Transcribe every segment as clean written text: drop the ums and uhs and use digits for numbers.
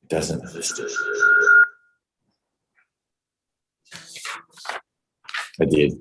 Doesn't list it. I did.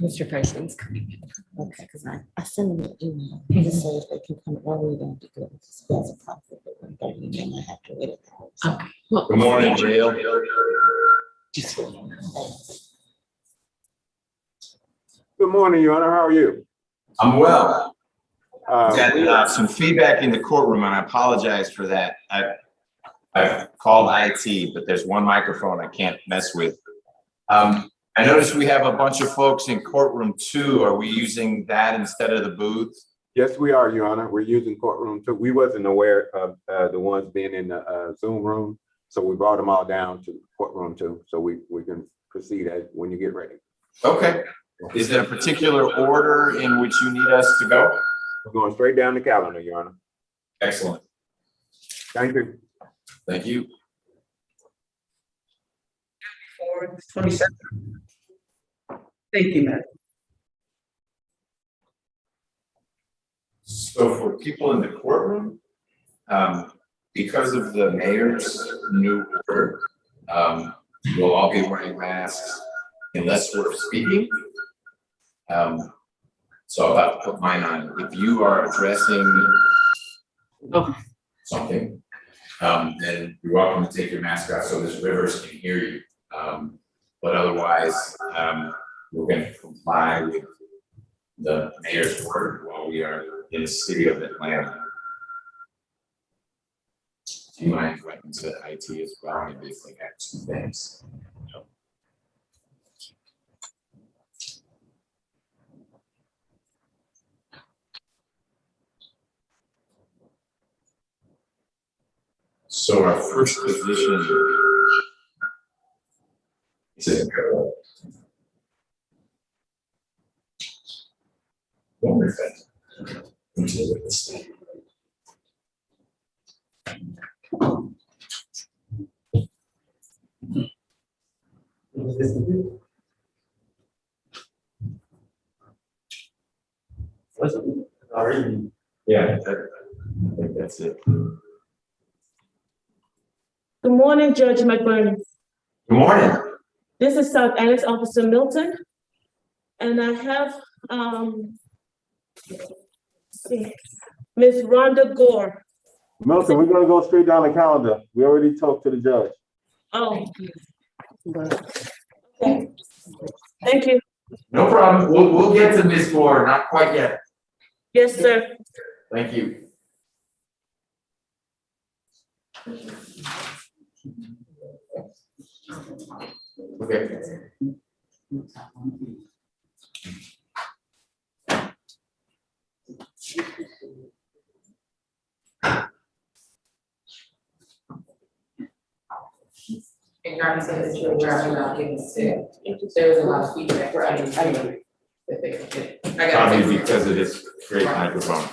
Mr. Parsons coming in. Okay, because I sent him an email to say if they can come early, that'd be good. Because there's a conflict at 1:30, and then I have to wait an hour. Okay. Well, Good morning, Jill. Good morning, Your Honor. How are you? I'm well. Got some feedback in the courtroom, and I apologize for that. I've called IT, but there's one microphone I can't mess with. I noticed we have a bunch of folks in courtroom 2. Are we using that instead of the booth? Yes, we are, Your Honor. We're using courtroom 2. We wasn't aware of the ones being in the Zoom room, so we brought them all down to courtroom 2, so we can proceed when you get ready. Okay. Is there a particular order in which you need us to go? We're going straight down the calendar, Your Honor. Excellent. Thank you. Thank you. 27. Thank you, Matt. So for people in the courtroom, because of the mayor's new order, we'll all be wearing masks unless we're speaking. So I'm about to put mine on. If you are addressing something, then you're welcome to take your mask off so Ms. Rivers can hear you. But otherwise, we're going to comply with the mayor's order while we are in the city of Atlanta. Do you mind writing to IT as well? Maybe if they got 2 things. So our first position is in Yeah, I think that's it. Good morning, Judge McBurney. Good morning. This is South Annex Officer Milton. And I have, Ms. Rhonda Gore. Milton, we're gonna go straight down the calendar. We already talked to the judge. Oh. Okay. Thank you. No problem. We'll get to Ms. Gore, not quite yet. Yes, sir. Thank you. Okay. And Carmen said that you were driving out getting sick. There was a lot of feedback. I mean, that they could get. Probably because of this great microphone.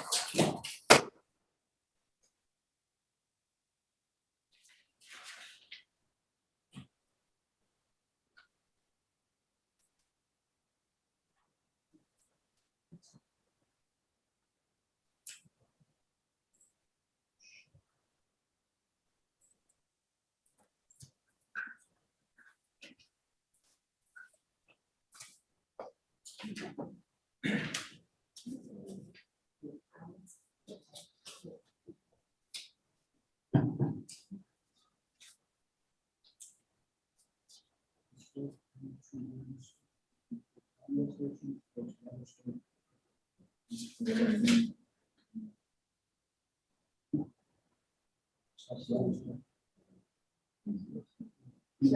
She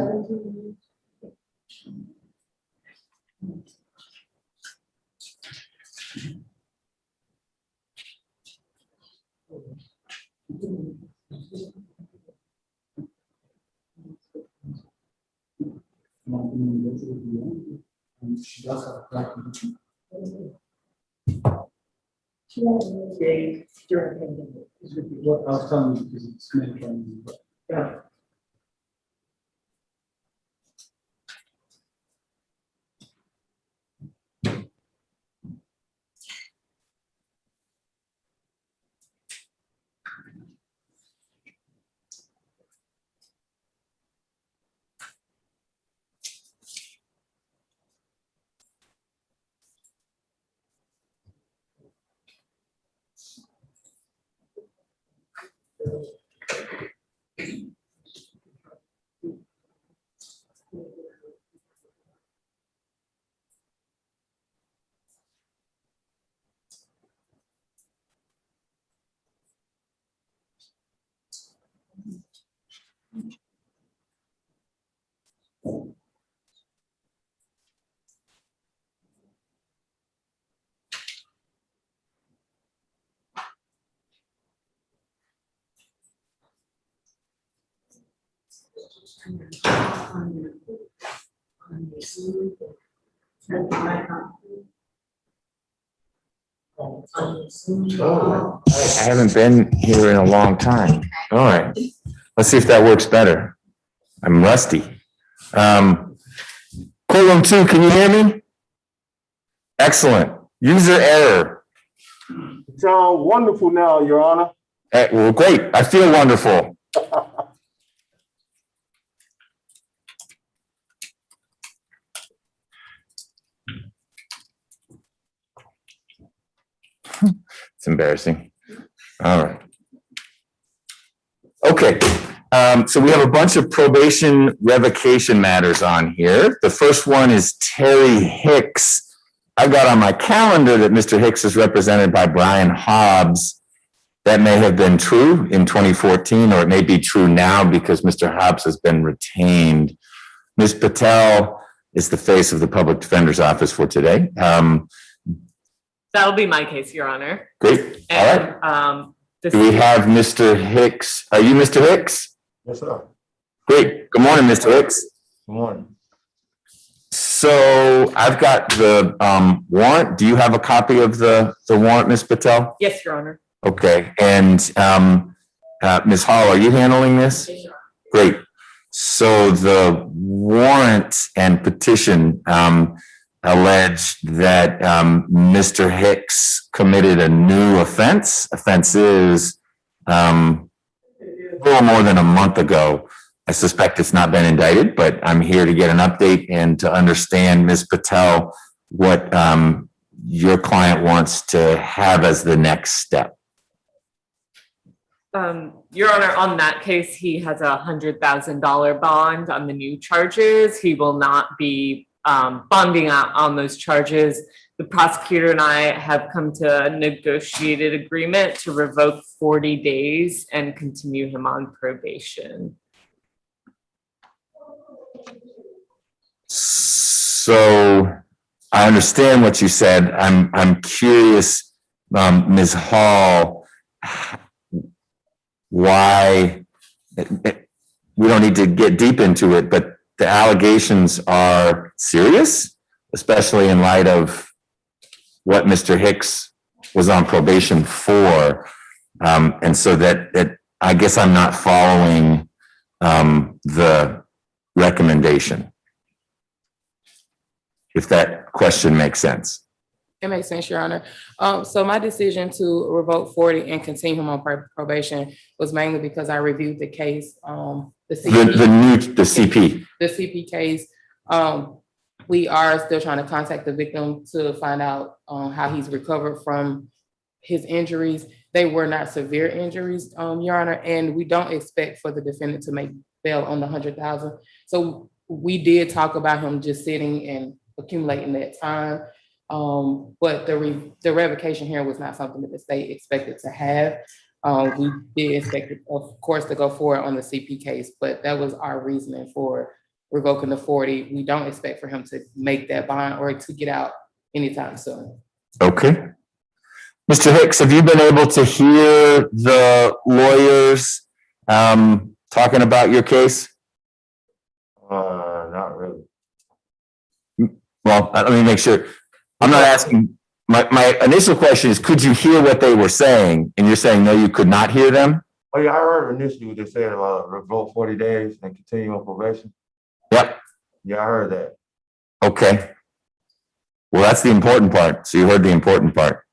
does have a black. What I was telling you, because it's mandatory, but Yeah. I haven't been here in a long time. All right, let's see if that works better. I'm rusty. Courtroom 2, can you hear me? Excellent. User error. Sound wonderful now, Your Honor. Well, great. I feel wonderful. It's embarrassing. All right. Okay. So we have a bunch of probation revocation matters on here. The first one is Terry Hicks. I've got on my calendar that Mr. Hicks is represented by Brian Hobbs. That may have been true in 2014, or it may be true now because Mr. Hobbs has been retained. Ms. Patel is the face of the Public Defender's Office for today. That'll be my case, Your Honor. Great. All right. Do we have Mr. Hicks? Are you Mr. Hicks? Yes, sir. Great. Good morning, Mr. Hicks. Good morning. So I've got the warrant. Do you have a copy of the warrant, Ms. Patel? Yes, Your Honor. Okay. And Ms. Hall, are you handling this? Great. So the warrant and petition allege that Mr. Hicks committed a new offense. Offense is a little more than a month ago. I suspect it's not been indicted, but I'm here to get an update and to understand, Ms. Patel, what your client wants to have as the next step. Your Honor, on that case, he has a $100,000 bond on the new charges. He will not be bonding out on those charges. The prosecutor and I have come to a negotiated agreement to revoke 40 days and continue him on probation. So I understand what you said. I'm curious, Ms. Hall, why we don't need to get deep into it, but the allegations are serious, especially in light of what Mr. Hicks was on probation for. And so that I guess I'm not following the recommendation, if that question makes sense. It makes sense, Your Honor. So my decision to revoke 40 and continue him on probation was mainly because I reviewed the case, the CP case. We are still trying to contact the victim to find out how he's recovered from his injuries. They were not severe injuries, Your Honor, and we don't expect for the defendant to make bail on the $100,000. So we did talk about him just sitting and accumulating that time. But the revocation here was not something that the state expected to have. We did expect, of course, to go forward on the CP case, but that was our reasoning for revoking the 40, we don't expect for him to make that bond or to get out anytime soon. Okay. Mr. Hicks, have you been able to hear the lawyers talking about your case? Not really. Well, let me make sure. I'm not asking, my initial question is, could you hear what they were saying? And you're saying, no, you could not hear them? Oh, yeah, I heard initially what they said about revoke 40 days and continue on probation. Yep. Yeah, I heard that. Okay. Well, that's the important part. So you heard the important part.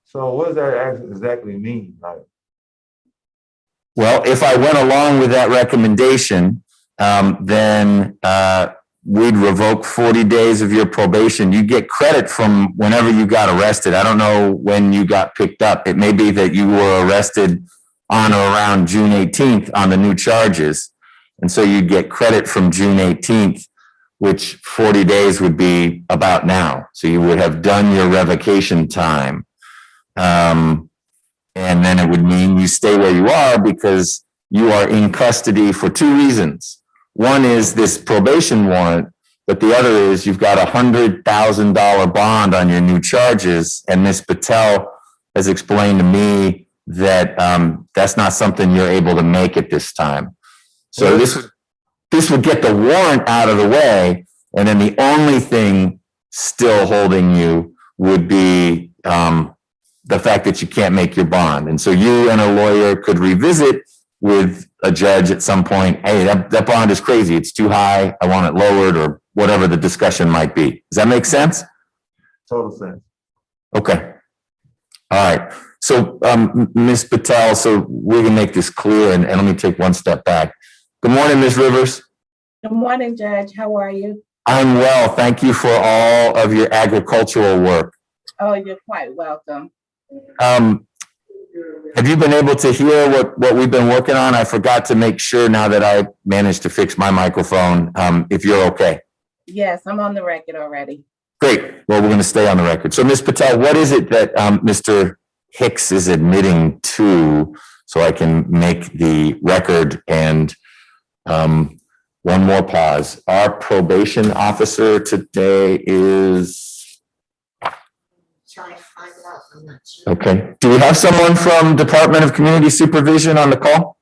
So what does that exactly mean? Like, Well, if I went along with that recommendation, then we'd revoke 40 days of your probation. You get credit from whenever you got arrested. I don't know when you got picked up. It may be that you were arrested on or around June 18th on the new charges. And so you'd get credit from June 18th, which 40 days would be about now. So you would have done your revocation time. And then it would mean you stay where you are because you are in custody for two reasons. One is this probation warrant, but the other is you've got $100,000 bond on your new charges. And Ms. Patel has explained to me that that's not something you're able to make at this time. So this would get the warrant out of the way. And then the only thing still holding you would be the fact that you can't make your bond. And so you and a lawyer could revisit with a judge at some point, hey, that bond is crazy. It's too high. I want it lowered, or whatever the discussion might be. Does that make sense? total sense. Okay. All right. So, Ms. Patel, so we're gonna make this clear, and let me take one step back. Good morning, Ms. Rivers. Good morning, Judge. How are you? I'm well. Thank you for all of your agricultural work. Oh, you're quite welcome. Have you been able to hear what we've been working on? I forgot to make sure now that I managed to fix my microphone, if you're okay. Yes, I'm on the record already. Great. Well, we're going to stay on the record. So, Ms. Patel, what is it that Mr. Hicks is admitting to, so I can make the record? And one more pause. Our probation officer today is... Trying to find out. I'm not sure. Okay. Do we have someone from Department of Community Supervision on the call?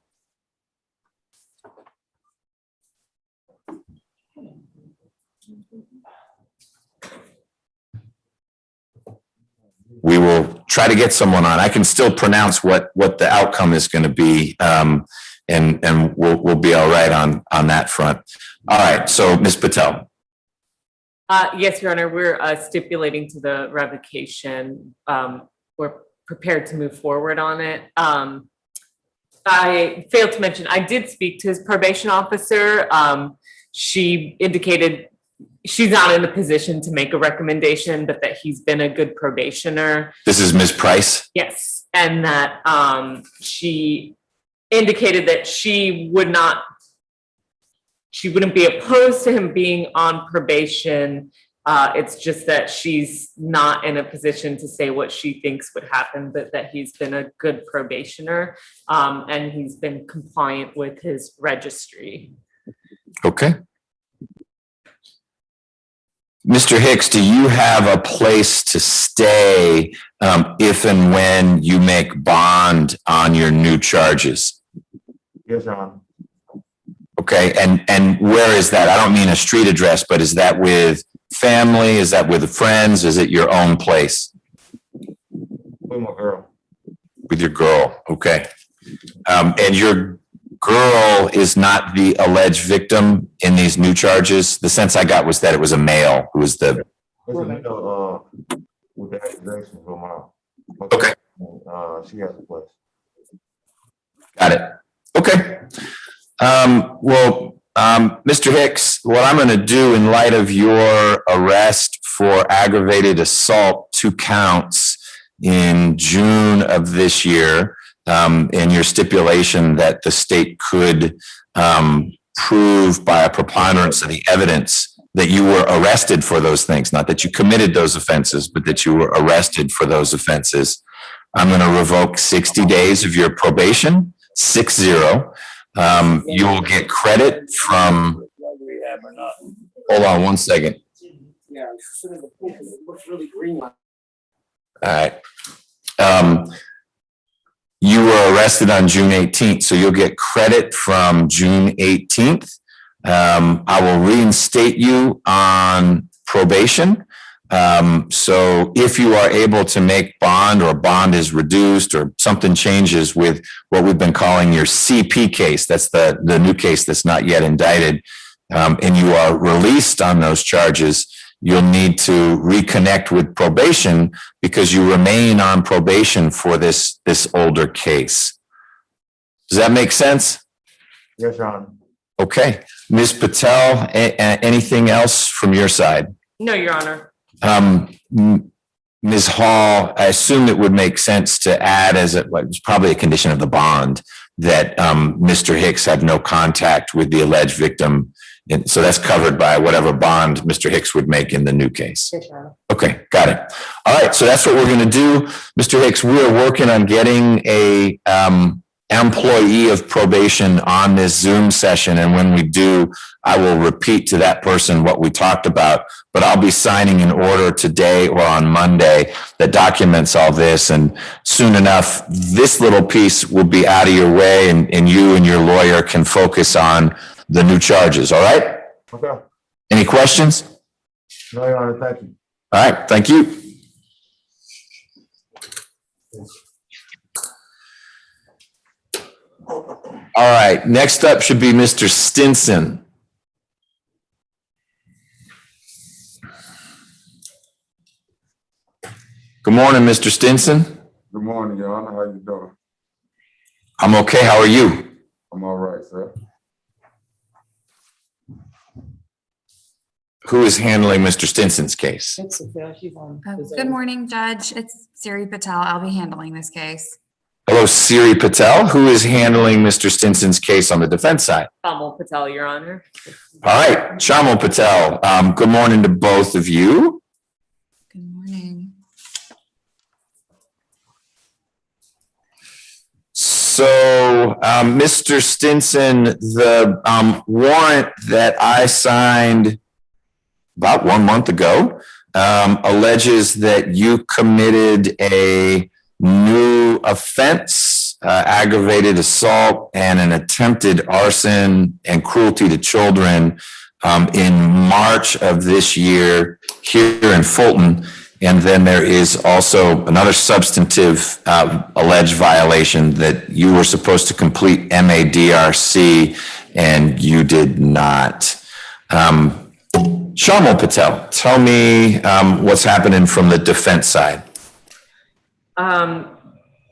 We will try to get someone on. I can still pronounce what the outcome is going to be, and we'll be all right on that front. All right. So, Ms. Patel. Yes, Your Honor, we're stipulating to the revocation. We're prepared to move forward on it. I failed to mention, I did speak to his probation officer. She indicated she's not in a position to make a recommendation, but that he's been a good probationer. This is Ms. Price? Yes, and that she indicated that she wouldn't be opposed to him being on probation. It's just that she's not in a position to say what she thinks would happen, but that he's been a good probationer, and he's been compliant with his registry. Okay. Mr. Hicks, do you have a place to stay if and when you make bond on your new charges? Yes, Your Honor. Okay, and where is that? I don't mean a street address, but is that with family? Is that with friends? Is it your own place? With my girl. With your girl, okay. And your girl is not the alleged victim in these new charges? The sense I got was that it was a male who was the... It's a middle, with the accusation from my Okay. she has a place. Got it. Okay. Mr. Hicks, what I'm going to do in light of your arrest for aggravated assault, 2 counts in June of this year, and your stipulation that the state could prove by a preponderance of the evidence that you were arrested for those things, not that you committed those offenses, but that you were arrested for those offenses. I'm going to revoke 60 days of your probation, 60. You will get credit from dam or not. Hold on one second. Yeah, it's sort of the pool, because it looks really green. All right. You were arrested on June 18th, so you'll get credit from June 18th. I will reinstate you on probation. So if you are able to make bond or bond is reduced or something changes with what we've been calling your CP case, that's the new case that's not yet indicted, and you are released on those charges, you'll need to reconnect with probation because you remain on probation for this older case. Does that make sense? Yes, Your Honor. Okay. Ms. Patel, anything else from your side? No, Your Honor. Ms. Hall, I assume it would make sense to add it's probably a condition of the bond that Mr. Hicks had no contact with the alleged victim. And so that's covered by whatever bond Mr. Hicks would make in the new case. Okay, got it. All right, so that's what we're going to do. Mr. Hicks, we're working on getting a employee of probation on this Zoom session. And when we do, I will repeat to that person what we talked about, but I'll be signing an order today or on Monday that documents all this. And soon enough, this little piece will be out of your way and you and your lawyer can focus on the new charges. All right? Okay. Any questions? No, Your Honor, thank you. All right, thank you. All right, next up should be Mr. Stinson. Good morning, Mr. Stinson. Good morning, Your Honor. How you doing? I'm okay. How are you? I'm all right, sir. Who is handling Mr. Stinson's case? Good morning, Judge. It's Siri Patel. I'll be handling this case. Hello, Siri Patel. Who is handling Mr. Stinson's case on the defense side? Kamal Patel, Your Honor. All right, Shamal Patel. Good morning to both of you. Good morning. So, Mr. Stinson, the warrant that I signed about 1 month ago alleges that you committed a new offense, aggravated assault and an attempted arson and cruelty to children in March of this year here in Fulton. And then there is also another substantive alleged violation that you were supposed to complete MADRC and you did not. Shamal Patel, tell me what's happening from the defense side.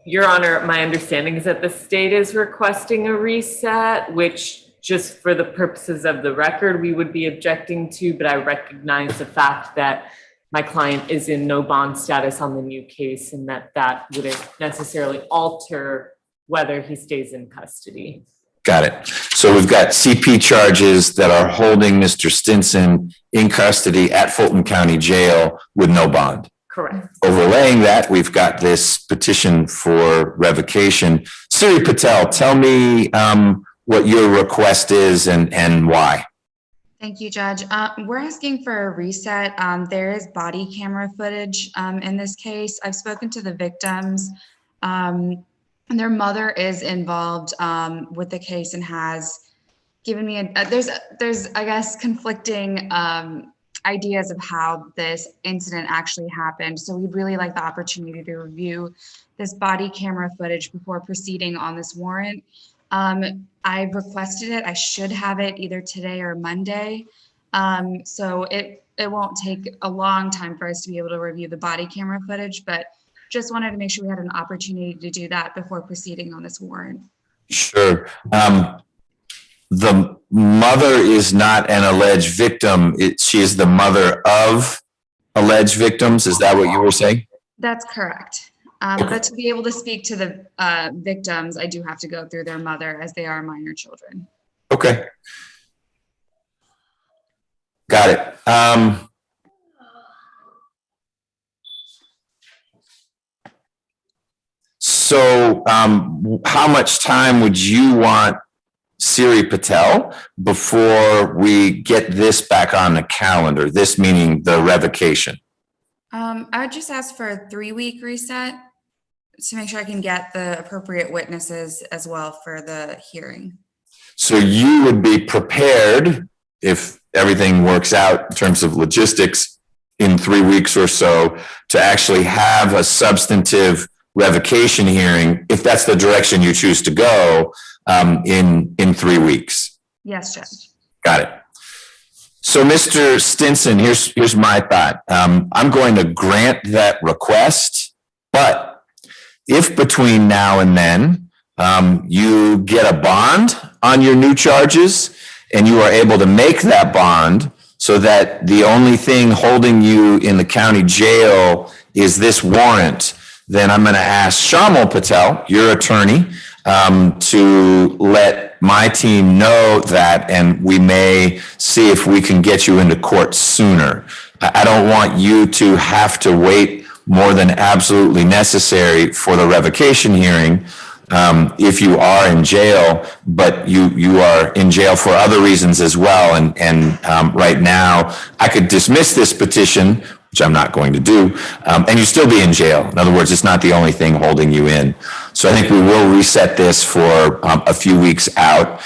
Your Honor, my understanding is that the state is requesting a reset, which just for the purposes of the record, we would be objecting to, but I recognize the fact that my client is in no bond status on the new case and that wouldn't necessarily alter whether he stays in custody. Got it. So we've got CP charges that are holding Mr. Stinson in custody at Fulton County Jail with no bond. Correct. Overlaying that, we've got this petition for revocation. Siri Patel, tell me what your request is and why. Thank you, Judge. We're asking for a reset. There is body camera footage in this case. I've spoken to the victims. And their mother is involved with the case and has given me there's I guess conflicting ideas of how this incident actually happened. So we'd really like the opportunity to review this body camera footage before proceeding on this warrant. I've requested it. I should have it either today or Monday. So it won't take a long time for us to be able to review the body camera footage, but just wanted to make sure we had an opportunity to do that before proceeding on this warrant. Sure. The mother is not an alleged victim. She is the mother of alleged victims. Is that what you were saying? That's correct. But to be able to speak to the victims, I do have to go through their mother as they are minor children. Okay. Got it. So how much time would you want Siri Patel before we get this back on the calendar? This meaning the revocation. I would just ask for a 3-week reset to make sure I can get the appropriate witnesses as well for the hearing. So you would be prepared, if everything works out in terms of logistics, in 3 weeks or so, to actually have a substantive revocation hearing, if that's the direction you choose to go, in 3 weeks. Yes, Judge. Got it. So Mr. Stinson, here's my thought. I'm going to grant that request, but if between now and then, you get a bond on your new charges and you are able to make that bond so that the only thing holding you in the county jail is this warrant, then I'm going to ask Shamal Patel, your attorney, to let my team know that, and we may see if we can get you into court sooner. I don't want you to have to wait more than absolutely necessary for the revocation hearing. If you are in jail, but you are in jail for other reasons as well. And right now, I could dismiss this petition, which I'm not going to do, and you still be in jail. In other words, it's not the only thing holding you in. So I think we will reset this for a few weeks out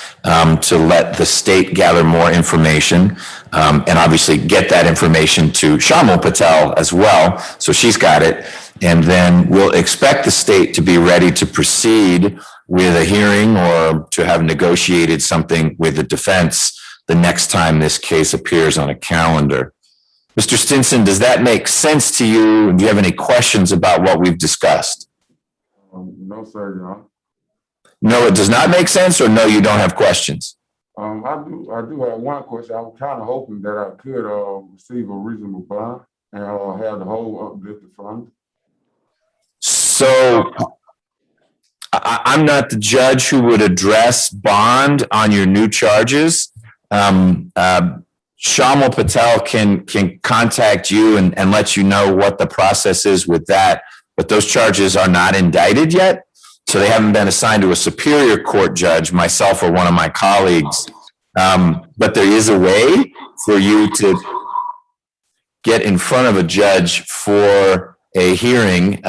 to let the state gather more information, and obviously get that information to Shamal Patel as well, so she's got it. And then we'll expect the state to be ready to proceed with a hearing or to have negotiated something with the defense the next time this case appears on a calendar. Mr. Stinson, does that make sense to you? Do you have any questions about what we've discussed? No, sir, Your Honor. No, it does not make sense, or no, you don't have questions? I do have one question. I was kind of hoping that I could receive a reasonable bond and have the whole uplifted fund. So I'm not the judge who would address bond on your new charges. Shamal Patel can contact you and let you know what the process is with that. But those charges are not indicted yet. So they haven't been assigned to a superior court judge, myself or one of my colleagues. But there is a way for you to get in front of a judge for a hearing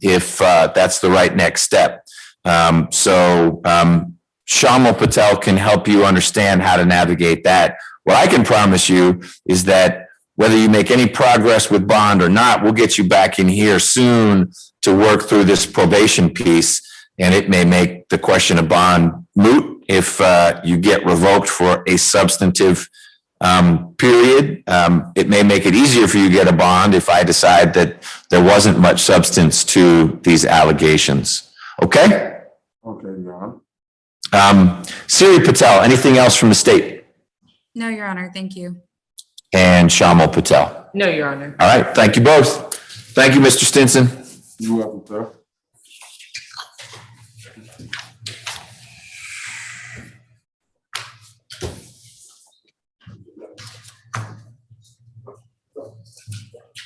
if that's the right next step. So Shamal Patel can help you understand how to navigate that. What I can promise you is that whether you make any progress with bond or not, we'll get you back in here soon to work through this probation piece. And it may make the question of bond moot if you get revoked for a substantive period. It may make it easier for you to get a bond if I decide that there wasn't much substance to these allegations. Okay? Okay, Your Honor. Siri Patel, anything else from the state? No, Your Honor. Thank you. And Shamal Patel. No, Your Honor. All right. Thank you both. Thank you, Mr. Stinson. You're welcome, sir.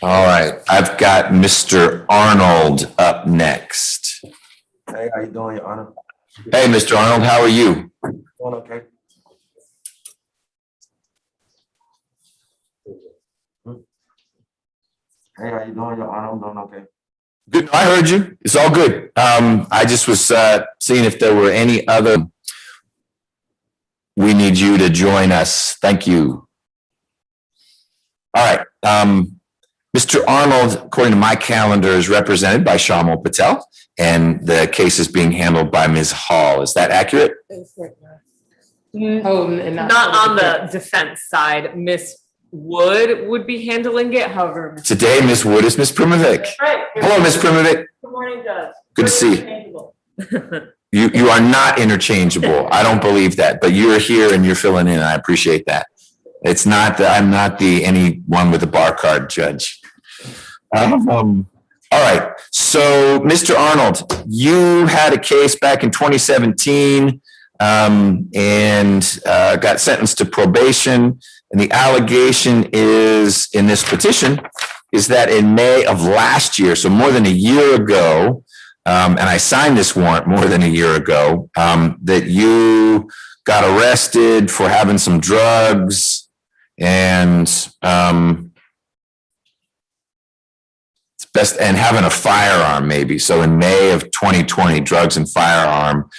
All right. I've got Mr. Arnold up next. Hey, how you doing, Your Honor? Hey, Mr. Arnold, how are you? Doing okay? Hey, how you doing, Your Honor? I'm doing okay. Good. I heard you. It's all good. I just was seeing if there were any other. We need you to join us. Thank you. All right. Mr. Arnold, according to my calendar, is represented by Shamal Patel, and the case is being handled by Ms. Hall. Is that accurate? Oh, and Not on the defense side. Miss Wood would be handling it, however. Today, Ms. Wood is Ms. Primovic. Right. Hello, Ms. Primovic. Good morning, Judge. Good to see you. You are not interchangeable. I don't believe that, but you're here and you're filling in. I appreciate that. It's not that I'm not the anyone with a bar card judge. All right. So, Mr. Arnold, you had a case back in 2017 and got sentenced to probation. And the allegation is in this petition is that in May of last year, so more than a year ago, and I signed this warrant more than a year ago, that you got arrested for having some drugs and having a firearm maybe. So in May of 2020, drugs and firearm.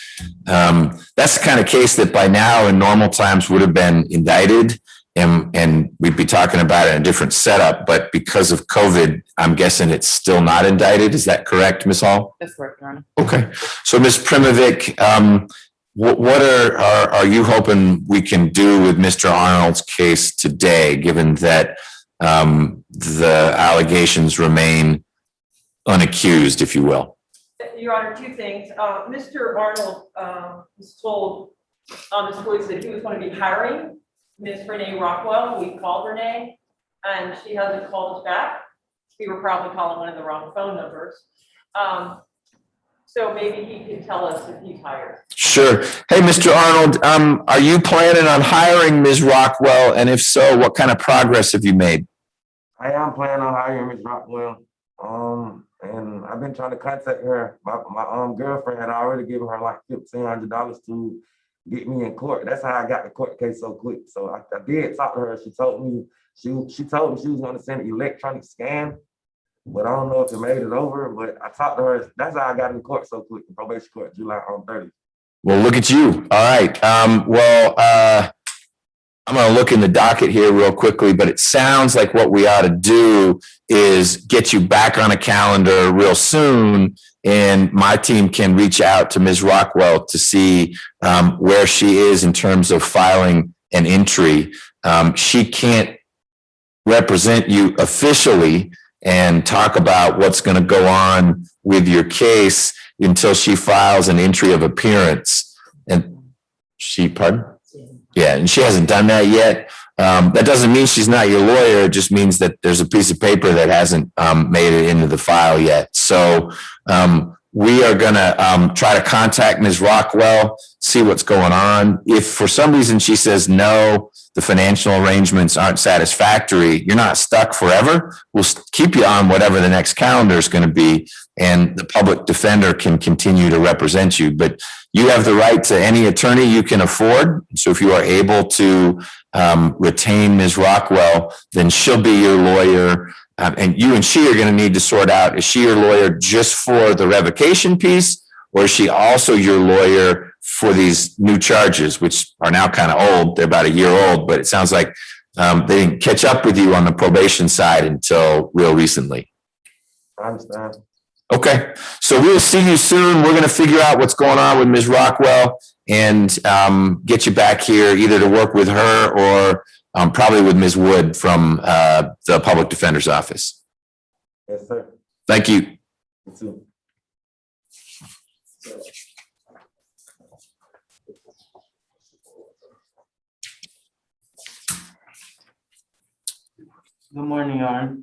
That's the kind of case that by now in normal times would have been indicted and we'd be talking about it in a different setup. But because of COVID, I'm guessing it's still not indicted. Is that correct, Ms. Hall? That's correct, Your Honor. Okay. So Ms. Primovic, what are you hoping we can do with Mr. Arnold's case today, given that the allegations remain unaccused, if you will? Your Honor, two things. Mr. Arnold was told on his voice that he was going to be hiring Ms. Renee Rockwell. We called Renee and she hasn't called us back. We were probably calling one of the wrong phone numbers. So maybe he can tell us if he's hired. Sure. Hey, Mr. Arnold, are you planning on hiring Ms. Rockwell? And if so, what kind of progress have you made? I am planning on hiring Ms. Rockwell. And I've been trying to contact her. My girlfriend had already given her like $1,500 to get me in court. That's how I got the court case so quick. So I did talk to her. She told me she was going to send an electronic scan, but I don't know if it made it over. But I talked to her. That's how I got in court so quick. In probation court, July 30th. Well, look at you. All right. I'm going to look in the docket here real quickly, but it sounds like what we ought to do is get you back on a calendar real soon, and my team can reach out to Ms. Rockwell to see where she is in terms of filing an entry. She can't represent you officially and talk about what's going to go on with your case until she files an entry of appearance. And pardon? Yeah, and she hasn't done that yet. That doesn't mean she's not your lawyer. It just means that there's a piece of paper that hasn't made it into the file yet. So we are going to try to contact Ms. Rockwell, see what's going on. If for some reason she says no, the financial arrangements aren't satisfactory, you're not stuck forever. We'll keep you on whatever the next calendar is going to be, and the public defender can continue to represent you. But you have the right to any attorney you can afford. So if you are able to retain Ms. Rockwell, then she'll be your lawyer. And you and she are going to need to sort out, is she your lawyer just for the revocation piece, or is she also your lawyer for these new charges, which are now kind of old? They're about a year old, but it sounds like they didn't catch up with you on the probation side until real recently. I understand. Okay, so we'll see you soon. We're going to figure out what's going on with Ms. Rockwell and get you back here either to work with her or probably with Ms. Wood from the Public Defender's Office. Yes, sir. Thank you. You too. Good morning, Your Honor.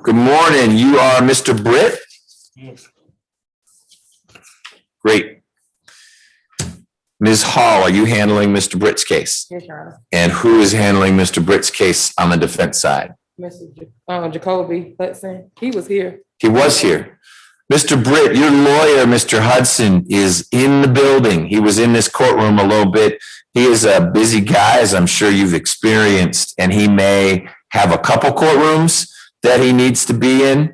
Good morning. You are Mr. Britt? Yes. Great. Ms. Hall, are you handling Mr. Britt's case? Yes, Your Honor. And who is handling Mr. Britt's case on the defense side? Mr. Jacoby Hudson, he was here. He was here. Mr. Britt, your lawyer, Mr. Hudson, is in the building. He was in this courtroom a little bit. He is a busy guy, as I'm sure you've experienced, and he may have a couple courtrooms that he needs to be in.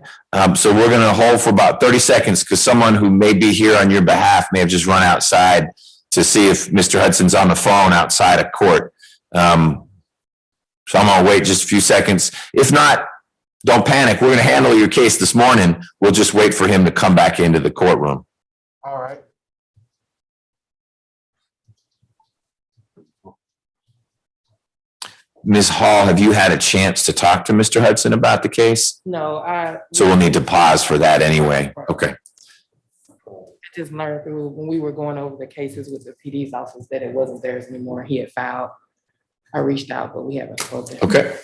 So we're going to hold for about 30 seconds because someone who may be here on your behalf may have just run outside to see if Mr. Hudson's on the phone outside of court. So I'm going to wait just a few seconds. If not, don't panic. We're going to handle your case this morning. We'll just wait for him to come back into the courtroom. All right. Ms. Hall, have you had a chance to talk to Mr. Hudson about the case? No, So we'll need to pause for that anyway. Okay. I just learned through when we were going over the cases with the PD's office that it wasn't theirs anymore. He had filed. I reached out, but we haven't spoken. Okay.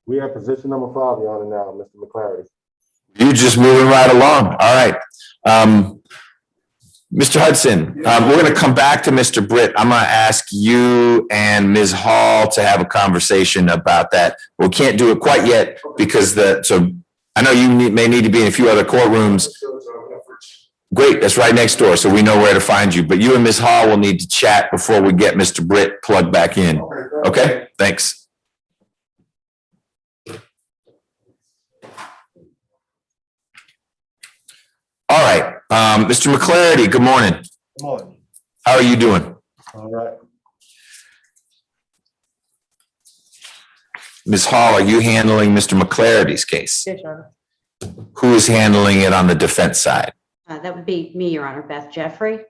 We have position number 5, Your Honor, now, Mr. McClary. You're just moving right along. All right. Mr. Hudson, we're gonna come back to Mr. Britt. I'm gonna ask you and Ms. Hall to have a conversation about that. We can't do it quite yet because so I know you may need to be in a few other courtrooms. Great, that's right next door, so we know where to find you. But you and Ms. Hall will need to chat before we get Mr. Britt plugged back in. Okay, thanks. All right, Mr. McClarity, good morning. Good morning. How are you doing? All right. Ms. Hall, are you handling Mr. McClarity's case? Yes, Your Honor. Who is handling it on the defense side? That would be me, Your Honor, Beth Jeffrey.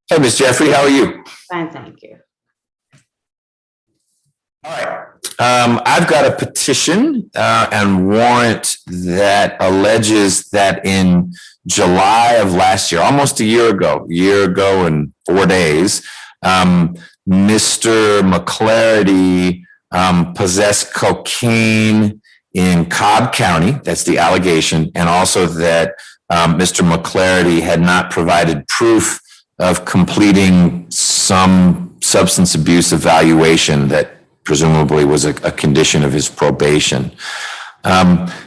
Hey, Ms. Jeffrey, how are you? Fine, thank you. All right. I've got a petition and warrant that alleges that in July of last year, almost a year ago and 4 days, Mr. McClarity possessed cocaine in Cobb County. That's the allegation. And also that Mr. McClarity had not provided proof of completing some substance abuse evaluation that presumably was a condition of his probation.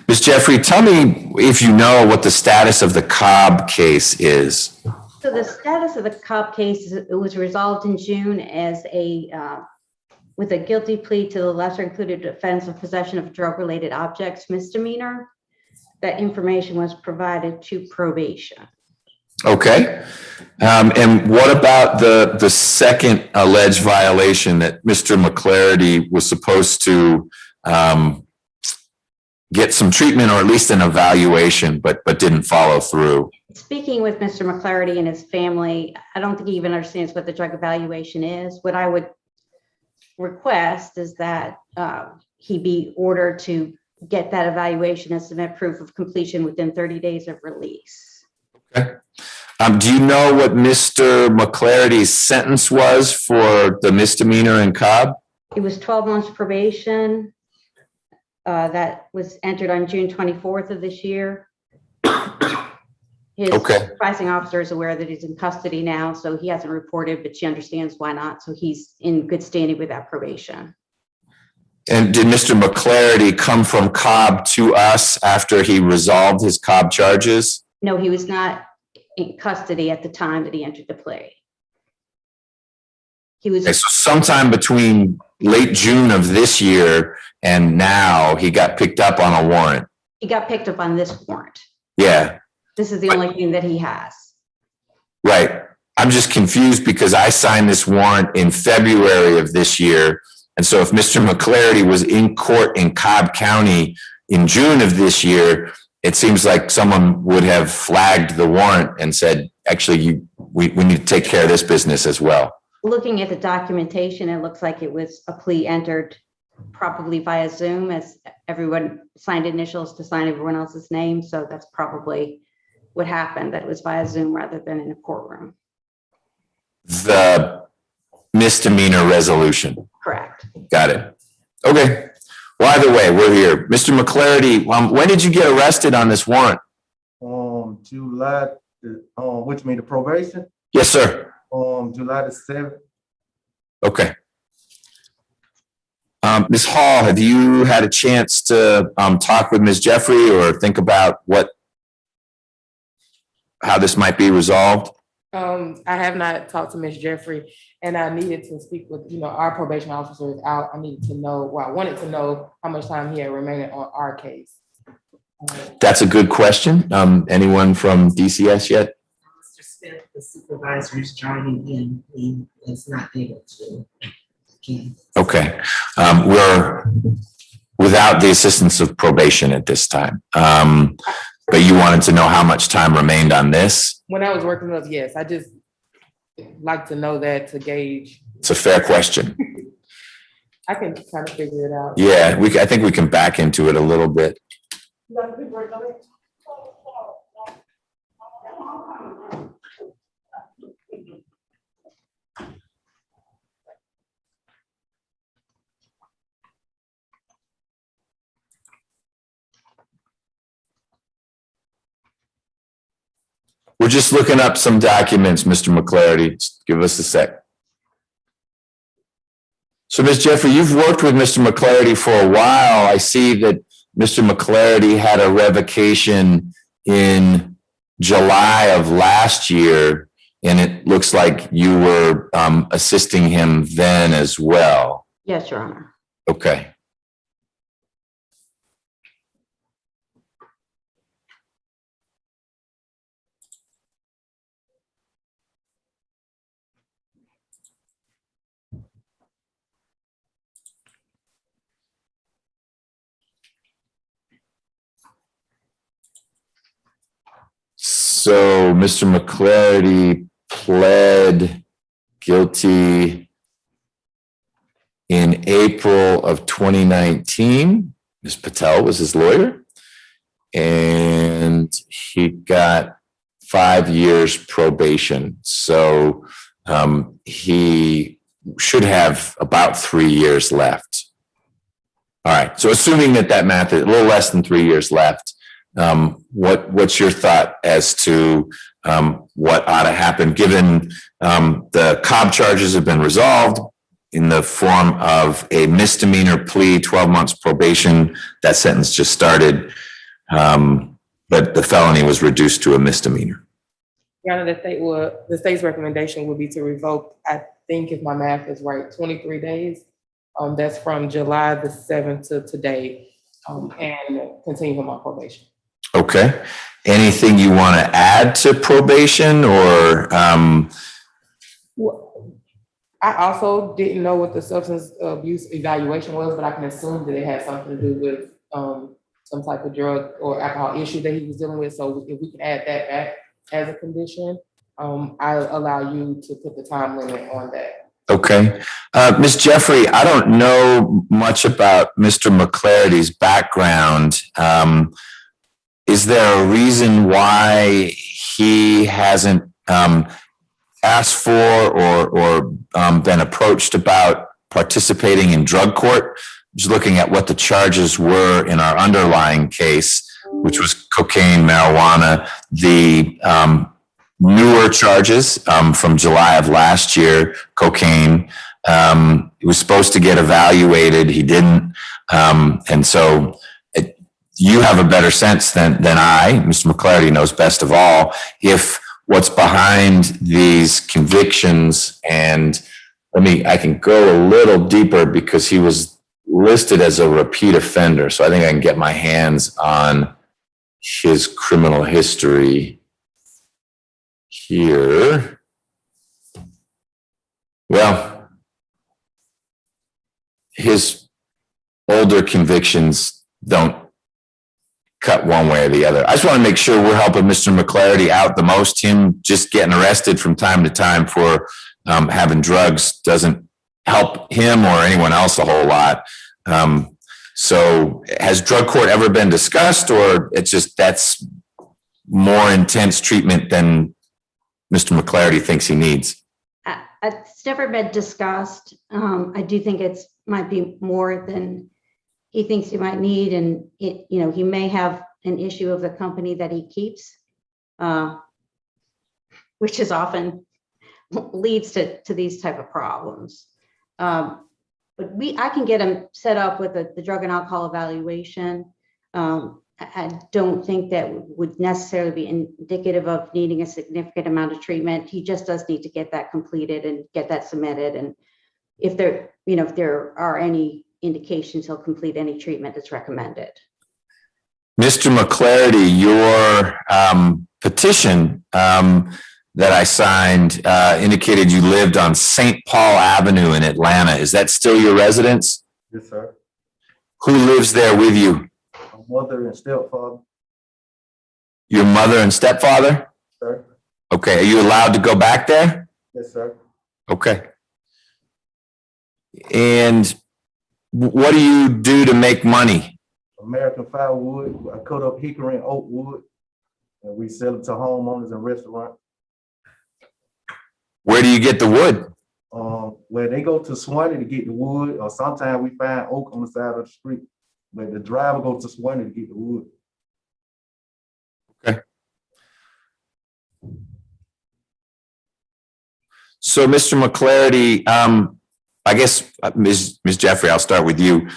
Ms. Jeffrey, tell me if you know what the status of the Cobb case is. So the status of the Cobb case is it was resolved in June as with a guilty plea to the lesser included offense of possession of drug-related objects misdemeanor. That information was provided to probation. Okay. And what about the second alleged violation that Mr. McClarity was supposed to get some treatment or at least an evaluation, but didn't follow through? Speaking with Mr. McClarity and his family, I don't think he even understands what the drug evaluation is. What I would request is that he be ordered to get that evaluation and submit proof of completion within 30 days of release. Okay. Do you know what Mr. McClarity's sentence was for the misdemeanor in Cobb? It was 12 months probation. That was entered on June 24th of this year. His supervising officer is aware that he's in custody now, so he hasn't reported, but she understands why not. So he's in good standing with that probation. And did Mr. McClarity come from Cobb to us after he resolved his Cobb charges? No, he was not in custody at the time that he entered the plea. He was so sometime between late June of this year and now he got picked up on a warrant. He got picked up on this warrant. Yeah. This is the only thing that he has. Right. I'm just confused because I signed this warrant in February of this year. And so if Mr. McClarity was in court in Cobb County in June of this year, it seems like someone would have flagged the warrant and said, actually, we need to take care of this business as well. Looking at the documentation, it looks like it was a plea entered probably via Zoom as everyone signed initials to sign everyone else's name. So that's probably what happened, that it was via Zoom rather than in a courtroom. The misdemeanor resolution. Correct. Got it. Okay. Well, either way, we're here. Mr. McClarity, when did you get arrested on this warrant? July, which mean the probation? Yes, sir. July the 7th. Okay. Ms. Hall, have you had a chance to talk with Ms. Jeffrey or think about how this might be resolved? I have not talked to Ms. Jeffrey, and I needed to speak with, our probation officer is out. I needed to know, I wanted to know how much time he had remaining on our case. That's a good question. Anyone from DCS yet? Mr. Smith, the supervisor, is joining in. He is not able to. Okay. We're without the assistance of probation at this time. But you wanted to know how much time remained on this? When I was working with, yes, I just like to know that to gauge. It's a fair question. I can kind of figure it out. Yeah, I think we can back into it a little bit. We're just looking up some documents, Mr. McClarity. Just give us a sec. So, Ms. Jeffrey, you've worked with Mr. McClarity for a while. I see that Mr. McClarity had a revocation in July of last year, and it looks like you were assisting him then as well. Yes, Your Honor. Okay. So Mr. McClarity pled guilty in April of 2019. Ms. Patel was his lawyer, and he got 5 years probation. So he should have about 3 years left. All right. So assuming that math is a little less than 3 years left, what's your thought as to what ought to happen, given the Cobb charges have been resolved in the form of a misdemeanor plea, 12 months probation? That sentence just started, but the felony was reduced to a misdemeanor. Your Honor, the state's recommendation would be to revoke, I think if my math is right, 23 days. That's from July the 7th to today, and continue him on probation. Okay. Anything you want to add to probation, or? Well, I also didn't know what the substance abuse evaluation was, but I can assume that it had something to do with some type of drug or alcohol issue that he was dealing with. So if we can add that back as a condition, I'll allow you to put the time limit on that. Okay. Ms. Jeffrey, I don't know much about Mr. McClarity's background. Is there a reason why he hasn't asked for or been approached about participating in drug court? Just looking at what the charges were in our underlying case, which was cocaine, marijuana, the newer charges from July of last year, cocaine. He was supposed to get evaluated. He didn't. And so you have a better sense than I. Mr. McClarity knows best of all if what's behind these convictions. And I can go a little deeper because he was listed as a repeat offender. So I think I can get my hands on his criminal history here. Well, his older convictions don't cut one way or the other. I just want to make sure we're helping Mr. McClarity out the most. Him just getting arrested from time to time for having drugs doesn't help him or anyone else a whole lot. So has drug court ever been discussed, or it's just that's more intense treatment than Mr. McClarity thinks he needs? It's never been discussed. I do think it's might be more than he thinks he might need, and he may have an issue of the company that he keeps, which is often leads to these type of problems. But I can get him set up with the drug and alcohol evaluation. I don't think that would necessarily be indicative of needing a significant amount of treatment. He just does need to get that completed and get that submitted. And if there are any indications, he'll complete any treatment that's recommended. Mr. McClarity, your petition that I signed indicated you lived on St. Paul Avenue in Atlanta. Is that still your residence? Yes, sir. Who lives there with you? My mother and stepfather. Your mother and stepfather? Sir. Okay. Are you allowed to go back there? Yes, sir. Okay. And what do you do to make money? American firewood. I cut up hickory and oak wood, and we sell it to homeowners and restaurants. Where do you get the wood? Well, they go to Swanee to get the wood, or sometimes we find oak on the side of the street. But the driver goes to Swanee to get the wood. Okay. So, Mr. McClarity, I guess, Ms. Jeffrey, I'll start with you.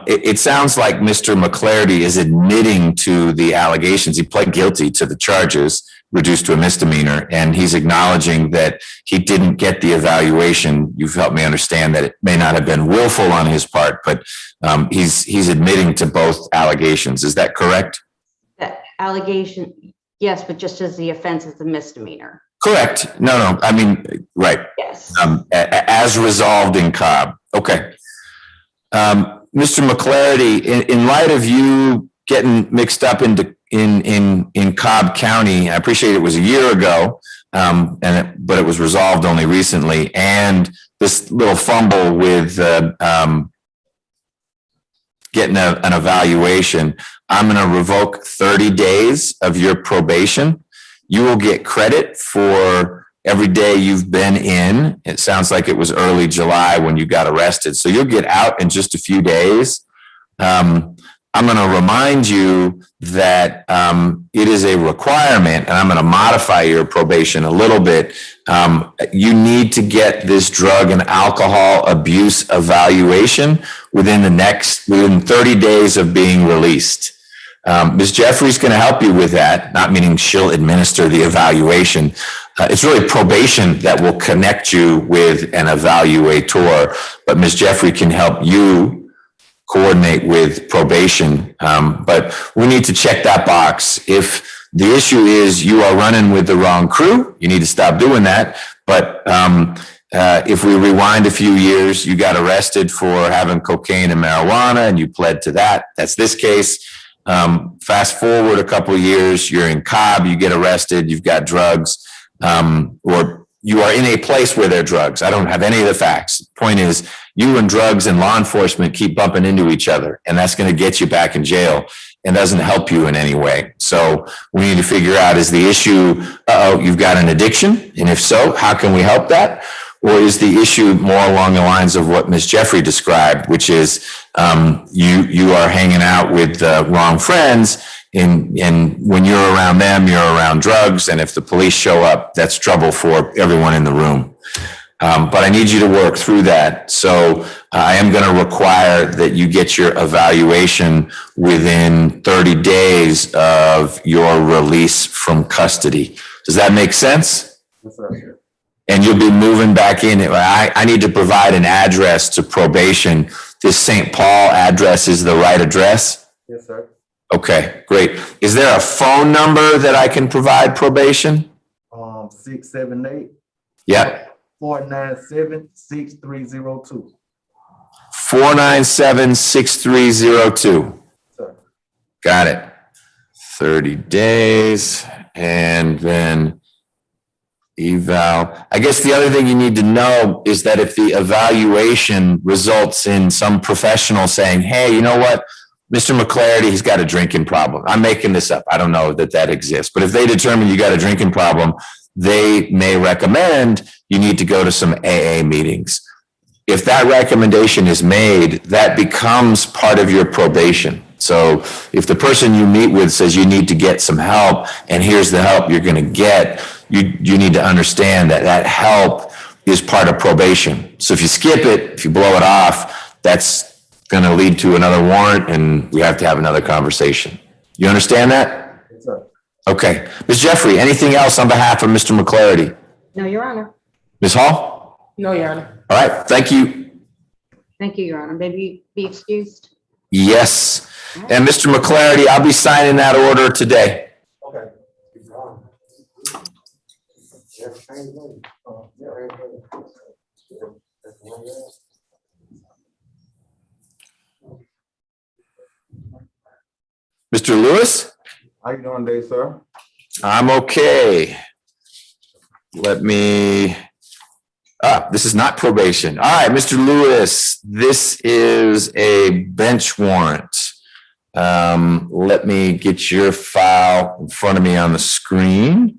It sounds like Mr. McClarity is admitting to the allegations. He pled guilty to the charges, reduced to a misdemeanor, and he's acknowledging that he didn't get the evaluation. You've helped me understand that it may not have been willful on his part, but he's admitting to both allegations. Is that correct? That allegation, yes, but just as the offense is a misdemeanor. Correct. No, I mean, right. Yes. As resolved in Cobb. Okay. Mr. McClarity, in light of you getting mixed up in Cobb County, I appreciate it was a year ago, but it was resolved only recently, and this little fumble with getting an evaluation, I'm going to revoke 30 days of your probation. You will get credit for every day you've been in. It sounds like it was early July when you got arrested. So you'll get out in just a few days. I'm going to remind you that it is a requirement, and I'm going to modify your probation a little bit. You need to get this drug and alcohol abuse evaluation within 30 days of being released. Ms. Jeffrey's going to help you with that, not meaning she'll administer the evaluation. It's really probation that will connect you with an evaluator, but Ms. Jeffrey can help you coordinate with probation. But we need to check that box. If the issue is you are running with the wrong crew, you need to stop doing that. But if we rewind a few years, you got arrested for having cocaine and marijuana and you pled to that. That's this case. Fast forward a couple of years, you're in Cobb, you get arrested, you've got drugs, or you are in a place where there are drugs. I don't have any of the facts. Point is, you and drugs and law enforcement keep bumping into each other, and that's going to get you back in jail and doesn't help you in any way. So we need to figure out, is the issue, you've got an addiction? And if so, how can we help that? Or is the issue more along the lines of what Ms. Jeffrey described, which is you are hanging out with the wrong friends, and when you're around them, you're around drugs, and if the police show up, that's trouble for everyone in the room. But I need you to work through that. So I am going to require that you get your evaluation within 30 days of your release from custody. Does that make sense? Yes, sir. And you'll be moving back in. I need to provide an address to probation. This St. Paul address is the right address? Yes, sir. Okay, great. Is there a phone number that I can provide probation? 678. Yep. 497-6302. 497-6302. Sir. Got it. 30 days, and then eval. I guess the other thing you need to know is that if the evaluation results in some professional saying, hey, you know what, Mr. McClarity, he's got a drinking problem. I'm making this up. I don't know that exists. But if they determine you got a drinking problem, they may recommend you need to go to some AA meetings. If that recommendation is made, that becomes part of your probation. So if the person you meet with says you need to get some help, and here's the help you're going to get, you need to understand that help is part of probation. So if you skip it, if you blow it off, that's going to lead to another warrant, and we have to have another conversation. You understand that? Yes, sir. Okay. Ms. Jeffrey, anything else on behalf of Mr. McClarity? No, Your Honor. Ms. Hall? No, Your Honor. All right. Thank you. Thank you, Your Honor. Maybe be excused. Yes. And Mr. McClarity, I'll be signing that order today. Okay. Mr. Lewis? How you doing today, sir? I'm okay. This is not probation. All right, Mr. Lewis, this is a bench warrant. Let me get your file in front of me on the screen.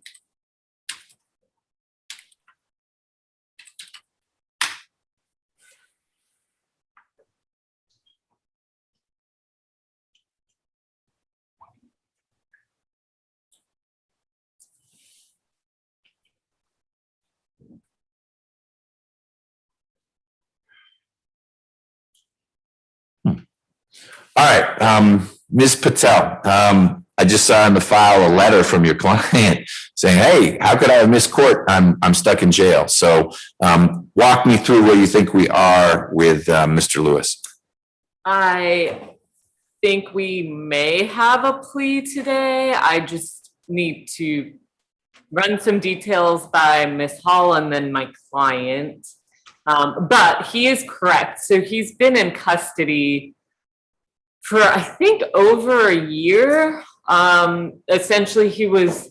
All right, Ms. Patel, I just saw in the file a letter from your client saying, hey, how could I have missed court? I'm stuck in jail. So walk me through where you think we are with Mr. Lewis. I think we may have a plea today. I just need to run some details by Ms. Hall and then my client. But he is correct. So he's been in custody for, I think, over a year. Essentially, he was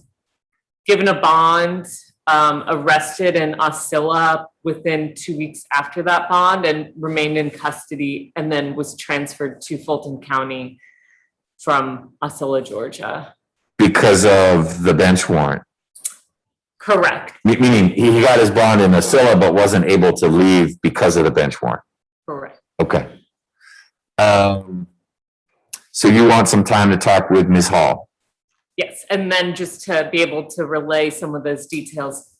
given a bond, arrested in Osceola within 2 weeks after that bond, and remained in custody, and then was transferred to Fulton County from Osceola, Georgia. Because of the bench warrant? Correct. Meaning he got his bond in Osceola but wasn't able to leave because of the bench warrant? Correct. Okay. So you want some time to talk with Ms. Hall? Yes, and then just to be able to relay some of those details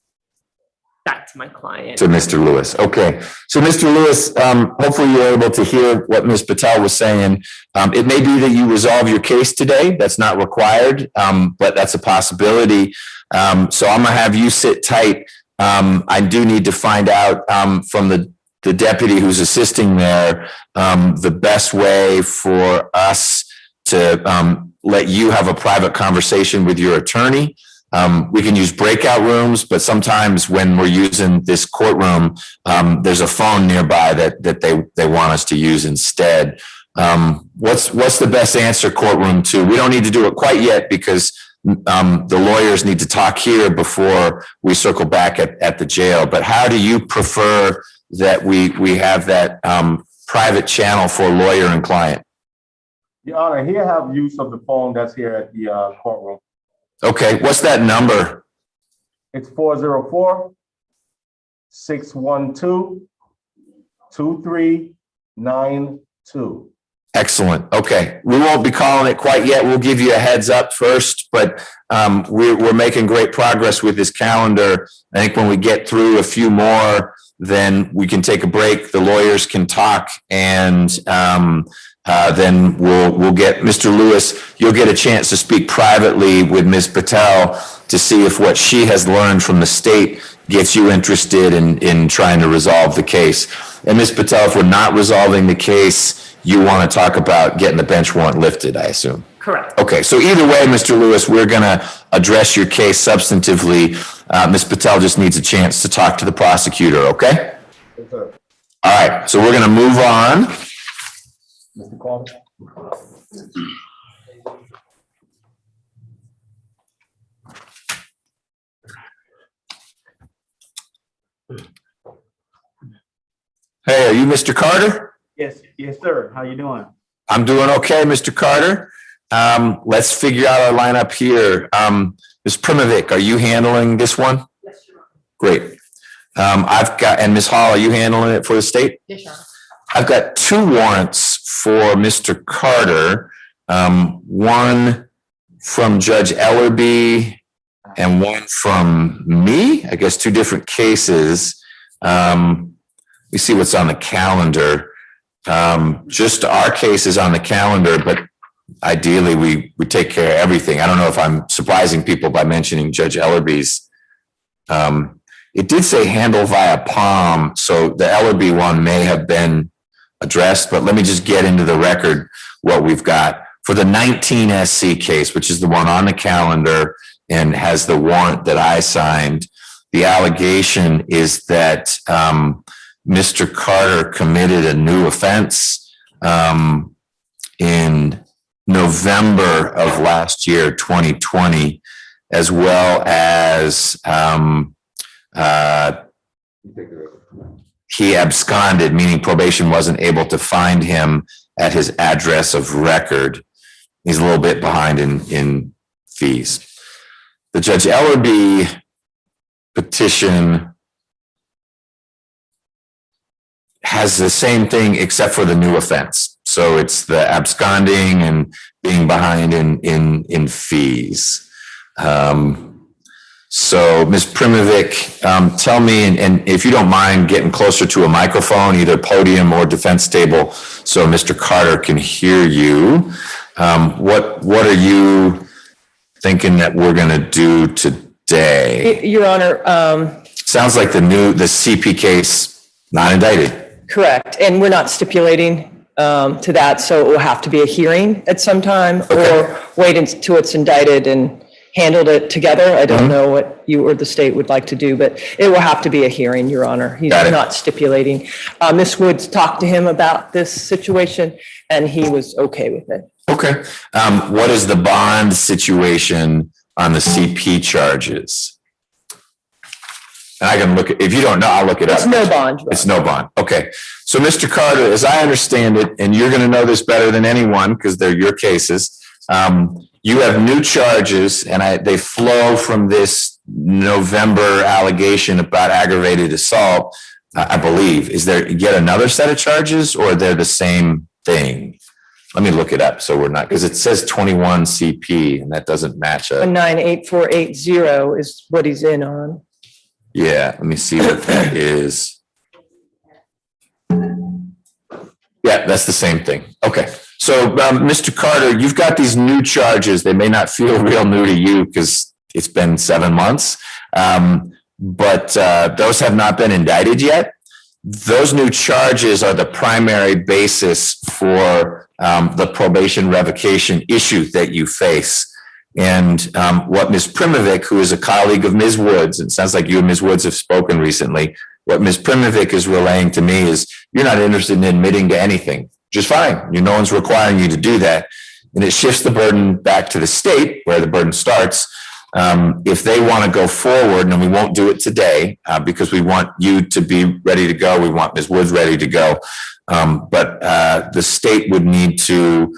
back to my client. To Mr. Lewis. Okay. So Mr. Lewis, hopefully you're able to hear what Ms. Patel was saying. It may be that you resolve your case today. That's not required, but that's a possibility. So I'm gonna have you sit tight. I do need to find out from the deputy who's assisting there, the best way for us to let you have a private conversation with your attorney. We can use breakout rooms, but sometimes when we're using this courtroom, there's a phone nearby that they want us to use instead. What's the best answer, courtroom 2? We don't need to do it quite yet because the lawyers need to talk here before we circle back at the jail. But how do you prefer that we have that private channel for lawyer and client? Your Honor, here have use of the phone that's here at the courtroom. Okay, what's that number? It's 404-612-2392. Excellent. Okay, we won't be calling it quite yet. We'll give you a heads up first, but we're making great progress with this calendar. I think when we get through a few more, then we can take a break. The lawyers can talk, and then we'll get Mr. Lewis. You'll get a chance to speak privately with Ms. Patel to see if what she has learned from the state gets you interested in trying to resolve the case. And Ms. Patel, if we're not resolving the case, you want to talk about getting the bench warrant lifted, I assume. Correct. Okay, so either way, Mr. Lewis, we're going to address your case substantively. Ms. Patel just needs a chance to talk to the prosecutor, okay? Yes, sir. All right, so we're going to move on. Mr. Carter. Hey, are you Mr. Carter? Yes, sir. How you doing? I'm doing okay, Mr. Carter. Let's figure out our lineup here. Ms. Primovic, are you handling this one? Yes, Your Honor. Great. And Ms. Hall, are you handling it for the state? Yes, Your Honor. I've got 2 warrants for Mr. Carter. One from Judge Ellerby and one from me. I guess 2 different cases. We see what's on the calendar. Just our case is on the calendar, but ideally we take care of everything. I don't know if I'm surprising people by mentioning Judge Ellerby's. It did say handle via Palm, so the Ellerby one may have been addressed, but let me just get into the record what we've got. For the 19 SC case, which is the one on the calendar and has the warrant that I signed, the allegation is that Mr. Carter committed a new offense in November of last year, 2020, as well as he absconded, meaning probation wasn't able to find him at his address of record. He's a little bit behind in fees. The Judge Ellerby petition has the same thing except for the new offense. So it's the absconding and being behind in fees. So Ms. Primovic, tell me, and if you don't mind getting closer to a microphone, either podium or defense table, so Mr. Carter can hear you. What are you thinking that we're going to do today? Your Honor, Sounds like the CP case, not indicted. correct. And we're not stipulating to that, so it will have to be a hearing at some time or wait until it's indicted and handled it together. I don't know what you or the state would like to do, but it will have to be a hearing, Your Honor. He's not stipulating. Ms. Woods talked to him about this situation and he was okay with it. Okay. What is the bond situation on the CP charges? And I can look at, if you don't know, I'll look it up. It's no bond. Right? It's no bond. Okay. So Mr. Carter, as I understand it, and you're going to know this better than anyone because they're your cases, you have new charges and they flow from this November allegation about aggravated assault, I believe. Is there yet another set of charges or they're the same thing? Let me look it up so we're not, because it says 21 CP and that doesn't match up. 98480 is what he's in on. Yeah, let me see what that is. Yeah, that's the same thing. Okay. So, Mr. Carter, you've got these new charges. They may not feel real new to you because it's been 7 months, but those have not been indicted yet. Those new charges are the primary basis for the probation revocation issue that you face. And what Ms. Primovic, who is a colleague of Ms. Woods, and it sounds like you and Ms. Woods have spoken recently, what Ms. Primovic is relaying to me is you're not interested in admitting to anything. Just fine. No one's requiring you to do that. And it shifts the burden back to the state where the burden starts. If they want to go forward, and we won't do it today because we want you to be ready to go. We want Ms. Woods ready to go. But the state would need to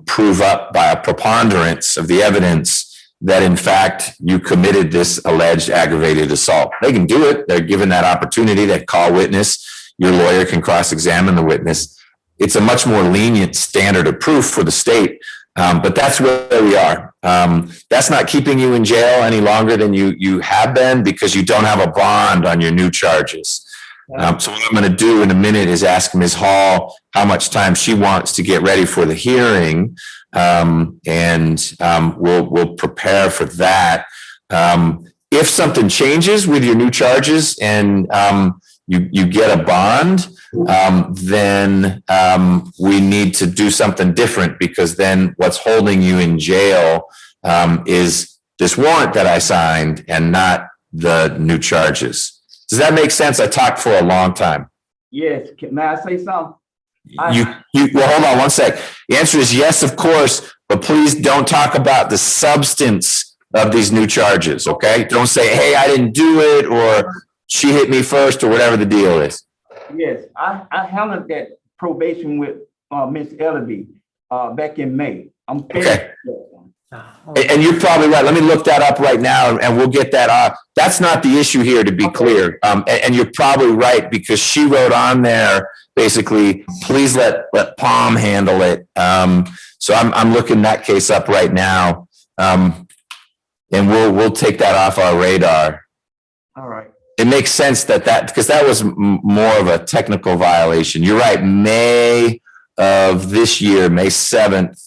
prove up by a preponderance of the evidence that in fact you committed this alleged aggravated assault. They can do it. They're given that opportunity. They call witness. Your lawyer can cross-examine the witness. It's a much more lenient standard of proof for the state, but that's where we are. That's not keeping you in jail any longer than you have been because you don't have a bond on your new charges. So what I'm going to do in a minute is ask Ms. Hall how much time she wants to get ready for the hearing, and we'll prepare for that. If something changes with your new charges and you get a bond, then we need to do something different because then what's holding you in jail is this warrant that I signed and not the new charges. Does that make sense? I talked for a long time. Yes. May I say something? Well, hold on one sec. The answer is yes, of course, but please don't talk about the substance of these new charges, okay? Don't say, hey, I didn't do it, or she hit me first, or whatever the deal is. Yes, I handled that probation with Miss Ellaby back in May. I'm okay. And you're probably right. Let me look that up right now and we'll get that off. That's not the issue here, to be clear. And you're probably right because she wrote on there, basically, please let Palm handle it. So I'm looking that case up right now. And we'll take that off our radar. All right. It makes sense that because that was more of a technical violation. You're right. May of this year, May 7th,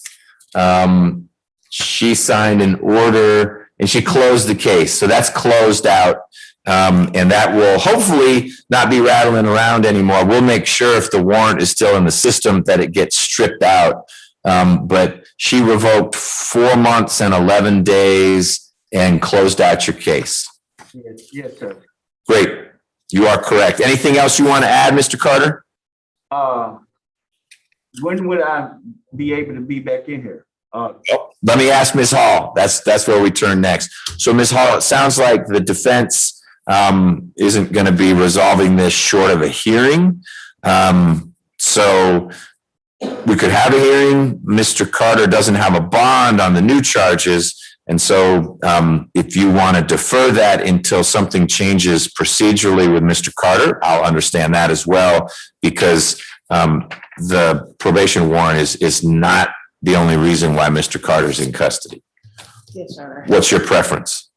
she signed an order and she closed the case. So that's closed out. And that will hopefully not be rattling around anymore. We'll make sure if the warrant is still in the system that it gets stripped out. But she revoked 4 months and 11 days and closed out your case. Yes, sir. Great. You are correct. Anything else you want to add, Mr. Carter? When would I be able to be back in here? Let me ask Ms. Hall. That's where we turn next. So Ms. Hall, it sounds like the defense isn't going to be resolving this short of a hearing. So we could have a hearing. Mr. Carter doesn't have a bond on the new charges. And so if you want to defer that until something changes procedurally with Mr. Carter, I'll understand that as well, because the probation warrant is not the only reason why Mr. Carter's in custody. Yes, sir. What's your preference?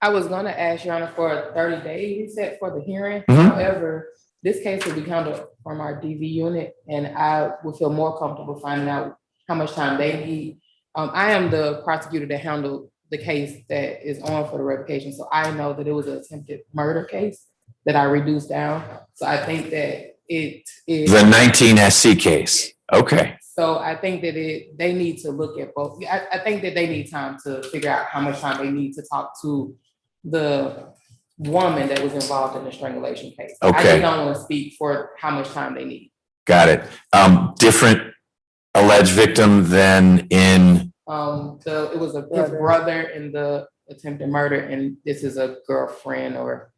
I was gonna ask Your Honor for a 30-day reset for the hearing. Mhm. However, this case will be handled from our DV unit, and I would feel more comfortable finding out how much time they need. I am the prosecutor that handled the case that is on for the revocation, so I know that it was an attempted murder case that I reduced down. So I think that it is. The 19 SC case. Okay. So I think that they need to look at both. I think that they need time to figure out how much time they need to talk to the woman that was involved in the strangulation case. I Okay. just don't want to speak for how much time they need. Got it. Different alleged victim than in, It was his brother in the attempted murder, and this is a girlfriend or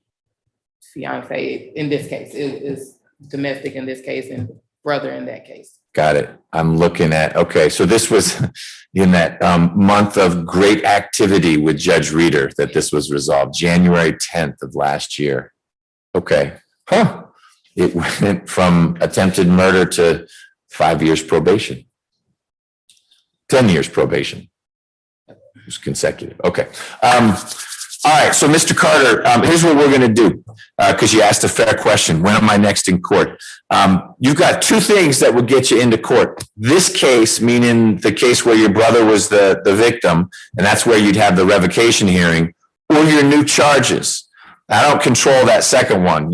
fiance in this case. It is domestic in this case and brother in that case. got it. I'm looking at, okay, so this was in that month of great activity with Judge Reeder that this was resolved, January 10th of last year. Okay. Huh. It went from attempted murder to 5 years probation. 10 years probation. It was consecutive. Okay. All right. So Mr. Carter, here's what we're going to do. Because you asked a fair question. When am I next in court? You've got two things that will get you into court. This case, meaning the case where your brother was the victim, and that's where you'd have the revocation hearing, or your new charges. I don't control that second one.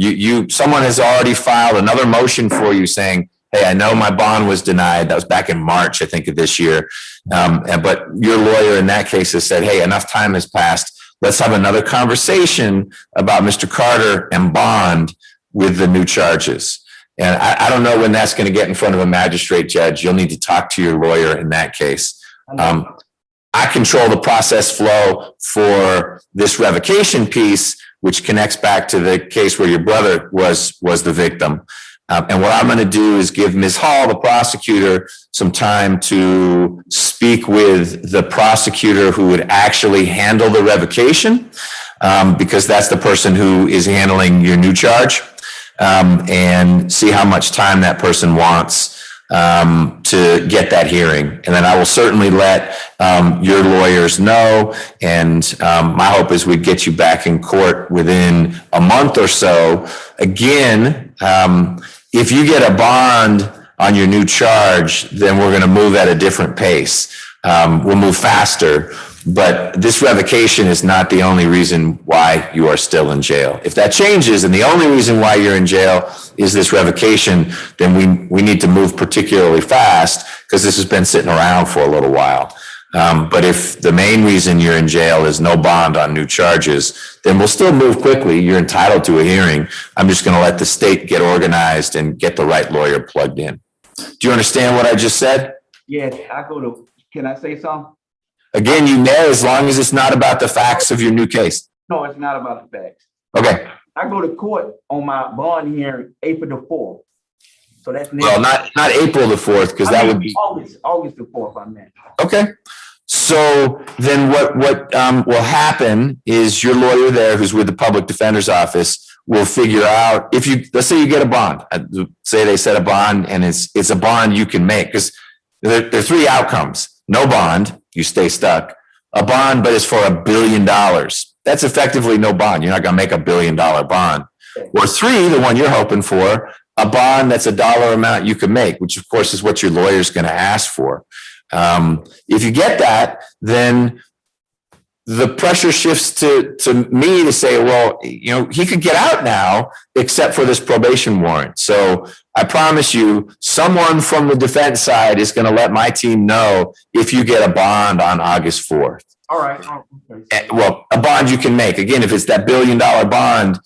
Someone has already filed another motion for you saying, hey, I know my bond was denied. That was back in March, I think, of this year. But your lawyer in that case has said, hey, enough time has passed. Let's have another conversation about Mr. Carter and bond with the new charges. And I don't know when that's going to get in front of a magistrate judge. You'll need to talk to your lawyer in that case. I control the process flow for this revocation piece, which connects back to the case where your brother was the victim. And what I'm going to do is give Ms. Hall, the prosecutor, some time to speak with the prosecutor who would actually handle the revocation, because that's the person who is handling your new charge, and see how much time that person wants to get that hearing. And then I will certainly let your lawyers know. And my hope is we get you back in court within a month or so. Again, if you get a bond on your new charge, then we're going to move at a different pace. We'll move faster. But this revocation is not the only reason why you are still in jail. If that changes and the only reason why you're in jail is this revocation, then we need to move particularly fast because this has been sitting around for a little while. But if the main reason you're in jail is no bond on new charges, then we'll still move quickly. You're entitled to a hearing. I'm just going to let the state get organized and get the right lawyer plugged in. Do you understand what I just said? Yes, can I say something? Again, you may, as long as it's not about the facts of your new case. No, it's not about the facts. Okay. I go to court on my bond hearing April the 4th. So that's next. Well, not April the 4th, because that would be August the 4th, I meant. okay. So then what will happen is your lawyer there, who's with the public defender's office, will figure out if let's say you get a bond, say they set a bond and it's a bond you can make, because there are three outcomes. No bond, you stay stuck. A bond, but it's for $1 billion. That's effectively no bond. You're not going to make $1 billion bond. Or three, the one you're hoping for, a bond that's a dollar amount you can make, which of course is what your lawyer's going to ask for. If you get that, then the pressure shifts to me to say, well, he could get out now, except for this probation warrant. So I promise you, someone from the defense side is going to let my team know if you get a bond on August 4th. All right. Okay. Well, a bond you can make. Again, if it's that $1 billion bond,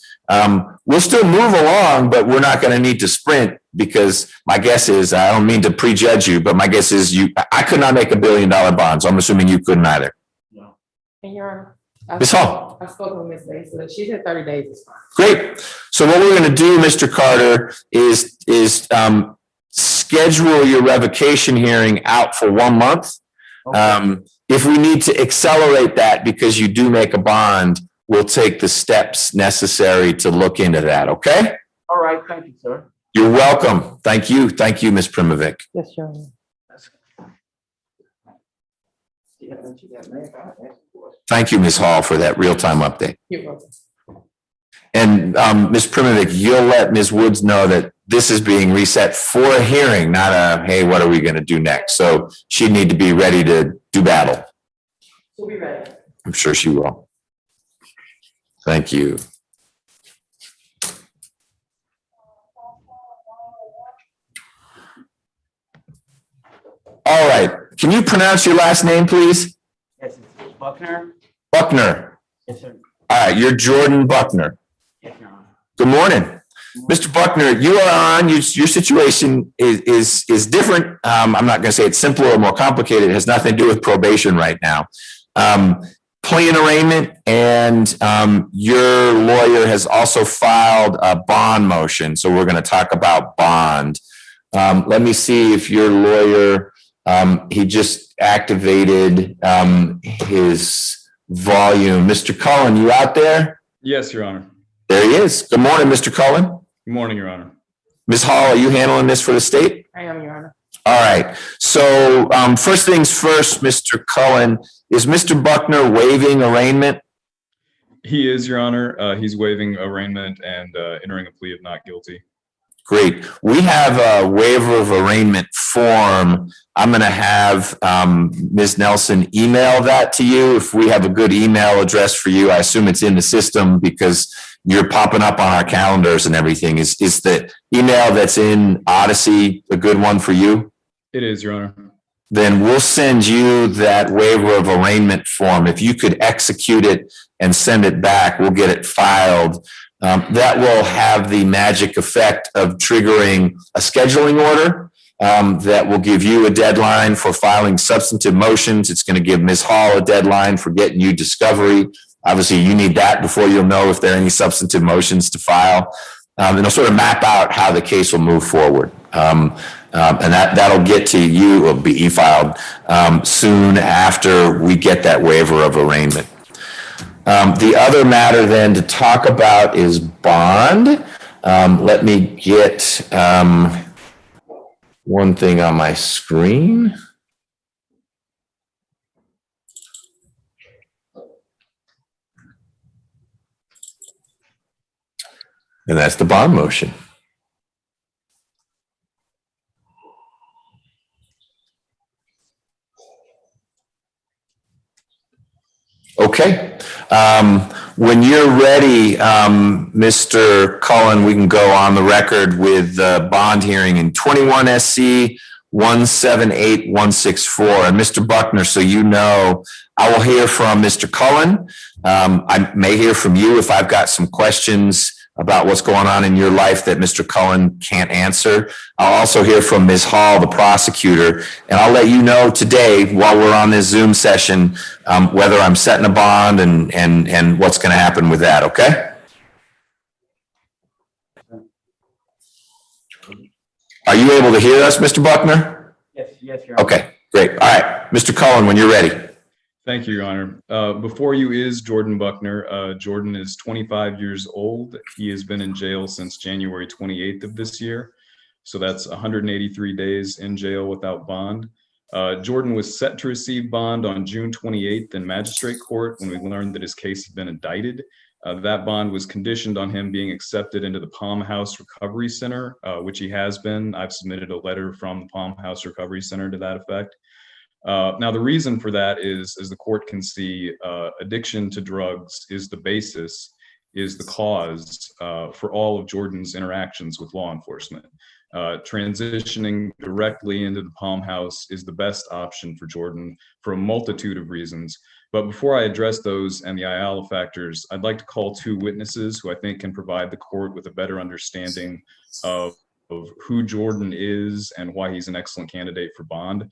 we'll still move along, but we're not going to need to sprint, because my guess is, I don't mean to prejudge you, but my guess is I could not make $1 billion bond. So I'm assuming you couldn't either. And Your Honor, Ms. Hall. I spoke with Ms. Day, so she said 30 days is fine. Great. So what we're going to do, Mr. Carter, is schedule your revocation hearing out for 1 month. Okay. If we need to accelerate that because you do make a bond, we'll take the steps necessary to look into that. Okay? All right. Thank you, sir. You're welcome. Thank you. Thank you, Ms. Primovic. Yes, Your Honor. Thank you, Ms. Hall, for that real-time update. You're welcome. And Ms. Primovic, you'll let Ms. Woods know that this is being reset for a hearing, not a, hey, what are we going to do next? So she'd need to be ready to do battle. We'll be ready. I'm sure she will. Thank you. All right. Can you pronounce your last name, please? Yes, it's Buckner. Buckner. Yes, sir. All right. You're Jordan Buckner. Yes, Your Honor. Good morning. Mr. Buckner, you are on, your situation is different. I'm not going to say it's simpler or more complicated. It has nothing to do with probation right now. Plea and arraignment, and your lawyer has also filed a bond motion. So we're going to talk about bond. Let me see if your lawyer, he just activated his volume. Mr. Cullen, you out there? Yes, Your Honor. There he is. Good morning, Mr. Cullen. Good morning, Your Honor. Ms. Hall, are you handling this for the state? I am, Your Honor. All right. So first things first, Mr. Cullen, is Mr. Buckner waiving arraignment? He is, Your Honor. He's waiving arraignment and entering a plea of not guilty. Great. We have a waiver of arraignment form. I'm going to have Ms. Nelson email that to you. If we have a good email address for you, I assume it's in the system because you're popping up on our calendars and everything. Is the email that's in Odyssey a good one for you? It is, Your Honor. Then we'll send you that waiver of arraignment form. If you could execute it and send it back, we'll get it filed. That will have the magic effect of triggering a scheduling order that will give you a deadline for filing substantive motions. It's going to give Ms. Hall a deadline for getting you discovery. Obviously, you need that before you'll know if there are any substantive motions to file. And it'll sort of map out how the case will move forward. And that'll get to you, will be e-filed soon after we get that waiver of arraignment. The other matter then to talk about is bond. Let me get one thing on my screen. And that's the bond motion. Okay. When you're ready, Mr. Cullen, we can go on the record with the bond hearing in 21 SC 178164. And Mr. Buckner, so you know, I will hear from Mr. Cullen. I may hear from you if I've got some questions about what's going on in your life that Mr. Cullen can't answer. I'll also hear from Ms. Hall, the prosecutor, and I'll let you know today while we're on this Zoom session whether I'm setting a bond and what's going to happen with that, okay? Are you able to hear us, Mr. Buckner? Yes, Your Honor. Okay, great. All right, Mr. Cullen, when you're ready. Thank you, Your Honor. Before you is Jordan Buckner. Jordan is 25 years old. He has been in jail since January 28th of this year. So that's 183 days in jail without bond. Jordan was set to receive bond on June 28th in magistrate court when we learned that his case had been indicted. That bond was conditioned on him being accepted into the Palm House Recovery Center, which he has been. I've submitted a letter from the Palm House Recovery Center to that effect. Now, the reason for that is, as the court can see, addiction to drugs is the basis, is the cause for all of Jordan's interactions with law enforcement. Transitioning directly into the Palm House is the best option for Jordan for a multitude of reasons. But before I address those and the Ayala factors, I'd like to call two witnesses who I think can provide the court with a better understanding of who Jordan is and why he's an excellent candidate for bond.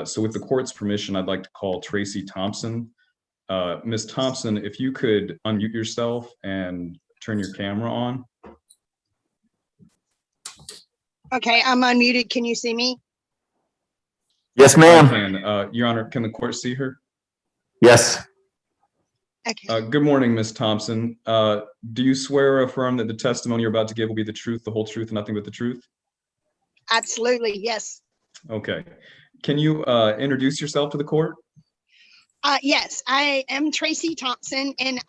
So with the court's permission, I'd like to call Tracy Thompson. Ms. Thompson, if you could unmute yourself and turn your camera on. Okay, I'm unmuted. Can you see me? Yes, ma'am. Your Honor, can the court see her? Yes. Okay. Good morning, Ms. Thompson. Do you swear or affirm that the testimony you're about to give will be the truth, the whole truth, and nothing but the truth? Absolutely, yes. Okay. Can you introduce yourself to the court? Yes, I am Tracy Thompson, and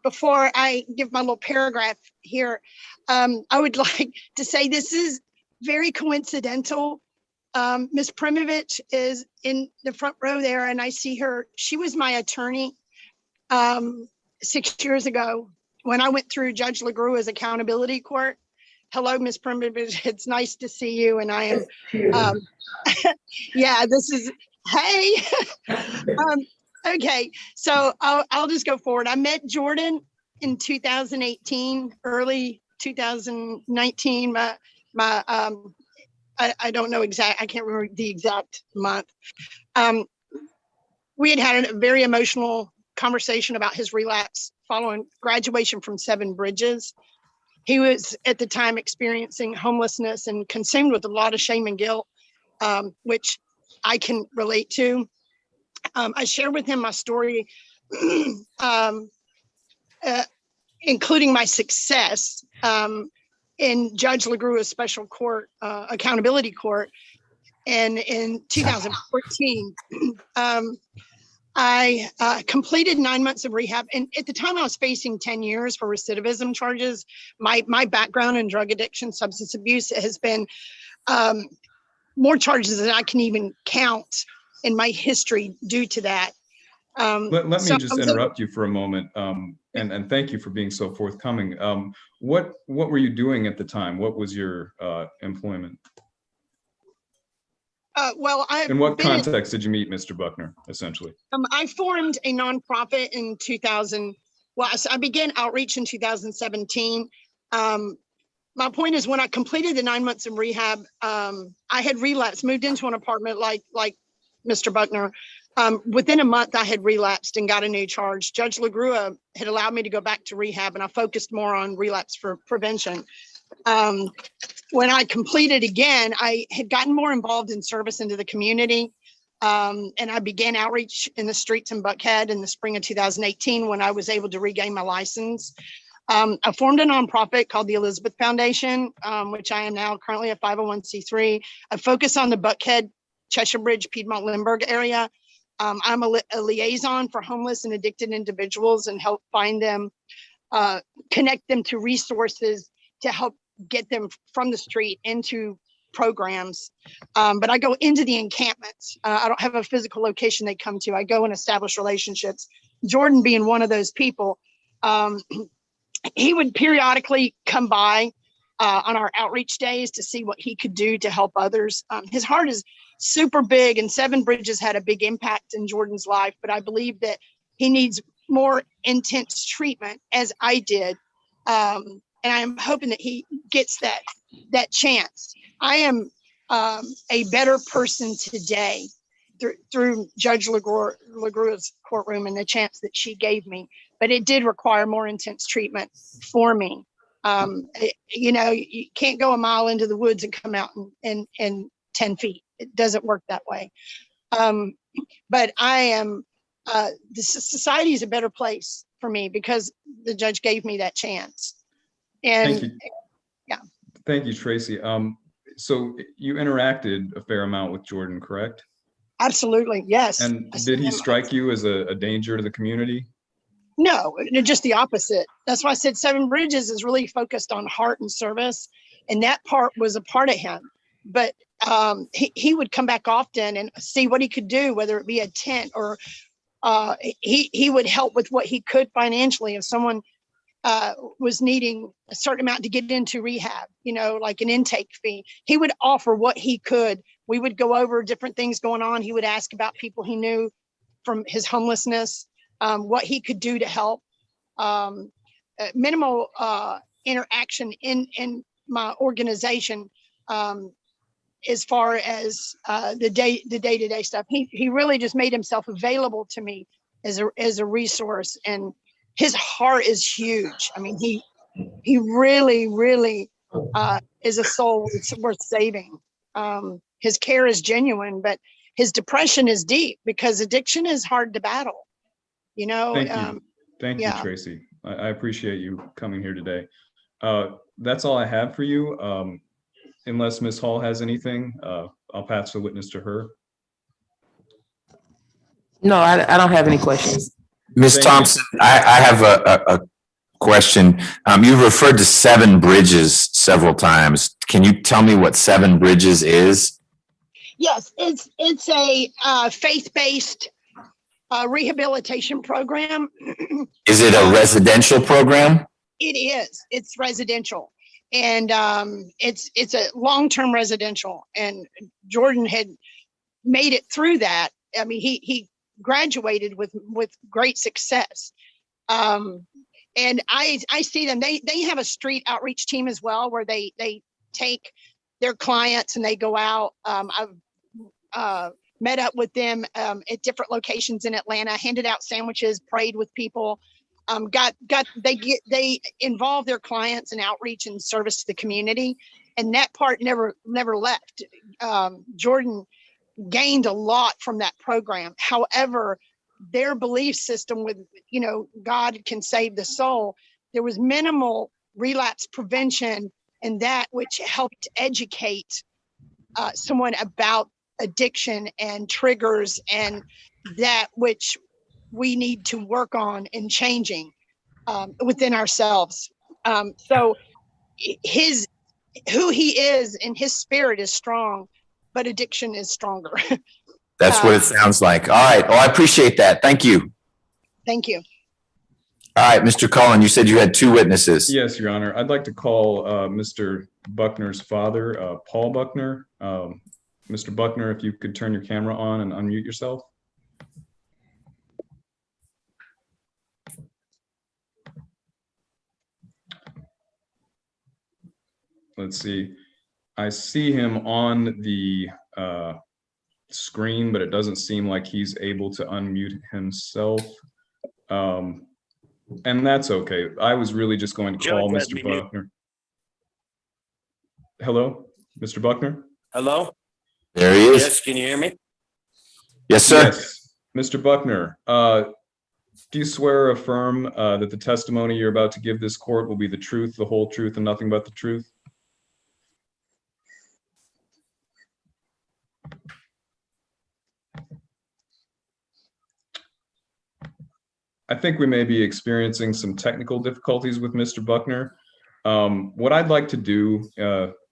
before I give my little paragraph here, I would like to say this is very coincidental. Ms. Primovich is in the front row there, and I see her. She was my attorney 6 years ago when I went through Judge LaGrua's accountability court. Hello, Ms. Primovich. It's nice to see you, and I am. Yeah, this is. Hey. Okay, so I'll just go forward. I met Jordan in 2018, early 2019. I don't know I can't remember the exact month. We had a very emotional conversation about his relapse following graduation from Seven Bridges. He was at the time experiencing homelessness and consumed with a lot of shame and guilt, which I can relate to. I shared with him my story, including my success in Judge LaGrua's special court, accountability court. And in 2014, I completed 9 months of rehab. And at the time I was facing 10 years for recidivism charges. My background in drug addiction, substance abuse has been more charges than I can even count in my history due to that. Let me just interrupt you for a moment, and thank you for being so forthcoming. What were you doing at the time? What was your employment? Well, in what context did you meet Mr. Buckner, essentially? I formed a nonprofit in 2000. Well, I began outreach in 2017. My point is, when I completed the 9 months of rehab, I had relapsed, moved into an apartment like Mr. Buckner. Within a month, I had relapsed and got a new charge. Judge LaGrua had allowed me to go back to rehab, and I focused more on relapse for prevention. When I completed again, I had gotten more involved in service into the community. And I began outreach in the streets in Buckhead in the spring of 2018 when I was able to regain my license. I formed a nonprofit called the Elizabeth Foundation, which I am now currently a 501c3. I focus on the Buckhead, Cheshire Bridge, Piedmont, Lindbergh area. I'm a liaison for homeless and addicted individuals and help find them, connect them to resources to help get them from the street into programs. But I go into the encampments. I don't have a physical location they come to. I go and establish relationships. Jordan being one of those people, he would periodically come by on our outreach days to see what he could do to help others. His heart is super big, and Seven Bridges had a big impact in Jordan's life, but I believe that he needs more intense treatment, as I did. And I'm hoping that he gets that chance. I am a better person today through Judge LaGrua's courtroom and the chance that she gave me, but it did require more intense treatment for me. You know, you can't go a mile into the woods and come out in 10 feet. It doesn't work that way. But I am, the society is a better place for me because the judge gave me that chance. And thank you. Yeah. Thank you, Tracy. So you interacted a fair amount with Jordan, correct? Absolutely, yes. And did he strike you as a danger to the community? No, just the opposite. That's why I said Seven Bridges is really focused on heart and service. And that part was a part of him. But he would come back often and see what he could do, whether it be a tent or he would help with what he could financially. If someone was needing a certain amount to get into rehab, you know, like an intake fee, he would offer what he could. We would go over different things going on. He would ask about people he knew from his homelessness, what he could do to help. Minimal interaction in my organization as far as the day-to-day stuff. He really just made himself available to me as a resource, and his heart is huge. I mean, he really is a soul that's worth saving. His care is genuine, but his depression is deep because addiction is hard to battle. You know. Thank you, Tracy. I appreciate you coming here today. That's all I have for you. Unless Ms. Hall has anything, I'll pass the witness to her. No, I don't have any questions. Ms. Thompson, I have a question. You've referred to 7 bridges several times. Can you tell me what 7 bridges is? Yes, it's a faith-based rehabilitation program. Is it a residential program? It is. It's residential, and it's a long-term residential. And Jordan had made it through that. I mean, he graduated with great success. And I see them. They have a street outreach team as well, where they take their clients and they go out. I've met up with them at different locations in Atlanta, handed out sandwiches, prayed with people. They involve their clients in outreach and service to the community, and that part never left. Jordan gained a lot from that program. However, their belief system with, God can save the soul, there was minimal relapse prevention, and that which helped educate someone about addiction and triggers, and that which we need to work on and changing within ourselves. So who he is and his spirit is strong, but addiction is stronger. That's what it sounds like. All right. Oh, I appreciate that. Thank you. Thank you. All right, Mr. Cullen, you said you had 2 witnesses. Yes, Your Honor. I'd like to call Mr. Buckner's father, Paul Buckner. Mr. Buckner, if you could turn your camera on and unmute yourself. Let's see. I see him on the screen, but it doesn't seem like he's able to unmute himself. And that's okay. I was really just going to call Mr. Buckner. Hello, Mr. Buckner? Hello? There he is. Yes, can you hear me? Yes, sir. Yes. Mr. Buckner, do you swear or affirm that the testimony you're about to give this court will be the truth, the whole truth, and nothing but the truth? I think we may be experiencing some technical difficulties with Mr. Buckner. What I'd like to do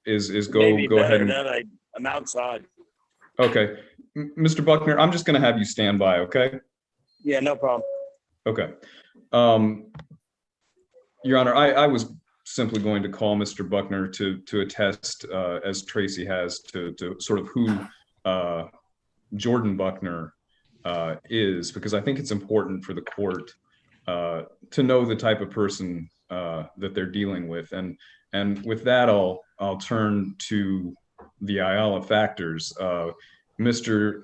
is go ahead and I'm outside. Okay, Mr. Buckner, I'm just going to have you stand by. Okay. Yeah, no problem. Okay. Your Honor, I was simply going to call Mr. Buckner to attest, as Tracy has, to sort of who Jordan Buckner is, because I think it's important for the court to know the type of person that they're dealing with. And with that, I'll turn to the Ayala factors. Mr.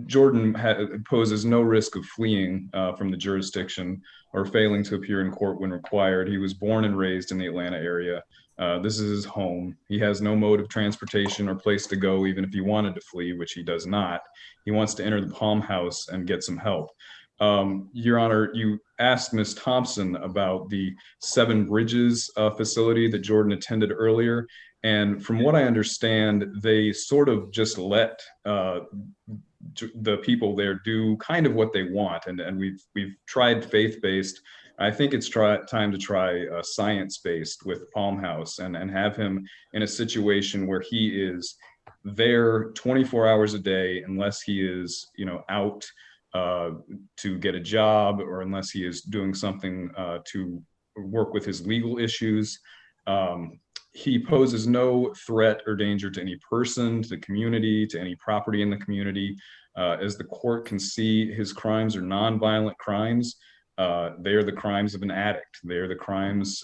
Jordan poses no risk of fleeing from the jurisdiction or failing to appear in court when required. He was born and raised in the Atlanta area. This is his home. He has no mode of transportation or place to go, even if he wanted to flee, which he does not. He wants to enter the Palm House and get some help. Your Honor, you asked Ms. Thompson about the 7 Bridges facility that Jordan attended earlier. And from what I understand, they sort of just let the people there do kind of what they want. And we've tried faith-based. I think it's time to try science-based with Palm House and have him in a situation where he is there 24 hours a day, unless he is, out to get a job, or unless he is doing something to work with his legal issues. He poses no threat or danger to any person, to the community, to any property in the community. As the court can see, his crimes are nonviolent crimes. They are the crimes of an addict. They are the crimes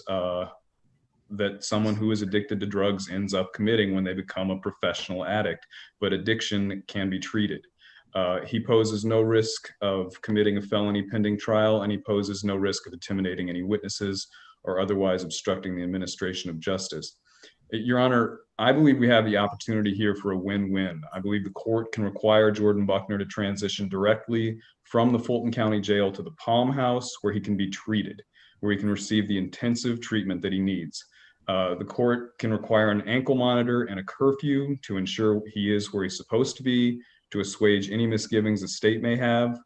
that someone who is addicted to drugs ends up committing when they become a professional addict. But addiction can be treated. He poses no risk of committing a felony pending trial, and he poses no risk of intimidating any witnesses or otherwise obstructing the administration of justice. Your Honor, I believe we have the opportunity here for a win-win. I believe the court can require Jordan Buckner to transition directly from the Fulton County Jail to the Palm House, where he can be treated, where he can receive the intensive treatment that he needs. The court can require an ankle monitor and a curfew to ensure he is where he's supposed to be, to assuage any misgivings the state may have.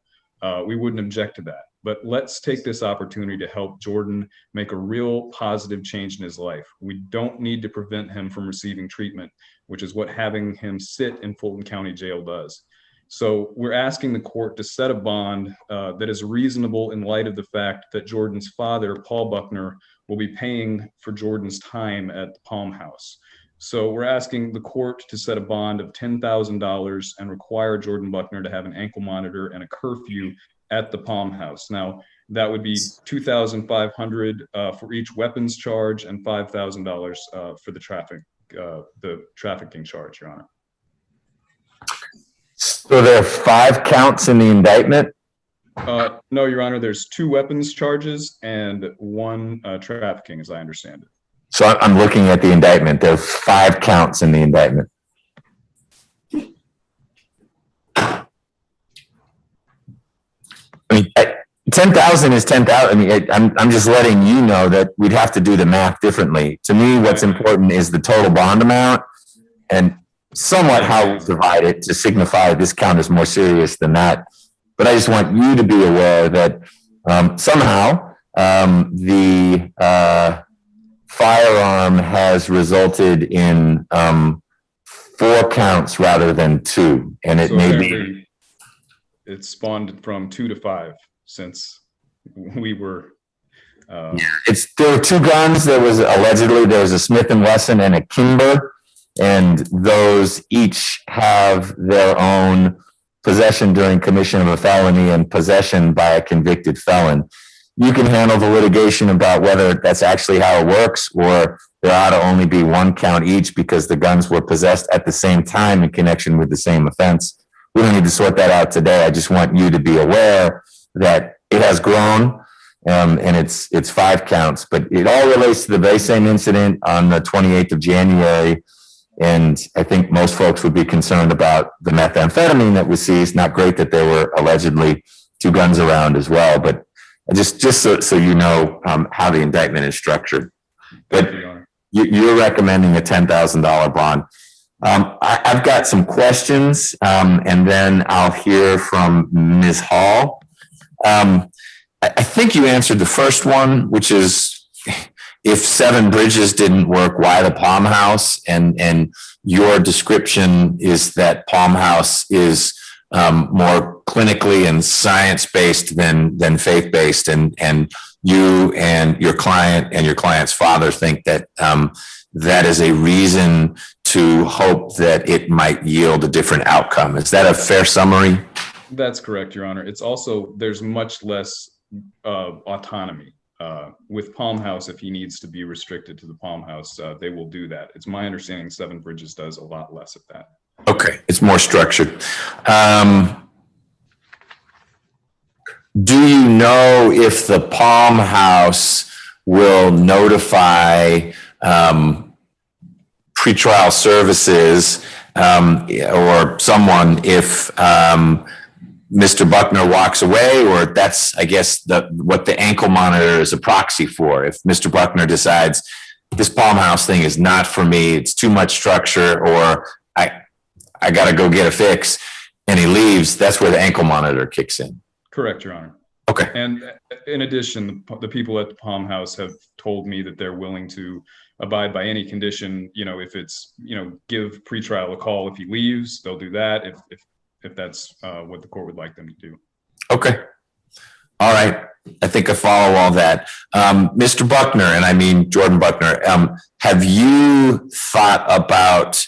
we wouldn't object to that. But let's take this opportunity to help Jordan make a real positive change in his life. We don't need to prevent him from receiving treatment, which is what having him sit in Fulton County Jail does. So we're asking the court to set a bond that is reasonable in light of the fact that Jordan's father, Paul Buckner, will be paying for Jordan's time at the Palm House. So we're asking the court to set a bond of $10,000 and require Jordan Buckner to have an ankle monitor and a curfew at the Palm House. Now, that would be $2,500 for each weapons charge and $5,000 for the trafficking charge, Your Honor. So there are 5 counts in the indictment? No, Your Honor, there's 2 weapons charges and 1 trafficking, as I understand it. So I'm looking at the indictment. There are 5 counts in the indictment. I mean, 10,000 is 10,000. I mean, I'm just letting you know that we'd have to do the math differently. To me, what's important is the total bond amount and somewhat how we divide it to signify this count is more serious than that. But I just want you to be aware that somehow the firearm has resulted in 4 counts rather than 2, and it may be. It spawned from 2 to 5 since we were. There were 2 guns. There was a Smith & Wesson and a Kimber, and those each have their own possession during commission of a felony and possession by a convicted felon. You can handle the litigation about whether that's actually how it works, or there ought to only be 1 count each because the guns were possessed at the same time in connection with the same offense. We don't need to sort that out today. I just want you to be aware that it has grown, and it's 5 counts, but it all relates to the very same incident on the 28th of January. And I think most folks would be concerned about the methamphetamine that was seized. Not great that there were allegedly 2 guns around as well, but just so you know how the indictment is structured. But you're recommending a $10,000 bond. I've got some questions, and then I'll hear from Ms. Hall. I think you answered the first one, which is if 7 Bridges didn't work, why the Palm House? And your description is that Palm House is more clinically and science-based than faith-based, and you and your client and your client's father think that that is a reason to hope that it might yield a different outcome. Is that a fair summary? That's correct, Your Honor. It's also, there's much less autonomy. With Palm House, if he needs to be restricted to the Palm House, they will do that. It's my understanding 7 Bridges does a lot less of that. Okay, it's more structured. Do you know if the Palm House will notify pretrial services or someone if Mr. Buckner walks away, or that's, I guess, what the ankle monitor is a proxy for? If Mr. Buckner decides this Palm House thing is not for me, it's too much structure, or I got to go get a fix, and he leaves, that's where the ankle monitor kicks in. Correct, Your Honor. Okay. And in addition, the people at the Palm House have told me that they're willing to abide by any condition. You know, if it's, give pretrial a call if he leaves, they'll do that. If that's what the court would like them to do. Okay. All right. I think I follow all that. Mr. Buckner, and I mean Jordan Buckner, have you thought about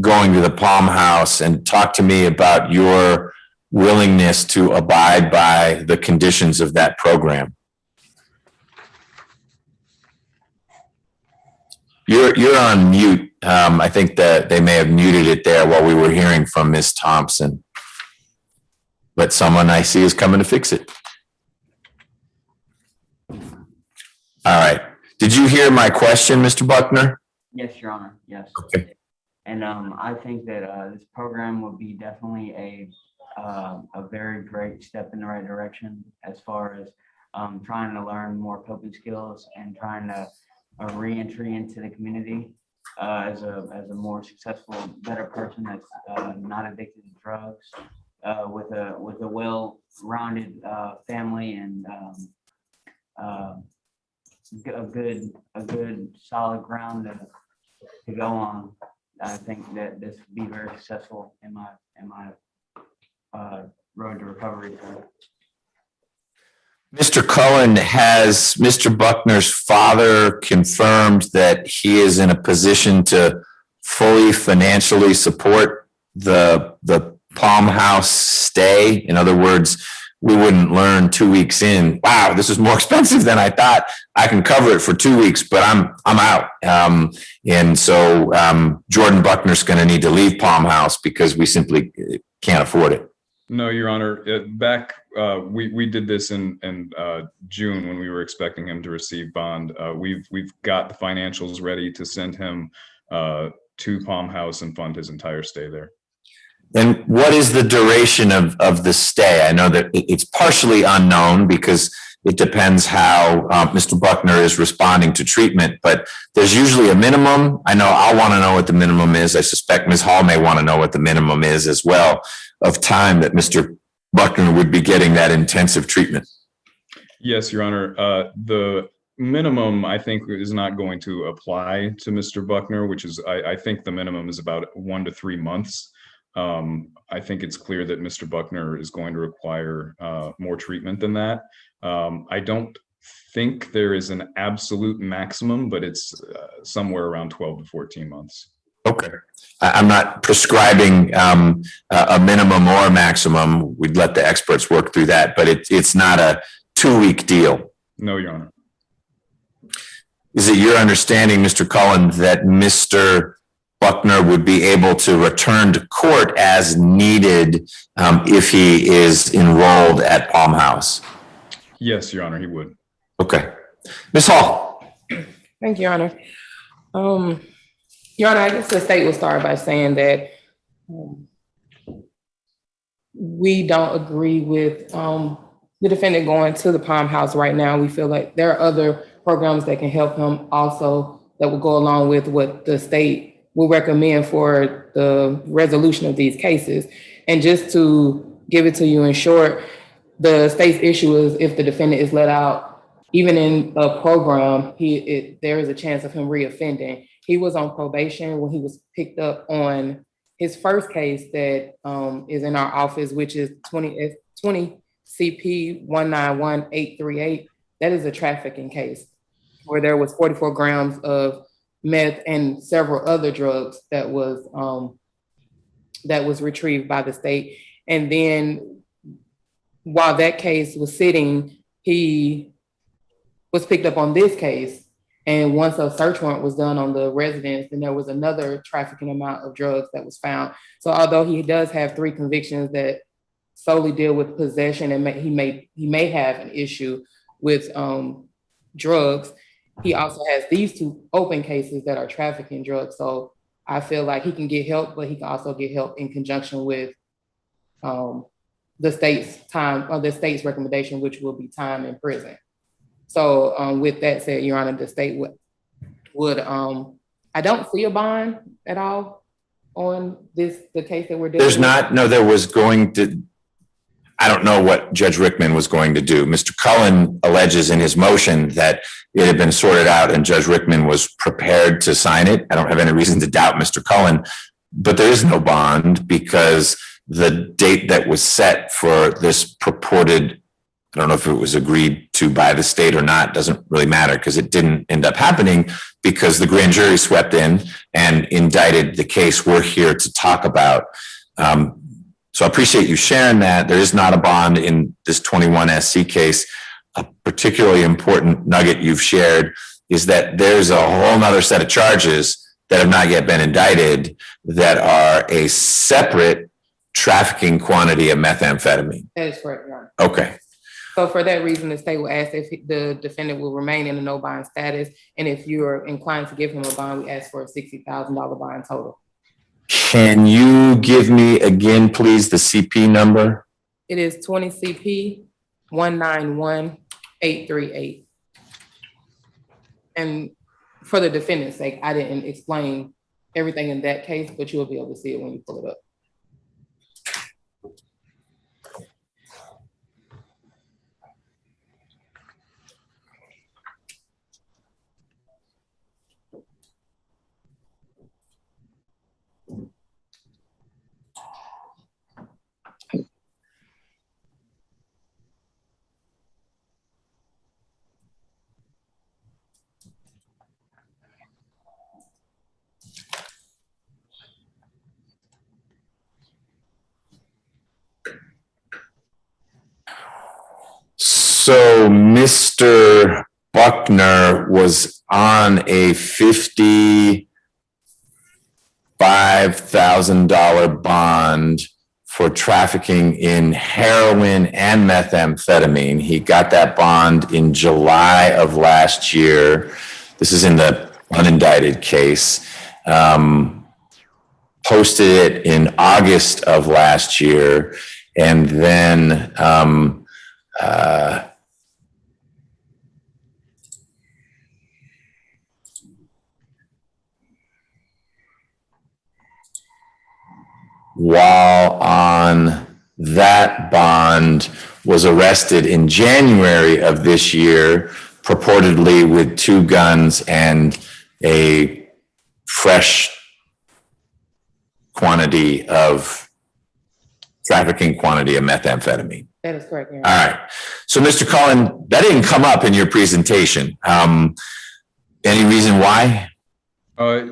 going to the Palm House and talk to me about your willingness to abide by the conditions of that program? You're on mute. I think that they may have muted it there while we were hearing from Ms. Thompson. But someone I see is coming to fix it. All right. Did you hear my question, Mr. Buckner? Yes, Your Honor. Yes. Okay. And I think that this program would be definitely a very great step in the right direction as far as trying to learn more coping skills and trying to re-entry into the community as a more successful, better person that's not addicted to drugs with a well-rounded family and a good solid ground to go on. I think that this would be very successful in my road to recovery. Mr. Cullen, has Mr. Buckner's father confirmed that he is in a position to fully financially support the Palm House stay? In other words, we wouldn't learn 2 weeks in, wow, this is more expensive than I thought. I can cover it for 2 weeks, but I'm out. And so Jordan Buckner's going to need to leave Palm House because we simply can't afford it. No, Your Honor. We did this in June when we were expecting him to receive bond. We've got the financials ready to send him to Palm House and fund his entire stay there. And what is the duration of the stay? I know that it's partially unknown because it depends how Mr. Buckner is responding to treatment, but there's usually a minimum. I know I'll want to know what the minimum is. I suspect Ms. Hall may want to know what the minimum is as well of time that Mr. Buckner would be getting that intensive treatment. Yes, Your Honor. The minimum, I think, is not going to apply to Mr. Buckner, which is, I think the minimum is about 1 to 3 months. I think it's clear that Mr. Buckner is going to require more treatment than that. I don't think there is an absolute maximum, but it's somewhere around 12 to 14 months. Okay. I'm not prescribing a minimum or a maximum. We'd let the experts work through that, but it's not a 2-week deal. No, Your Honor. Is it your understanding, Mr. Cullen, that Mr. Buckner would be able to return to court as needed if he is enrolled at Palm House? Yes, Your Honor, he would. Okay. Ms. Hall. Thank you, Your Honor. Your Honor, I guess the state will start by saying that we don't agree with the defendant going to the Palm House right now. We feel like there are other programs that can help him also that will go along with what the state will recommend for the resolution of these cases. And just to give it to you in short, the state's issue is if the defendant is let out, even in a program, there is a chance of him reoffending. He was on probation when he was picked up on his first case that is in our office, which is 20 CP 191838. That is a trafficking case where there was 44 grams of meth and several other drugs that was retrieved by the state. And then while that case was sitting, he was picked up on this case. And once a search warrant was done on the residence, then there was another trafficking amount of drugs that was found. So although he does have 3 convictions that solely deal with possession and he may have an issue with drugs, he also has these 2 open cases that are trafficking drugs. So I feel like he can get help, but he can also get help in conjunction with the state's time or the state's recommendation, which will be time in prison. So with that said, Your Honor, the state would I don't see a bond at all on the case that we're dealing with. There's not, no, there was going to, I don't know what Judge Rickman was going to do. Mr. Cullen alleges in his motion that it had been sorted out and Judge Rickman was prepared to sign it. I don't have any reason to doubt Mr. Cullen, but there is no bond because the date that was set for this purported, I don't know if it was agreed to by the state or not, doesn't really matter because it didn't end up happening because the grand jury swept in and indicted the case we're here to talk about. So I appreciate you sharing that. There is not a bond in this 21 SC case. A particularly important nugget you've shared is that there's a whole nother set of charges that have not yet been indicted that are a separate trafficking quantity of methamphetamine. That is correct, Your Honor. Okay. So for that reason, the state will ask if the defendant will remain in a no bond status. And if you're inclined to give him a bond, we ask for a $60,000 bond total. Can you give me again, please, the CP number? It is 20 CP 191838. And for the defendant's sake, I didn't explain everything in that case, but you'll be able to see it when you pull it up. So Mr. Buckner was on a $55,000 bond for trafficking in heroin and methamphetamine. He got that bond in July of last year. This is in the unindicted case. Posted it in August of last year, and then while on that bond, was arrested in January of this year, purportedly with 2 guns and a fresh trafficking quantity of methamphetamine. That is correct. All right. So, Mr. Cullen, that didn't come up in your presentation. Any reason why?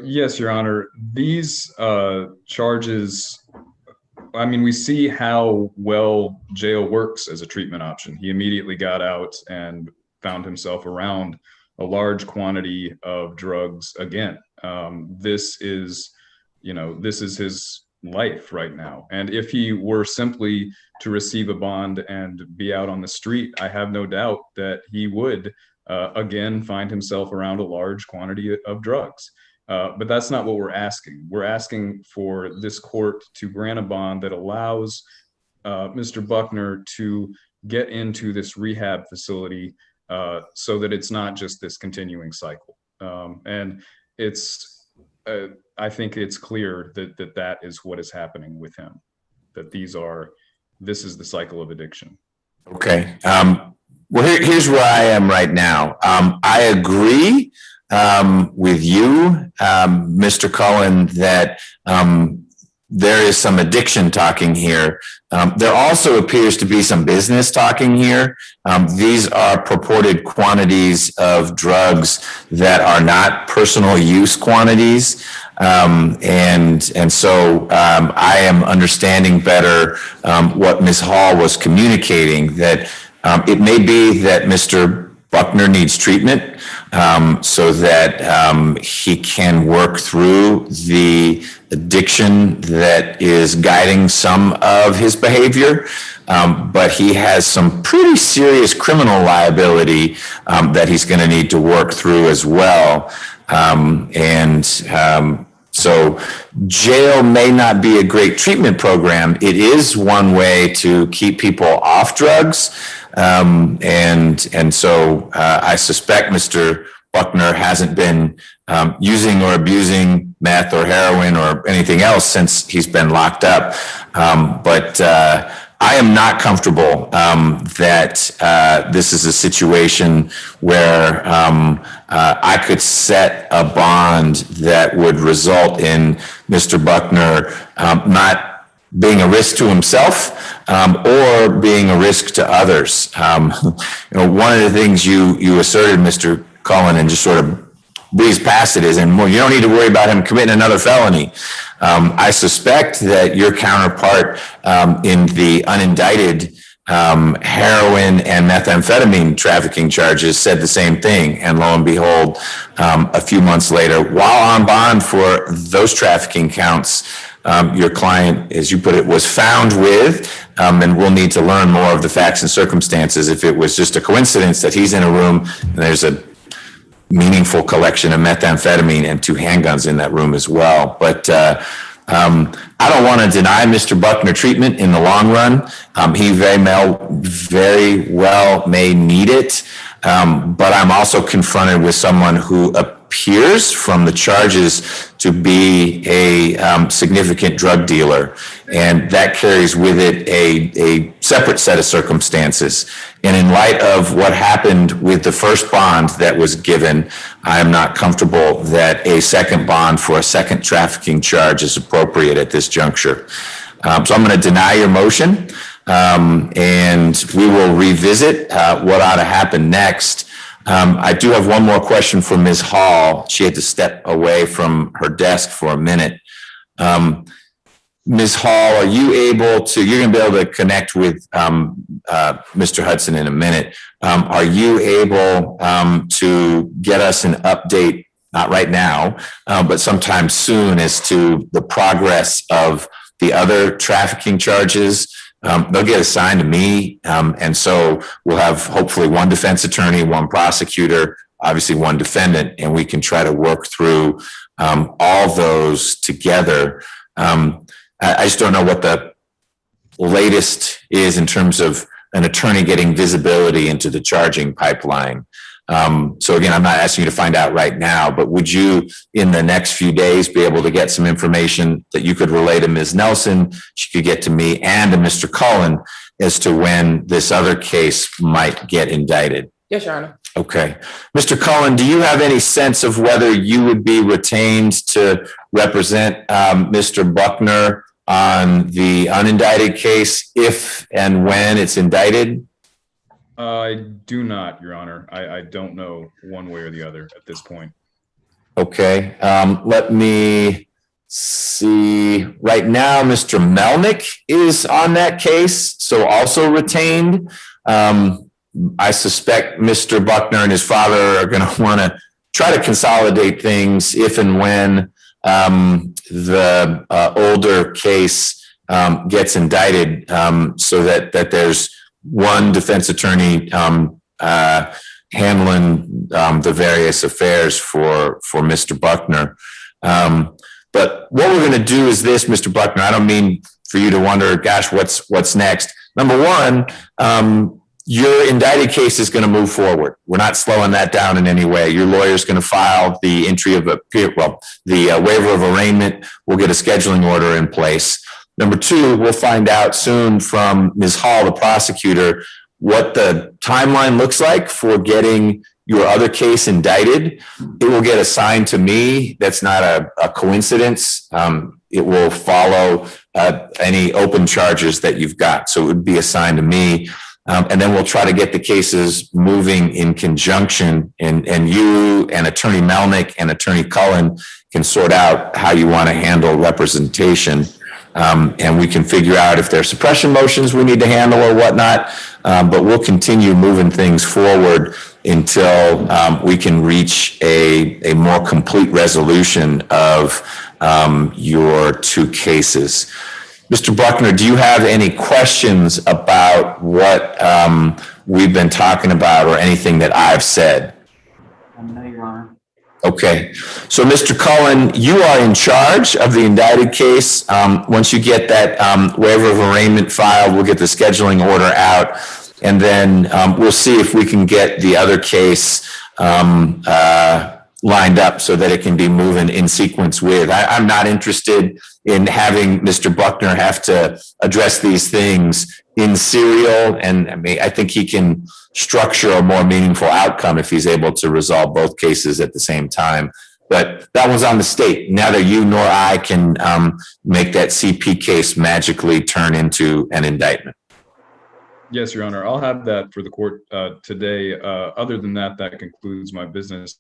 Yes, Your Honor. These charges, I mean, we see how well jail works as a treatment option. He immediately got out and found himself around a large quantity of drugs again. This is his life right now. And if he were simply to receive a bond and be out on the street, I have no doubt that he would again find himself around a large quantity of drugs. But that's not what we're asking. We're asking for this court to grant a bond that allows Mr. Buckner to get into this rehab facility so that it's not just this continuing cycle. And I think it's clear that that is what is happening with him, that this is the cycle of addiction. Okay. Well, here's where I am right now. I agree with you, Mr. Cullen, that there is some addiction talking here. There also appears to be some business talking here. These are purported quantities of drugs that are not personal use quantities. And so I am understanding better what Ms. Hall was communicating, that it may be that Mr. Buckner needs treatment so that he can work through the addiction that is guiding some of his behavior. But he has some pretty serious criminal liability that he's going to need to work through as well. So jail may not be a great treatment program. It is one way to keep people off drugs. And so I suspect Mr. Buckner hasn't been using or abusing meth or heroin or anything else since he's been locked up. But I am not comfortable that this is a situation where I could set a bond that would result in Mr. Buckner not being a risk to himself or being a risk to others. One of the things you asserted, Mr. Cullen, and just sort of breezed past it is, and well, you don't need to worry about him committing another felony. I suspect that your counterpart in the unindicted heroin and methamphetamine trafficking charges said the same thing. And lo and behold, a few months later, while on bond for those trafficking counts, your client, as you put it, was found with, and we'll need to learn more of the facts and circumstances if it was just a coincidence that he's in a room and there's a meaningful collection of methamphetamine and 2 handguns in that room as well. But I don't want to deny Mr. Buckner treatment in the long run. He very well may need it. But I'm also confronted with someone who appears from the charges to be a significant drug dealer. And that carries with it a separate set of circumstances. And in light of what happened with the first bond that was given, I am not comfortable that a second bond for a second trafficking charge is appropriate at this juncture. So I'm going to deny your motion, and we will revisit what ought to happen next. I do have one more question for Ms. Hall. She had to step away from her desk for a minute. Ms. Hall, are you able to, you're gonna be able to connect with Mr. Hudson in a minute. Are you able to get us an update, not right now, but sometime soon, as to the progress of the other trafficking charges? They'll get assigned to me. And so we'll have hopefully one defense attorney, one prosecutor, obviously one defendant, and we can try to work through all those together. I just don't know what the latest is in terms of an attorney getting visibility into the charging pipeline. So again, I'm not asking you to find out right now, but would you, in the next few days, be able to get some information that you could relay to Ms. Nelson, she could get to me, and to Mr. Cullen, as to when this other case might get indicted? Yes, Your Honor. Okay. Mr. Cullen, do you have any sense of whether you would be retained to represent Mr. Buckner on the unindicted case if and when it's indicted? I do not, Your Honor. I don't know one way or the other at this point. Okay. Let me see. Right now, Mr. Melnick is on that case, so also retained. I suspect Mr. Buckner and his father are going to want to try to consolidate things if and when the older case gets indicted, so that there's one defense attorney handling the various affairs for Mr. Buckner. But what we're going to do is this, Mr. Buckner. I don't mean for you to wonder, gosh, what's next. Number one, your indicted case is going to move forward. We're not slowing that down in any way. Your lawyer's going to file the entry of the waiver of arraignment. We'll get a scheduling order in place. Number two, we'll find out soon from Ms. Hall, the prosecutor, what the timeline looks like for getting your other case indicted. It will get assigned to me. That's not a coincidence. It will follow any open charges that you've got. So it would be assigned to me. And then we'll try to get the cases moving in conjunction, and you and Attorney Melnick and Attorney Cullen can sort out how you want to handle representation. And we can figure out if there are suppression motions we need to handle or whatnot. But we'll continue moving things forward until we can reach a more complete resolution of your two cases. Mr. Buckner, do you have any questions about what we've been talking about or anything that I've said? No, Your Honor. Okay. So, Mr. Cullen, you are in charge of the indicted case. Once you get that waiver of arraignment filed, we'll get the scheduling order out, and then we'll see if we can get the other case lined up so that it can be moving in sequence with. I'm not interested in having Mr. Buckner have to address these things in serial, and I think he can structure a more meaningful outcome if he's able to resolve both cases at the same time. But that was on the state. Neither you nor I can make that CP case magically turn into an indictment. Yes, Your Honor. I'll have that for the court today. Other than that, that concludes my business.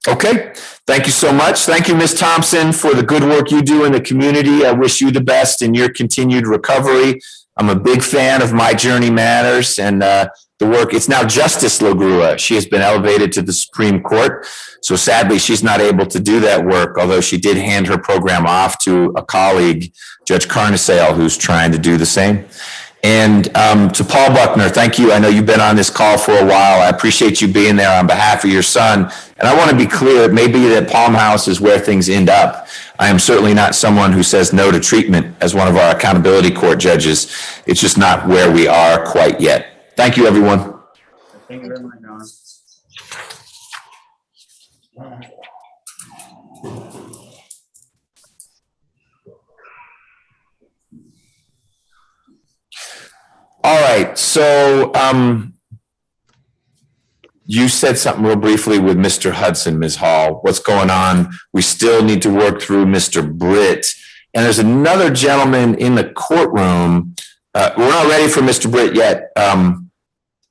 Okay. Thank you so much. Thank you, Ms. Thompson, for the good work you do in the community. I wish you the best in your continued recovery. I'm a big fan of My Journey Matters and the work. It's now Justice LaGrua. She has been elevated to the Supreme Court. So sadly, she's not able to do that work, although she did hand her program off to a colleague, Judge Carnesale, who's trying to do the same. And to Paul Buckner, thank you. I know you've been on this call for a while. I appreciate you being there on behalf of your son. And I want to be clear, it may be that Palm House is where things end up. I am certainly not someone who says no to treatment as one of our accountability court judges. It's just not where we are quite yet. Thank you, everyone. Thank you very much, Your Honor. All right, so you said something real briefly with Mr. Hudson, Ms. Hall. What's going on? We still need to work through Mr. Britt. And there's another gentleman in the courtroom. We're not ready for Mr. Britt yet.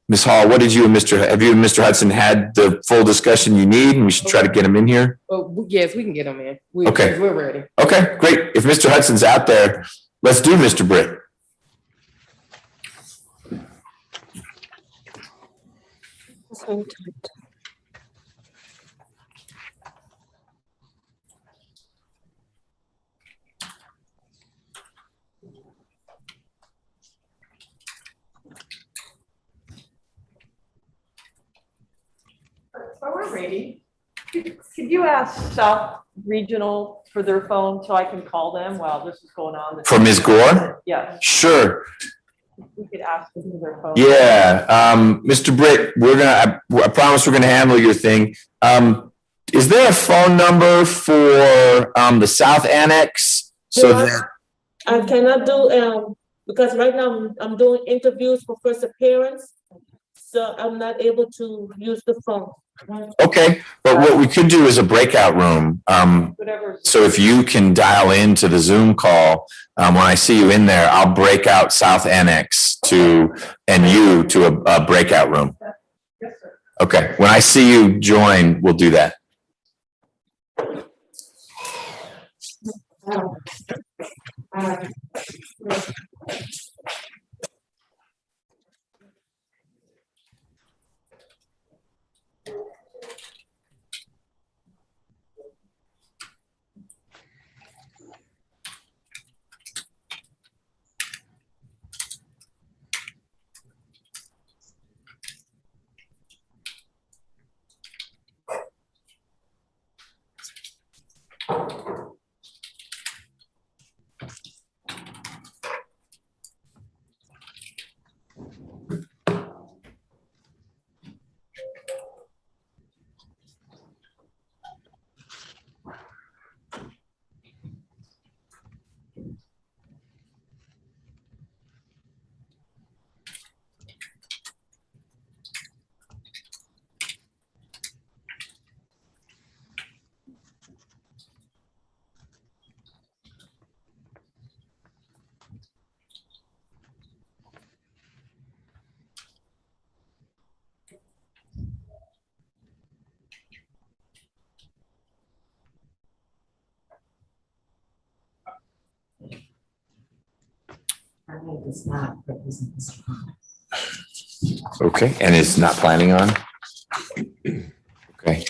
Ms. Hall, what did you and have you and Mr. Hudson had the full discussion you need, and we should try to get him in here? Yes, we can get him in. Okay. We're ready. Okay, great. If Mr. Hudson's out there, let's do Mr. Britt. So we're ready. Could you ask South Regional for their phone so I can call them while this is going on? For Ms. Gore? Yes. Sure. We could ask them for their phone. Yeah, Mr. Britt, I promise we're gonna handle your thing. Is there a phone number for, the South Annex? So that, I cannot do, because right now I'm doing interviews for first appearance, so I'm not able to use the phone. okay, but what we could do is a breakout room. So if you can dial into the Zoom call, when I see you in there, I'll break out South Annex and you to a breakout room. Yes, sir. Okay, when I see you join, we'll do that. Okay, and is not planning on? Okay.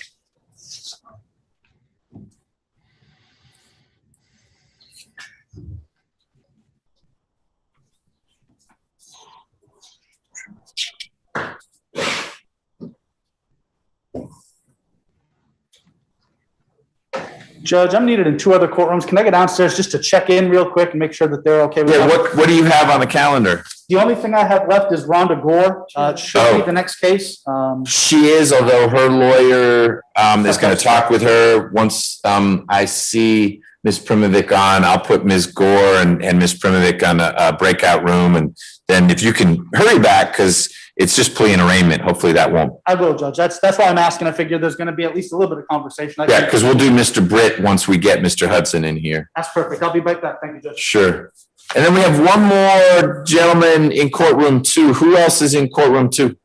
Judge, I'm needed in 2 other courtrooms. Can I get downstairs just to check in real quick and make sure that they're okay with Yeah, that? what do you have on the calendar? The only thing I have left is Rhonda Gore. Should be the next case. She is, although her lawyer is going to talk with her. Once I see Ms. Primovic on, I'll put Ms. Gore and Ms. Primovic on a breakout room. And then if you can hurry back, because it's just plea and arraignment. Hopefully that won't. I will, Judge. That's why I'm asking. I figure there's going to be at least a little bit of conversation. Yeah, because we'll do Mr. Britt once we get Mr. Hudson in here. That's perfect. I'll be back back. Thank you, Judge. Sure. And then we have one more gentleman in courtroom 2. Who else is in courtroom 2?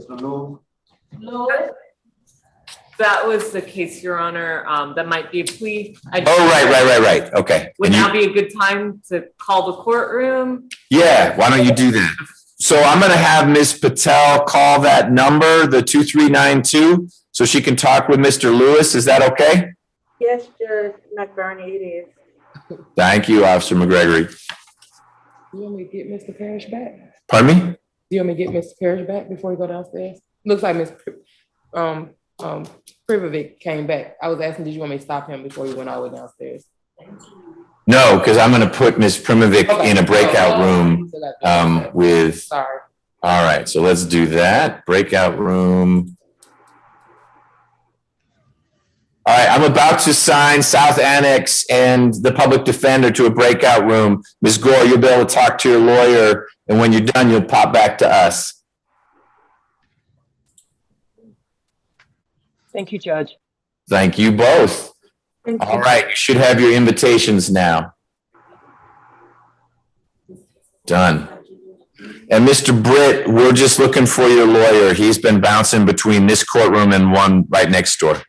Louis? That was the case, Your Honor. That might be a plea. Right. Okay. Would now be a good time to call the courtroom? Yeah, why don't you do that? So I'm going to have Ms. Patel call that number, the 2392, so she can talk with Mr. Lewis. Is that okay? Yes, Judge McBurney, it is. Thank you, Officer McGregory. You want me to get Mr. Parrish back? Pardon me? Do you want me to get Mr. Parrish back before we go downstairs? Looks like Ms. Privovic came back. I was asking, did you want me to stop him before he went all the way downstairs? No, because I'm going to put Ms. Primovic in a breakout room with. Sorry. All right, so let's do that. Breakout room. All right, I'm about to sign South Annex and the public defender to a breakout room. Ms. Gore, you'll be able to talk to your lawyer, and when you're done, you'll pop back to us. Thank you, Judge. Thank you both. All right, you should have your invitations now. Done. And Mr. Britt, we're just looking for your lawyer. He's been bouncing between this courtroom and one right next door.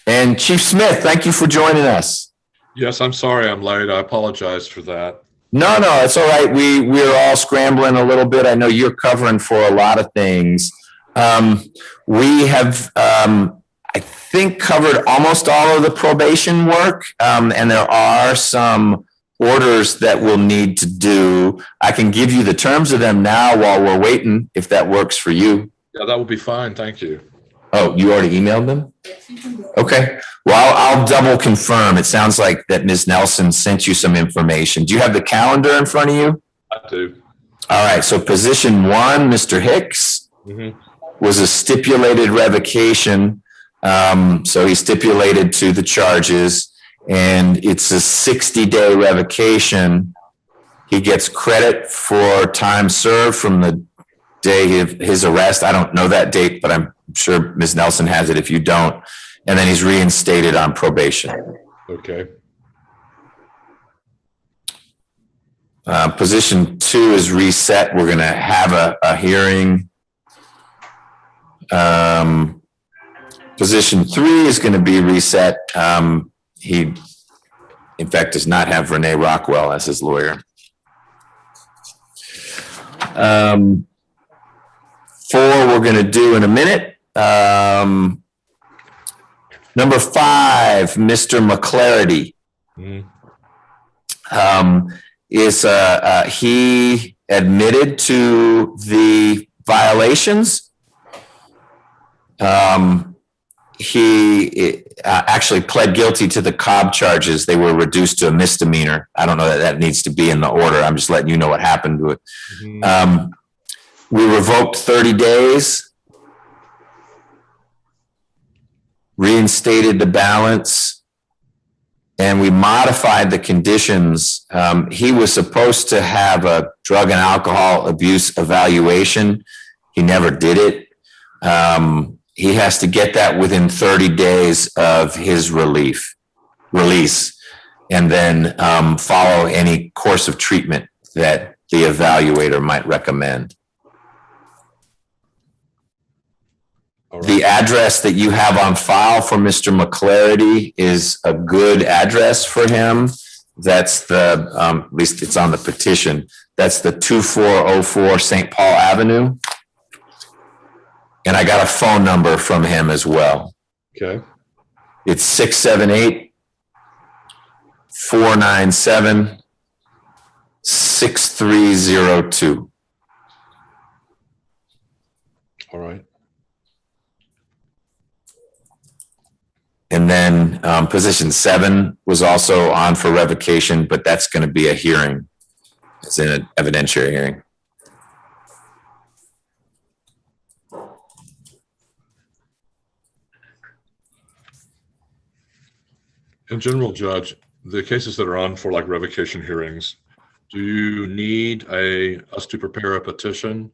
And Chief Smith, thank you for joining us. Yes, I'm sorry I'm late. I apologize for that. No, it's all right. We're all scrambling a little bit. I know you're covering for a lot of things. We have, I think, covered almost all of the probation work, and there are some orders that we'll need to do. I can give you the terms of them now while we're waiting, if that works for you. Yeah, that would be fine. Thank you. Oh, you already emailed them? Okay. Well, I'll double confirm. It sounds like that Ms. Nelson sent you some information. Do you have the calendar in front of you? I do. All right. So position 1, Mr. Hicks, was a stipulated revocation. So he stipulated to the charges, and it's a 60-day revocation. He gets credit for time served from the day of his arrest. I don't know that date, but I'm sure Ms. Nelson has it if you don't. And then he's reinstated on probation. Okay. Position 2 is reset. We're going to have a hearing. Position 3 is going to be reset. He, in fact, does not have Renee Rockwell as his lawyer. 4 we're going to do in a minute. Number 5, Mr. McClarity. He admitted to the violations. He actually pled guilty to the Cobb charges. They were reduced to a misdemeanor. I don't know that needs to be in the order. I'm just letting you know what happened to it. We revoked 30 days. Reinstated the balance, and we modified the conditions. He was supposed to have a drug and alcohol abuse evaluation. He never did it. He has to get that within 30 days of his release, and then follow any course of treatment that the evaluator might recommend. The address that you have on file for Mr. McClarity is a good address for him. That's the, at least it's on the petition. That's the 2404 St. Paul Avenue. And I got a phone number from him as well. Okay. It's 678-497-6302. All right. And then position 7 was also on for revocation, but that's going to be a hearing. It's in an evidentiary hearing. In general, Judge, the cases that are on for like revocation hearings, do you need us to prepare a petition?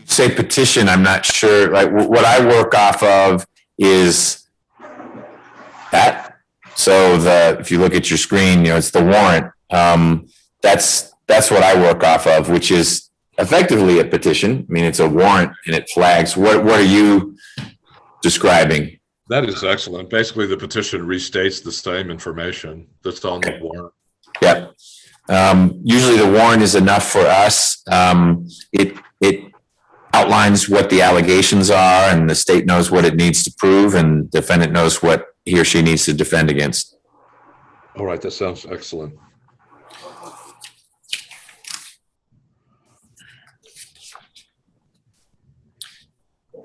Say petition, I'm not sure. Like what I work off of is that. So if you look at your screen, it's the warrant. That's what I work off of, which is effectively a petition. I mean, it's a warrant and it flags. What are you describing? That is excellent. Basically, the petition restates the same information that's on the warrant. Yep. Usually the warrant is enough for us. It outlines what the allegations are, and the state knows what it needs to prove, and the defendant knows what he or she needs to defend against. All right, that sounds excellent.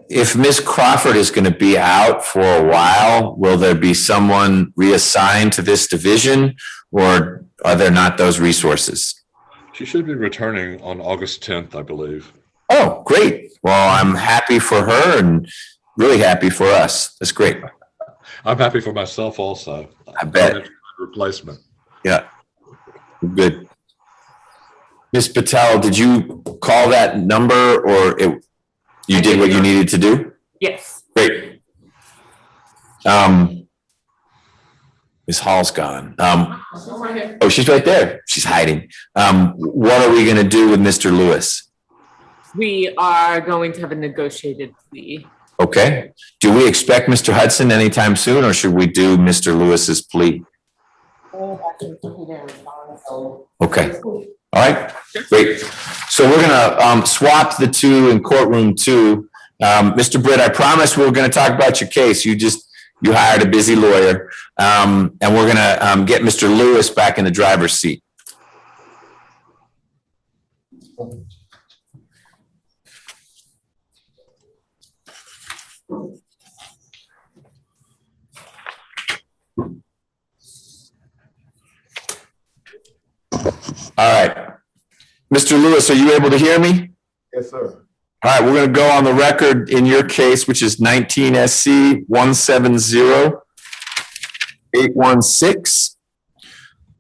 If Ms. Crawford is going to be out for a while, will there be someone reassigned to this division, or are there not those resources? She should be returning on August 10th, I believe. Oh, great. Well, I'm happy for her and really happy for us. That's great. I'm happy for myself also. I bet. Replacement. Yeah. Good. Ms. Patel, did you call that number, or you did what you needed to do? Yes. Great. Ms. Hall's gone. Oh, she's right there. She's hiding. What are we going to do with Mr. Lewis? We are going to have a negotiated plea. Okay. Do we expect Mr. Hudson anytime soon, or should we do Mr. Lewis's plea? Okay. All right. Great. So we're going to swap the two in courtroom 2. Mr. Britt, I promise we're going to talk about your case. You hired a busy lawyer, and we're going to get Mr. Lewis back in the driver's seat. All right. Mr. Lewis, are you able to hear me? Yes, sir. All right, we're going to go on the record in your case, which is 19 SC 170816.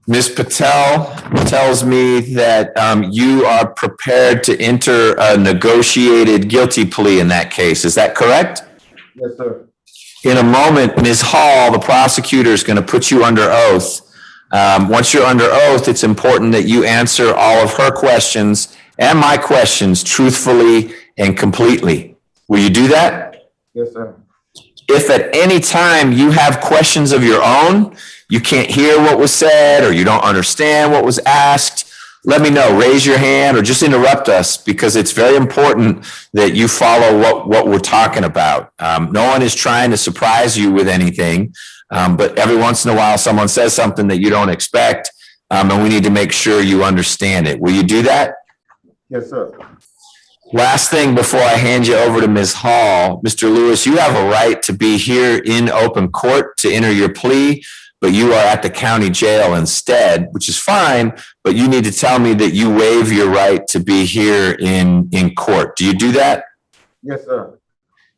Ms. Patel tells me that you are prepared to enter a negotiated guilty plea in that case. Is that correct? Yes, sir. In a moment, Ms. Hall, the prosecutor, is going to put you under oath. Once you're under oath, it's important that you answer all of her questions and my questions truthfully and completely. Will you do that? Yes, sir. If at any time you have questions of your own, you can't hear what was said, or you don't understand what was asked, let me know. Raise your hand or just interrupt us, because it's very important that you follow what we're talking about. No one is trying to surprise you with anything, but every once in a while someone says something that you don't expect, and we need to make sure you understand it. Will you do that? Yes, sir. Last thing before I hand you over to Ms. Hall, Mr. Lewis, you have a right to be here in open court to enter your plea, but you are at the county jail instead, which is fine, but you need to tell me that you waive your right to be here in court. Do you do that? Yes, sir.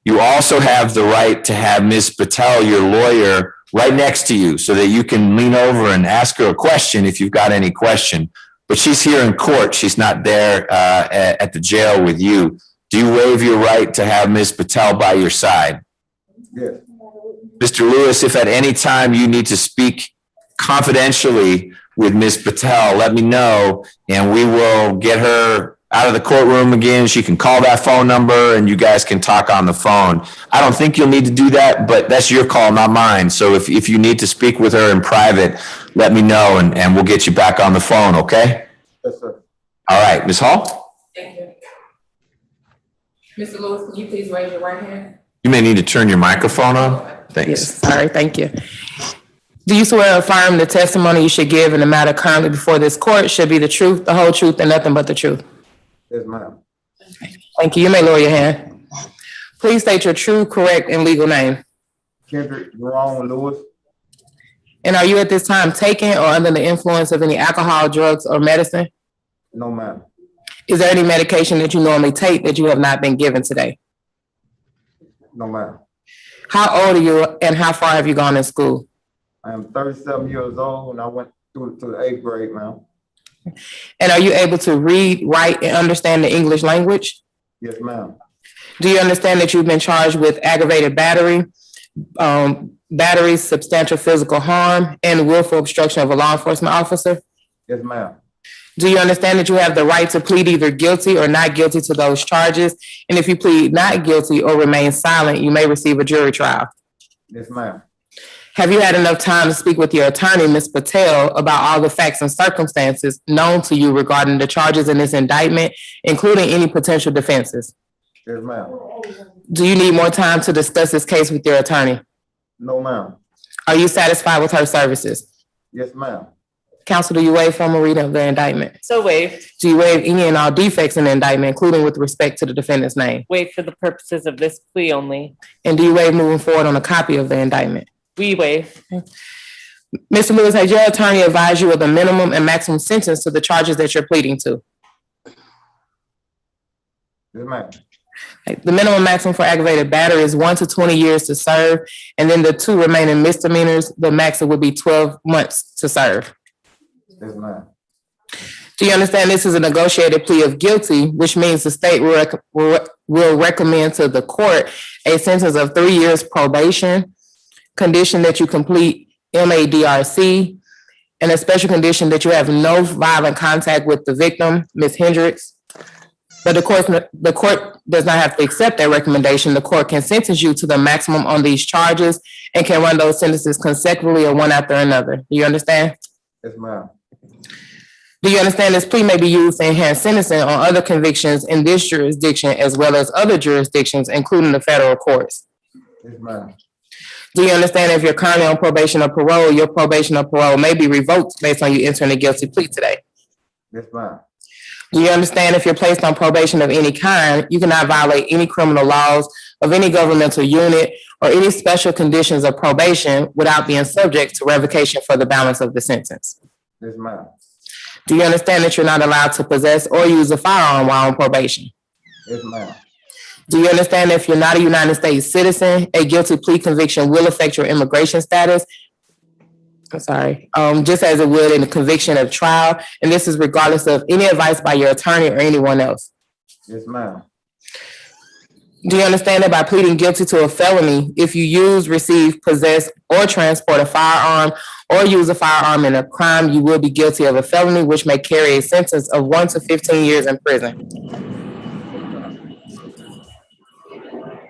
You also have the right to have Ms. Patel, your lawyer, right next to you so that you can lean over and ask her a question if you've got any question. But she's here in court. She's not there at the jail with you. Do you waive your right to have Ms. Patel by your side? Yes. Mr. Lewis, if at any time you need to speak confidentially with Ms. Patel, let me know, and we will get her out of the courtroom again. She can call that phone number and you guys can talk on the phone. I don't think you'll need to do that, but that's your call, not mine. So if you need to speak with her in private, let me know and we'll get you back on the phone, okay? Yes, sir. All right, Ms. Hall? Thank you. Mr. Lewis, can you please raise your right hand? You may need to turn your microphone on. Thanks. Yes, sorry, thank you. Do you swear or affirm the testimony you should give in the matter currently before this court should be the truth, the whole truth, and nothing but the truth? Yes, ma'am. Thank you. You may lower your hand. Please state your true, correct, and legal name. Kendrick Jerome Lewis. And are you at this time taking or under the influence of any alcohol, drugs, or medicine? No, ma'am. Is there any medication that you normally take that you have not been given today? No, ma'am. How old are you and how far have you gone in school? I am 37 years old and I went to the 8th grade, ma'am. And are you able to read, write, and understand the English language? Yes, ma'am. Do you understand that you've been charged with aggravated battery, substantial physical harm, and willful obstruction of a law enforcement officer? Yes, ma'am. Do you understand that you have the right to plead either guilty or not guilty to those charges? And if you plead not guilty or remain silent, you may receive a jury trial. Yes, ma'am. Have you had enough time to speak with your attorney, Ms. Patel, about all the facts and circumstances known to you regarding the charges in this indictment, including any potential defenses? Yes, ma'am. Do you need more time to discuss this case with your attorney? No, ma'am. Are you satisfied with her services? Yes, ma'am. Counsel, do you waive formal reading of the indictment? So waived. Do you waive any and all defects in the indictment, including with respect to the defendant's name? Waive for the purposes of this plea only. And do you waive moving forward on a copy of the indictment? We waive. Mr. Lewis, has your attorney advised you of the minimum and maximum sentence to the charges that you're pleading to? Yes, ma'am. The minimum maximum for aggravated battery is 1 to 20 years to serve, and then the 2 remaining misdemeanors, the maximum would be 12 months to serve. Yes, ma'am. Do you understand this is a negotiated plea of guilty, which means the state will recommend to the court a sentence of 3 years probation, condition that you complete MADRC, and a special condition that you have no violent contact with the victim, Ms. Hendricks. But the court does not have to accept that recommendation. The court can sentence you to the maximum on these charges and can run those sentences consecutively or one after another. Do you understand? Yes, ma'am. Do you understand this plea may be used to enhance sentencing on other convictions in this jurisdiction as well as other jurisdictions, including the federal courts? Yes, ma'am. Do you understand if you're currently on probation or parole, your probation or parole may be revoked based on you entering a guilty plea today? Yes, ma'am. Do you understand if you're placed on probation of any kind, you cannot violate any criminal laws of any governmental unit or any special conditions of probation without being subject to revocation for the balance of the sentence? Yes, ma'am. Do you understand that you're not allowed to possess or use a firearm while on probation? Yes, ma'am. Do you understand that if you're not a United States citizen, a guilty plea conviction will affect your immigration status? I'm sorry, just as it would in a conviction of trial, and this is regardless of any advice by your attorney or anyone else. Yes, ma'am. Do you understand that by pleading guilty to a felony, if you use, receive, possess, or transport a firearm or use a firearm in a crime, you will be guilty of a felony, which may carry a sentence of 1 to 15 years in prison?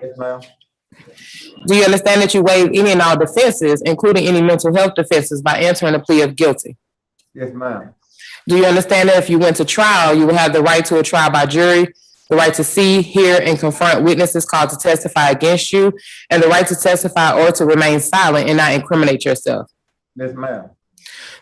Yes, ma'am. Do you understand that you waive any and all defenses, including any mental health defenses, by entering a plea of guilty? Yes, ma'am. Do you understand that if you went to trial, you will have the right to a trial by jury, the right to see, hear, and confront witnesses called to testify against you, and the right to testify or to remain silent and not incriminate yourself? Yes, ma'am.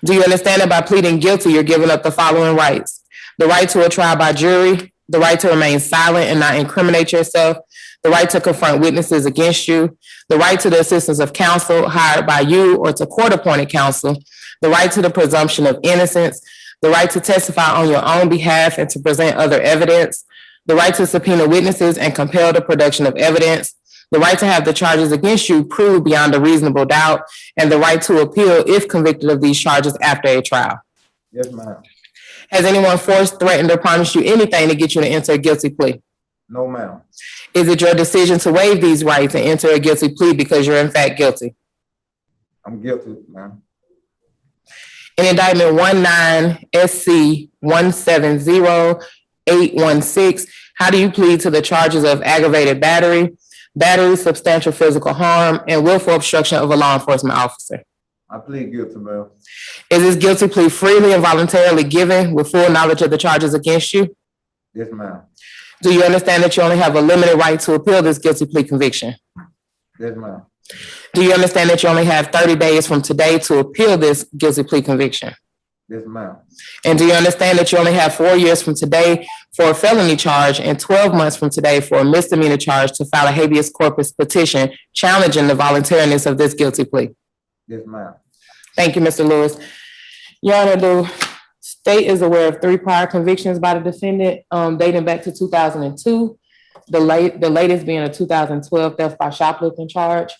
Do you understand that by pleading guilty, you're giving up the following rights: the right to a trial by jury, the right to remain silent and not incriminate yourself, the right to confront witnesses against you, the right to the assistance of counsel hired by you or to court-appointed counsel, the right to the presumption of innocence, the right to testify on your own behalf and to present other evidence, the right to subpoena witnesses and compel the production of evidence, the right to have the charges against you proved beyond a reasonable doubt, and the right to appeal if convicted of these charges after a trial? Yes, ma'am. Has anyone forced, threatened, or promised you anything to get you to enter a guilty plea? No, ma'am. Is it your decision to waive these rights and enter a guilty plea because you're in fact guilty? I'm guilty, ma'am. In indictment 19-SC-170816, how do you plead to the charges of aggravated battery, substantial physical harm, and willful obstruction of a law enforcement officer? I plead guilty, ma'am. Is this guilty plea freely and voluntarily given with full knowledge of the charges against you? Yes, ma'am. Do you understand that you only have a limited right to appeal this guilty plea conviction? Yes, ma'am. Do you understand that you only have 30 days from today to appeal this guilty plea conviction? Yes, ma'am. And do you understand that you only have 4 years from today for a felony charge and 12 months from today for a misdemeanor charge to file a habeas corpus petition challenging the voluntariness of this guilty plea? Yes, ma'am. Thank you, Mr. Lewis. Your Honor, the state is aware of 3 prior convictions by the defendant dating back to 2002. The latest being a 2012 theft by shoplifting charge.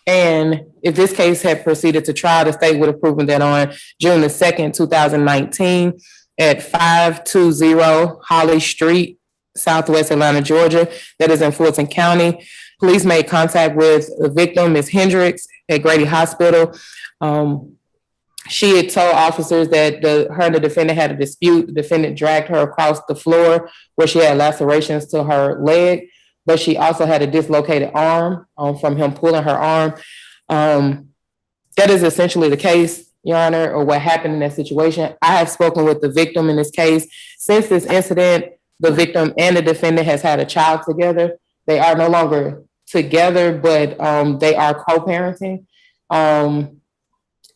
And if this case had proceeded to trial, the state would have proven that on June the 2nd, 2019, at 520 Holly Street, Southwest Atlanta, Georgia, that is in Fulton County, police made contact with the victim, Ms. Hendricks, at Grady Hospital. She had told officers that her and the defendant had a dispute. The defendant dragged her across the floor where she had lacerations to her leg, but she also had a dislocated arm from him pulling her arm. That is essentially the case, Your Honor, or what happened in that situation. I have spoken with the victim in this case. Since this incident, the victim and the defendant has had a child together. They are no longer together, but they are co-parenting.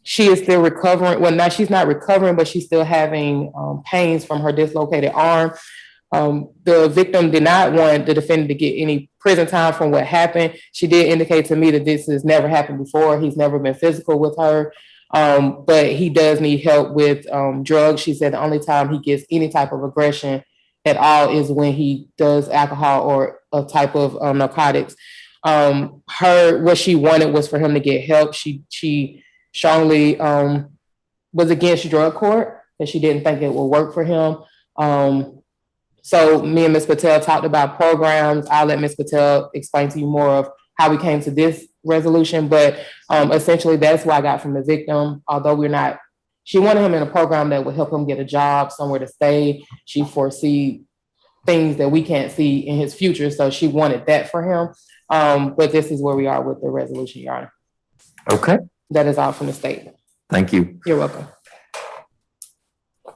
She is still recovering. Well, now she's not recovering, but she's still having pains from her dislocated arm. The victim did not want the defendant to get any prison time from what happened. She did indicate to me that this has never happened before. He's never been physical with her, but he does need help with drugs. She said the only time he gets any type of aggression at all is when he does alcohol or a type of narcotics. What she wanted was for him to get help. She strongly was against drug court, and she didn't think it would work for him. So me and Ms. Patel talked about programs. I'll let Ms. Patel explain to you more of how we came to this resolution, but essentially that's what I got from the victim. Although she wanted him in a program that would help him get a job, somewhere to stay. She foresee things that we can't see in his future, so she wanted that for him. But this is where we are with the resolution, Your Honor. Okay, That is all from the state. thank you. You're welcome.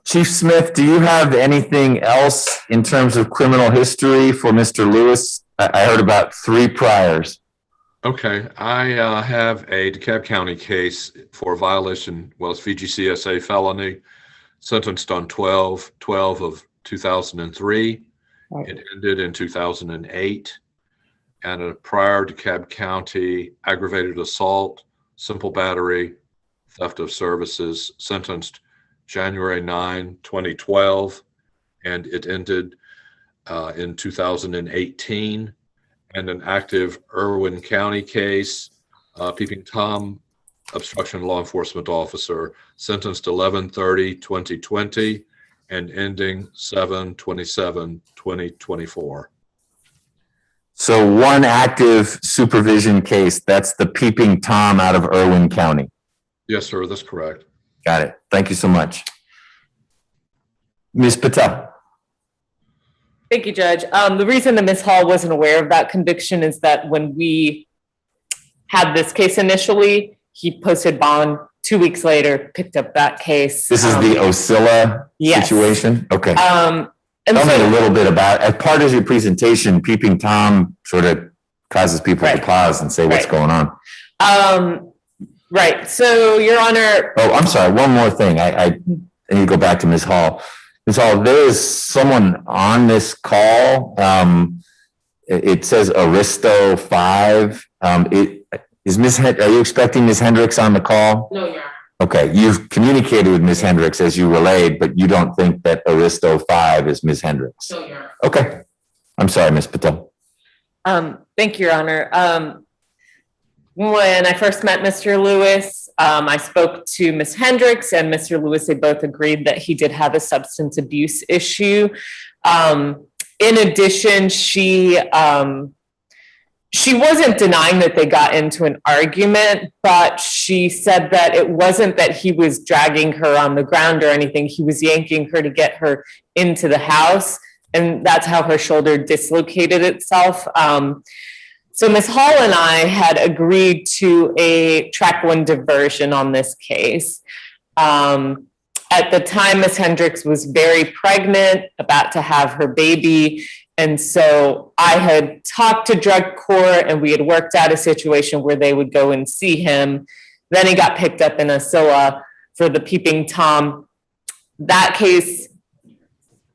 Chief Smith, do you have anything else in terms of criminal history for Mr. Lewis? I heard about 3 priors. Okay, I have a DeKalb County case for violation, well, it's VGCSA felony, sentenced on 12/12 of 2003. It ended in 2008. And a prior DeKalb County aggravated assault, simple battery, theft of services, sentenced January 9, 2012, and it ended in 2018. And an active Irwin County case, Peeping Tom, obstruction law enforcement officer, sentenced 11/30/2020 and ending 7/27/2024. So 1 active supervision case, that's the Peeping Tom out of Irwin County. Yes, sir, that's correct. Got it. Thank you so much. Ms. Patel. Thank you, Judge. The reason that Ms. Hall wasn't aware of that conviction is that when we had this case initially, he posted bond. 2 weeks later, picked up that case. This is the Oscilla situation? Okay. And Tell me a little bit about, as part of your presentation, Peeping Tom sort of causes people to pause and say, what's going on? Right. So, Your Honor. Oh, I'm sorry. One more thing. I need to go back to Ms. Hall. Ms. Hall, there is someone on this call. It says Aristo 5. Are you expecting Ms. Hendricks on the call? No, Your Honor. Okay, you've communicated with Ms. Hendricks as you relayed, but you don't think that Aristo 5 is Ms. Hendricks? No, Your Honor. Okay. I'm sorry, Ms. Patel. Thank you, Your Honor. When I first met Mr. Lewis, I spoke to Ms. Hendricks and Mr. Lewis. They both agreed that he did have a substance abuse issue. In addition, she wasn't denying that they got into an argument, but she said that it wasn't that he was dragging her on the ground or anything. He was yanking her to get her into the house, and that's how her shoulder dislocated itself. So Ms. Hall and I had agreed to a track 1 diversion on this case. At the time, Ms. Hendricks was very pregnant, about to have her baby. And so I had talked to drug court and we had worked out a situation where they would go and see him. Then he got picked up in Oscilla for the Peeping Tom. That case,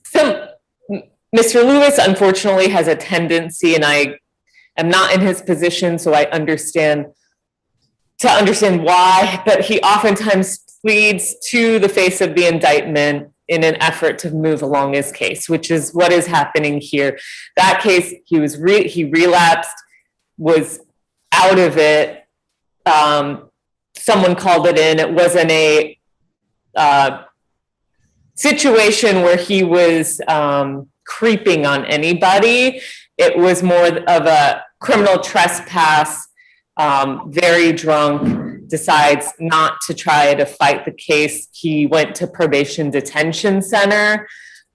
so Mr. Lewis unfortunately has a tendency, and I am not in his position, so I understand why, but he oftentimes pleads to the face of the indictment in an effort to move along his case, which is what is happening here. That case, he relapsed, was out of it. Someone called it in. It wasn't a situation where he was creeping on anybody. It was more of a criminal trespass, very drunk, decides not to try to fight the case. He went to probation detention center.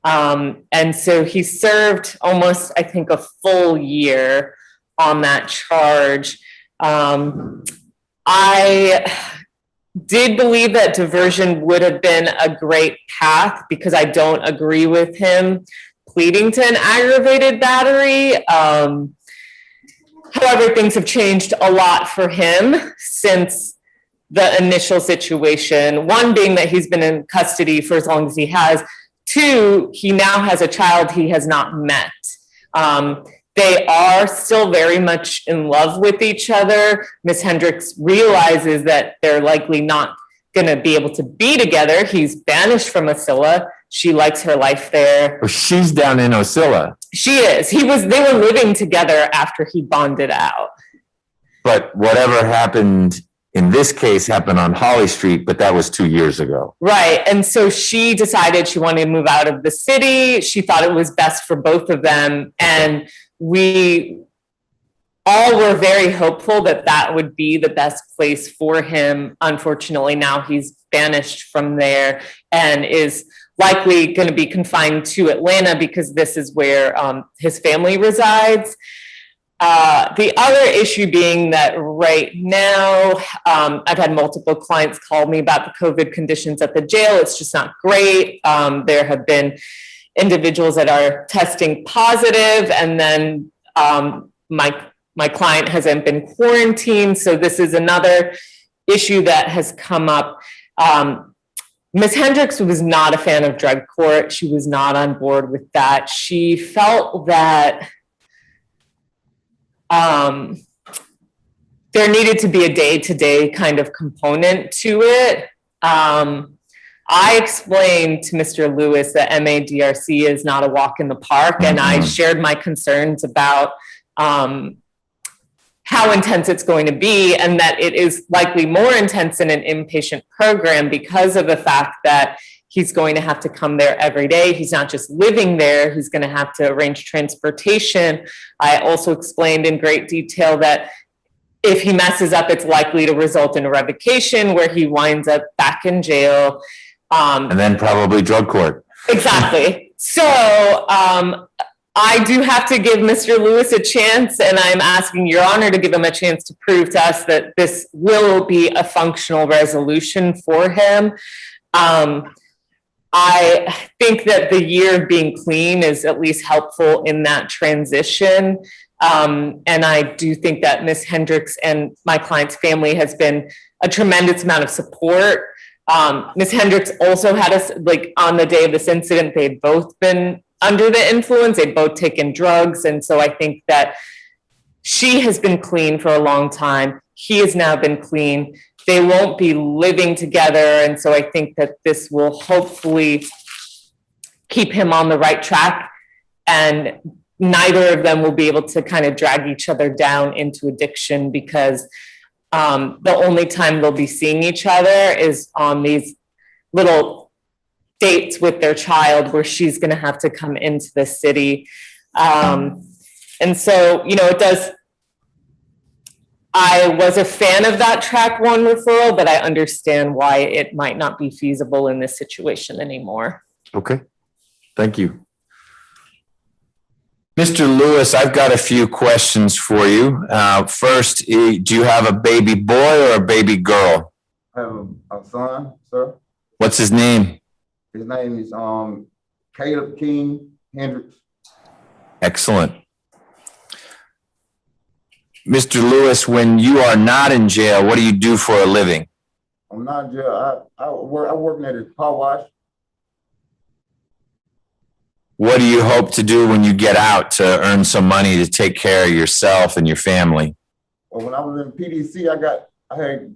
And so he served almost, I think, a full year on that charge. I did believe that diversion would have been a great path because I don't agree with him pleading to an aggravated battery. However, things have changed a lot for him since the initial situation. 1 being that he's been in custody for as long as he has. 2, he now has a child he has not met. They are still very much in love with each other. Ms. Hendricks realizes that they're likely not going to be able to be together. He's banished from Oscilla. She likes her life there. Oh, she's down in Oscilla. She is. They were living together after he bonded out. But whatever happened in this case happened on Holly Street, but that was 2 years ago. Right. And so she decided she wanted to move out of the city. She thought it was best for both of them. And we all were very hopeful that that would be the best place for him. Unfortunately, now he's banished from there and is likely going to be confined to Atlanta because this is where his family resides. The other issue being that right now, I've had multiple clients call me about the COVID conditions at the jail. It's just not great. There have been individuals that are testing positive, and then my client hasn't been quarantined. So this is another issue that has come up. Ms. Hendricks was not a fan of drug court. She was not on board with that. She felt that there needed to be a day-to-day kind of component to it. I explained to Mr. Lewis that MADRC is not a walk in the park, and I shared my concerns about how intense it's going to be, and that it is likely more intense in an inpatient program because of the fact that he's going to have to come there every day. He's not just living there, he's going to have to arrange transportation. I also explained in great detail that if he messes up, it's likely to result in a revocation where he winds up back in jail. And then probably drug court. Exactly. So I do have to give Mr. Lewis a chance, and I'm asking Your Honor to give him a chance to prove to us that this will be a functional resolution for him. I think that the year of being clean is at least helpful in that transition. And I do think that Ms. Hendricks and my client's family has been a tremendous amount of support. Ms. Hendricks also had us, like, on the day of this incident, they'd both been under the influence, they'd both taken drugs. And so I think that she has been clean for a long time. He has now been clean. They won't be living together. And so I think that this will hopefully keep him on the right track, and neither of them will be able to kind of drag each other down into addiction, because the only time they'll be seeing each other is on these little dates with their child where she's going to have to come into the city. And so, you know, it does, I was a fan of that track one referral, but I understand why it might not be feasible in this situation anymore. Okay, thank you. Mr. Lewis, I've got a few questions for you. First, do you have a baby boy or a baby girl? I have a son, sir. What's his name? His name is Caleb King Hendricks. Excellent. Mr. Lewis, when you are not in jail, what do you do for a living? I'm not in jail. I'm working at a car wash. What do you hope to do when you get out to earn some money to take care of yourself and your family? Well, when I was in PDC, I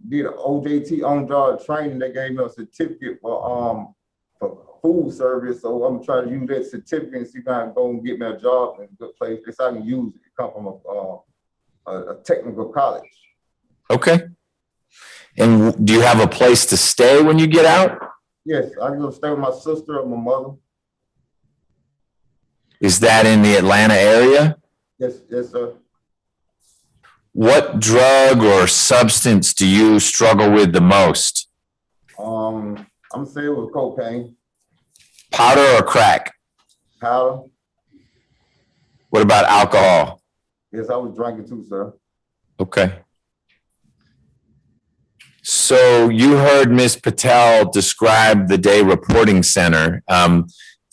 did an OJT on-job training. They gave me a certificate for food service. So I'm trying to use that certificate and see if I can go and get me a job in a good place. Because I can use it. It come from a technical college. Okay. And do you have a place to stay when you get out? Yes, I go stay with my sister and my mother. Is that in the Atlanta area? Yes, sir. What drug or substance do you struggle with the most? I'm saying it was cocaine. Powder or crack? Powder. What about alcohol? Yes, I was drinking too, sir. Okay. So you heard Ms. Patel describe the day reporting center.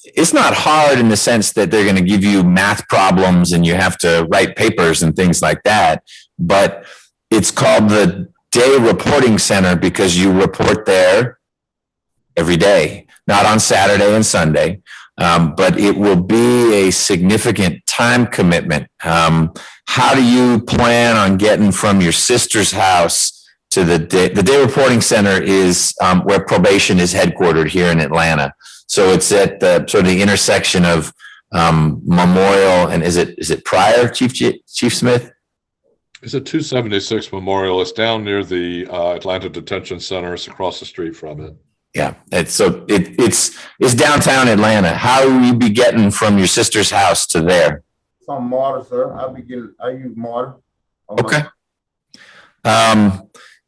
It's not hard in the sense that they're going to give you math problems and you have to write papers and things like that. But it's called the day reporting center because you report there every day, not on Saturday and Sunday. But it will be a significant time commitment. How do you plan on getting from your sister's house to the day reporting center is where probation is headquartered here in Atlanta. So it's at the sort of the intersection of Memorial and is it Pryor, Chief Smith? It's at 276 Memorial. It's down near the Atlanta Detention Center. It's across the street from it. Yeah, it's downtown Atlanta. How will you be getting from your sister's house to there? Some mortar, sir. I use mortar. Okay.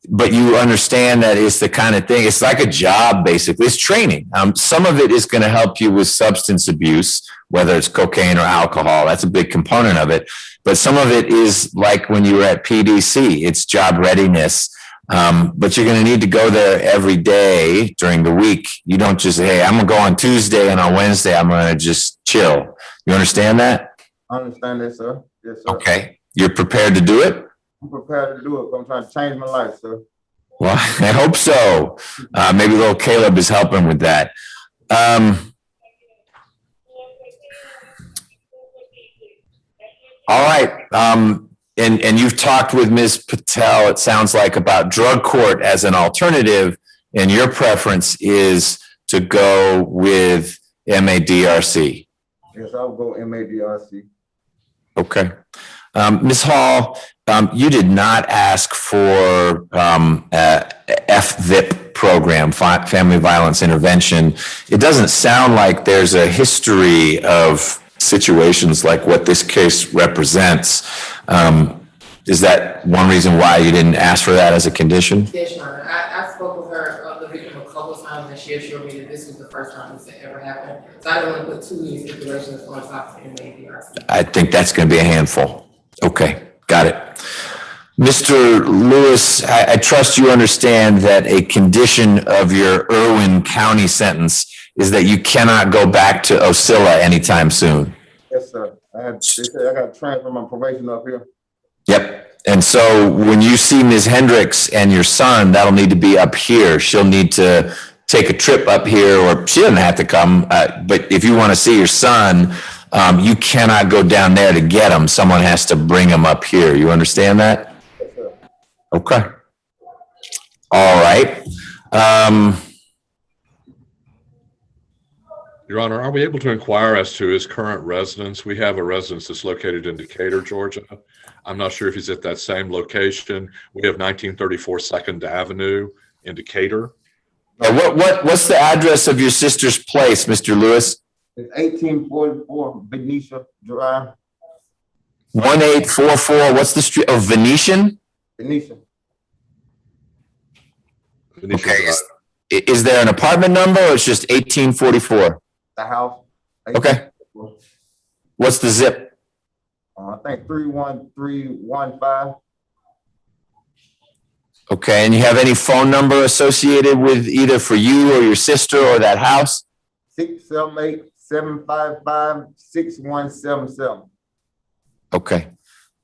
But you understand that it's the kind of thing, it's like a job, basically. It's training. Some of it is going to help you with substance abuse, whether it's cocaine or alcohol. That's a big component of it. But some of it is like when you were at PDC, it's job readiness. But you're going to need to go there every day during the week. You don't just say, hey, I'm going to go on Tuesday and on Wednesday, I'm going to just chill. You understand that? I understand that, sir. Yes, sir. Okay. You're prepared to do it? I'm prepared to do it. I'm trying to change my life, sir. Well, I hope so. Maybe little Caleb is helping with that. All right. And you've talked with Ms. Patel, it sounds like, about drug court as an alternative, and your preference is to go with MADRC. Yes, I'll go MADRC. Okay. Ms. Hall, you did not ask for FVIP program, Family Violence Intervention. It doesn't sound like there's a history of situations like what this case represents. Is that one reason why you didn't ask for that as a condition? Yes, Your Honor. I spoke with her, the victim, a couple of times, and she assured me that this was the first time this had ever happened. So I don't want to put too many stipulations on top of MADRC. I think that's going to be a handful. Okay, got it. Mr. Lewis, I trust you understand that a condition of your Irwin County sentence is that you cannot go back to Osceola anytime soon. Yes, sir. They said I got to transfer my probation up here. Yep. And so when you see Ms. Hendricks and your son, that'll need to be up here. She'll need to take a trip up here, or she doesn't have to come. But if you want to see your son, you cannot go down there to get him. Someone has to bring him up here. You understand that? Yes, sir. Okay. All right. Your Honor, are we able to inquire as to his current residence? We have a residence that's located in Decatur, Georgia. I'm not sure if he's at that same location. We have 1934 2nd Avenue in Decatur. What's the address of your sister's place, Mr. Lewis? It's 1844 Venetia Drive. 1844, what's the street? Oh, Venetian? Venetia. Okay. Is there an apartment number, or it's just 1844? The house. Okay. What's the zip? I think 31315. Okay, and you have any phone number associated with either for you or your sister or that house? 678-755-6177. Okay.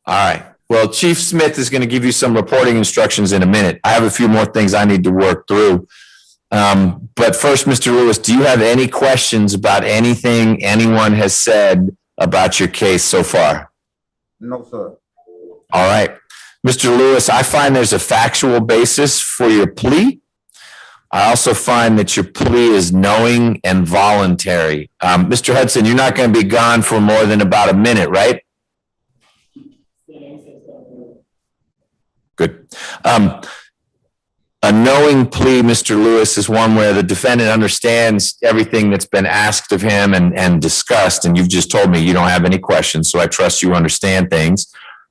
All right. Well, Chief Smith is going to give you some reporting instructions in a minute. I have a few more things I need to work through. But first, Mr. Lewis, do you have any questions about anything anyone has said about your case so far? No, sir. All right. Mr. Lewis, I find there's a factual basis for your plea. I also find that your plea is knowing and voluntary. Mr. Hudson, you're not going to be gone for more than about a minute, right? Good. A knowing plea, Mr. Lewis, is one where the defendant understands everything that's been asked of him and discussed, and you've just told me you don't have any questions, so I trust you understand things.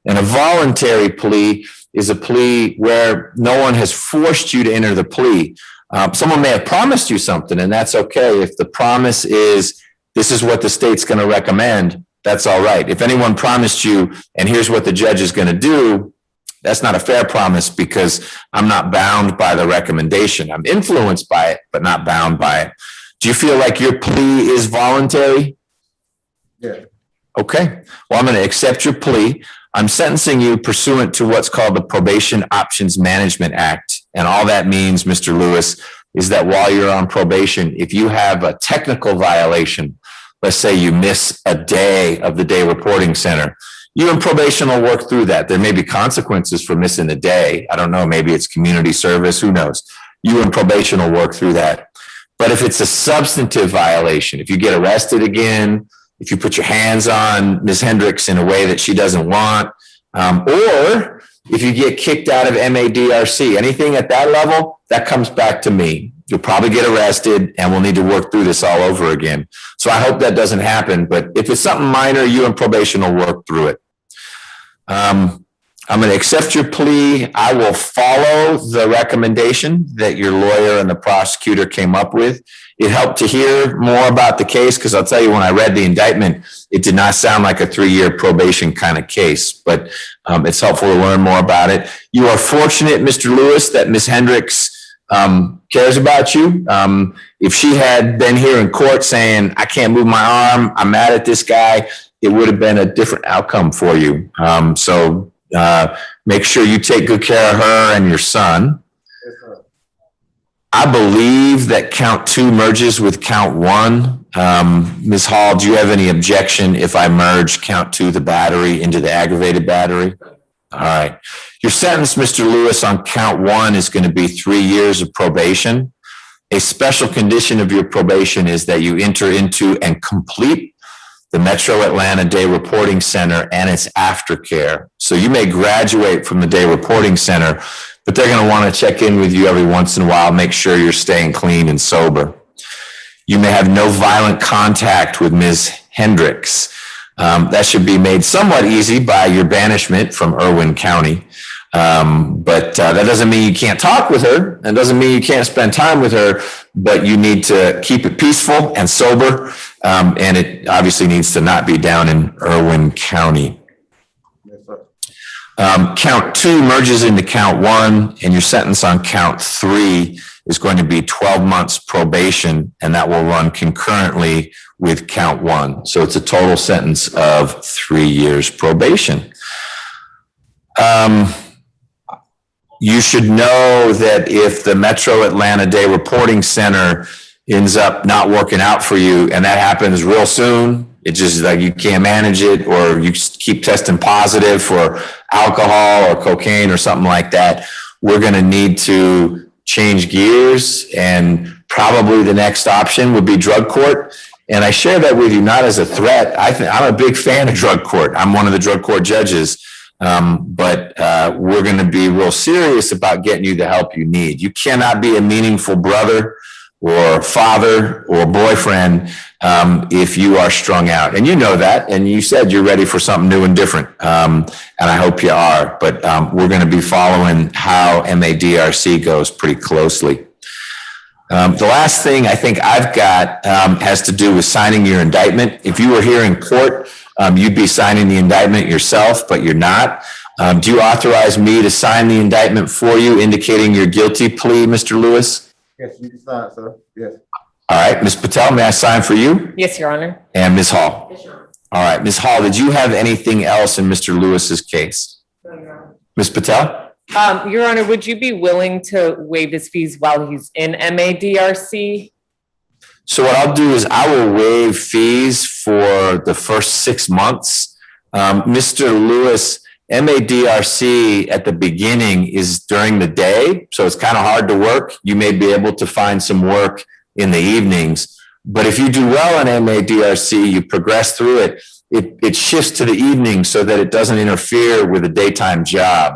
And a voluntary plea is a plea where no one has forced you to enter the plea. Someone may have promised you something, and that's okay. If the promise is, this is what the state's going to recommend, that's all right. If anyone promised you, and here's what the judge is going to do, that's not a fair promise, because I'm not bound by the recommendation. I'm influenced by it, but not bound by it. Do you feel like your plea is voluntary? Yeah. Okay. Well, I'm going to accept your plea. I'm sentencing you pursuant to what's called the Probation Options Management Act. And all that means, Mr. Lewis, is that while you're on probation, if you have a technical violation, let's say you miss a day of the day reporting center, you and probation will work through that. There may be consequences for missing a day. I don't know, maybe it's community service, who knows? You and probation will work through that. But if it's a substantive violation, if you get arrested again, if you put your hands on Ms. Hendricks in a way that she doesn't want, or if you get kicked out of MADRC, anything at that level, that comes back to me. You'll probably get arrested, and we'll need to work through this all over again. So I hope that doesn't happen. But if it's something minor, you and probation will work through it. I'm going to accept your plea. I will follow the recommendation that your lawyer and the prosecutor came up with. It helped to hear more about the case because I'll tell you, when I read the indictment, it did not sound like a 3-year probation kind of case, but it's helpful to learn more about it. You are fortunate, Mr. Lewis, that Ms. Hendricks cares about you. If she had been here in court saying, I can't move my arm, I'm mad at this guy, it would have been a different outcome for you. So make sure you take good care of her and your son. I believe that count 2 merges with count 1. Ms. Hall, do you have any objection if I merge count 2, the battery, into the aggravated battery? All right. Your sentence, Mr. Lewis, on count 1 is going to be 3 years of probation. A special condition of your probation is that you enter into and complete the Metro Atlanta Day Reporting Center and its aftercare. So you may graduate from the Day Reporting Center, but they're going to want to check in with you every once in a while, make sure you're staying clean and sober. You may have no violent contact with Ms. Hendricks. That should be made somewhat easy by your banishment from Irwin County. But that doesn't mean you can't talk with her. That doesn't mean you can't spend time with her, but you need to keep it peaceful and sober. And it obviously needs to not be down in Irwin County. Count 2 merges into count 1, and your sentence on count 3 is going to be 12 months probation, and that will run concurrently with count 1. So it's a total sentence of 3 years probation. You should know that if the Metro Atlanta Day Reporting Center ends up not working out for you, and that happens real soon, it's just like you can't manage it, or you keep testing positive for alcohol or cocaine or something like that, we're going to need to change gears, and probably the next option would be drug court. And I share that with you not as a threat. I'm a big fan of drug court. I'm one of the drug court judges. But we're going to be real serious about getting you the help you need. You cannot be a meaningful brother or father or boyfriend if you are strung out. And you know that, and you said you're ready for something new and different. And I hope you are, but we're going to be following how MADRC goes pretty closely. The last thing I think I've got has to do with signing your indictment. If you were here in court, you'd be signing the indictment yourself, but you're not. Do you authorize me to sign the indictment for you, indicating your guilty plea, Mr. Lewis? Yes, you can sign, sir. Yes. All right, Ms. Patel, may I sign for you? Yes, Your Honor. And Ms. Hall? Yes, Your Honor. All right, Ms. Hall, did you have anything else in Mr. Lewis's case? No, Your Honor. Ms. Patel? Your Honor, would you be willing to waive his fees while he's in MADRC? So what I'll do is I will waive fees for the first 6 months. Mr. Lewis, MADRC at the beginning is during the day, so it's kind of hard to work. You may be able to find some work in the evenings, but if you do well in MADRC, you progress through it, it shifts to the evening so that it doesn't interfere with a daytime job.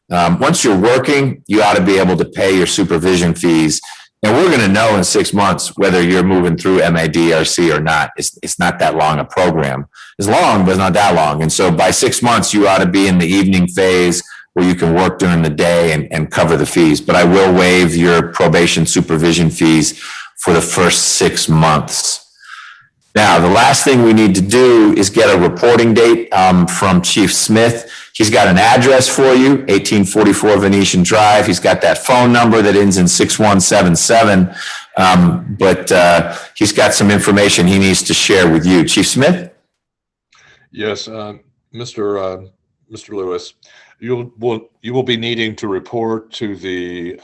Once you're working, you ought to be able to pay your supervision fees. And we're going to know in 6 months whether you're moving through MADRC or not. It's not that long a program. It's long, but it's not that long. And so by 6 months, you ought to be in the evening phase where you can work during the day and cover the fees. But I will waive your probation supervision fees for the first 6 months. Now, the last thing we need to do is get a reporting date from Chief Smith. He's got an address for you, 1844 Venetian Drive. He's got that phone number that ends in 6177. But he's got some information he needs to share with you. Chief Smith? Yes, Mr. Lewis, you will be needing to report to the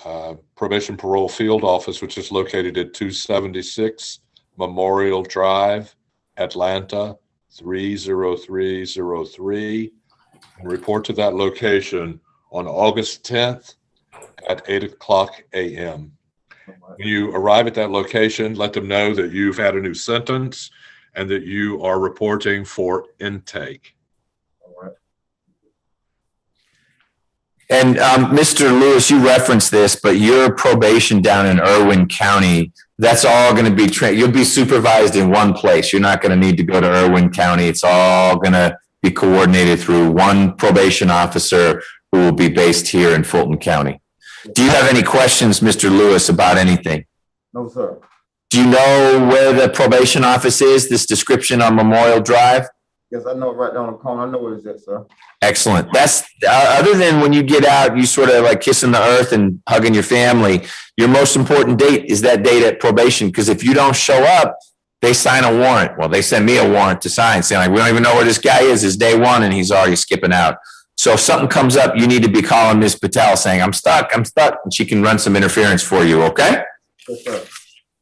Probation Parole Field Office, which is located at 276 Memorial Drive, Atlanta, 30303. And report to that location on August 10th at 8:00 a.m. When you arrive at that location, let them know that you've had a new sentence and that you are reporting for intake. And Mr. Lewis, you referenced this, but your probation down in Irwin County, that's all going to be you'll be supervised in one place. You're not going to need to go to Irwin County. It's all going to be coordinated through one probation officer who will be based here in Fulton County. Do you have any questions, Mr. Lewis, about anything? No, sir. Do you know where the probation office is, this description on Memorial Drive? Yes, I know right down the corner. I know where it's at, sir. Excellent. That's, other than when you get out, you sort of like kissing the earth and hugging your family, your most important date is that date at probation, because if you don't show up, they sign a warrant. Well, they send me a warrant to sign saying like, we don't even know where this guy is. It's day one and he's already skipping out. So if something comes up, you need to be calling Ms. Patel saying, I'm stuck, and she can run some interference for you, okay? Yes, sir.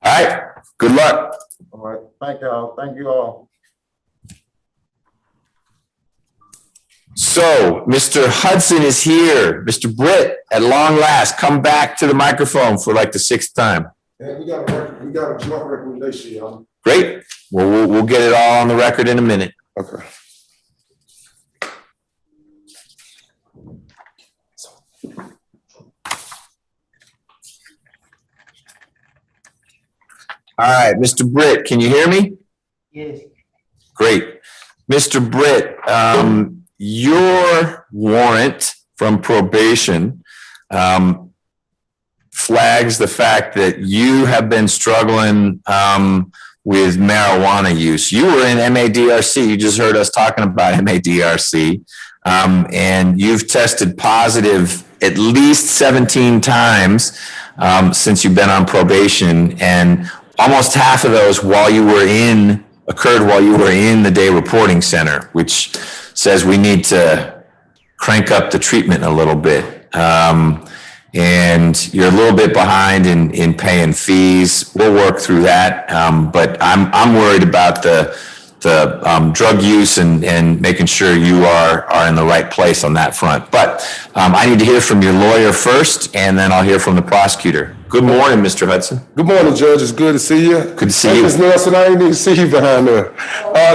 All right, good luck. All right, thank y'all. Thank you all. So Mr. Hudson is here. Mr. Britt, at long last, come back to the microphone for like the 6th time. Yeah, we got a joint recommendation, y'all. Great. Well, we'll get it all on the record in a minute. Okay. All right, Mr. Britt, can you hear me? Yes. Great. Mr. Britt, your warrant from probation flags the fact that you have been struggling with marijuana use. You were in MADRC. You just heard us talking about MADRC, and you've tested positive at least 17 times since you've been on probation, and almost half of those occurred while you were in the day reporting center, which says we need to crank up the treatment a little bit. And you're a little bit behind in paying fees. We'll work through that. But I'm worried about the drug use and making sure you are in the right place on that front. But I need to hear from your lawyer first, and then I'll hear from the prosecutor. Good morning, Mr. Hudson. Good morning, Judge. It's good to see you. Good to see you. Ms. Nelson, I didn't even see you behind there.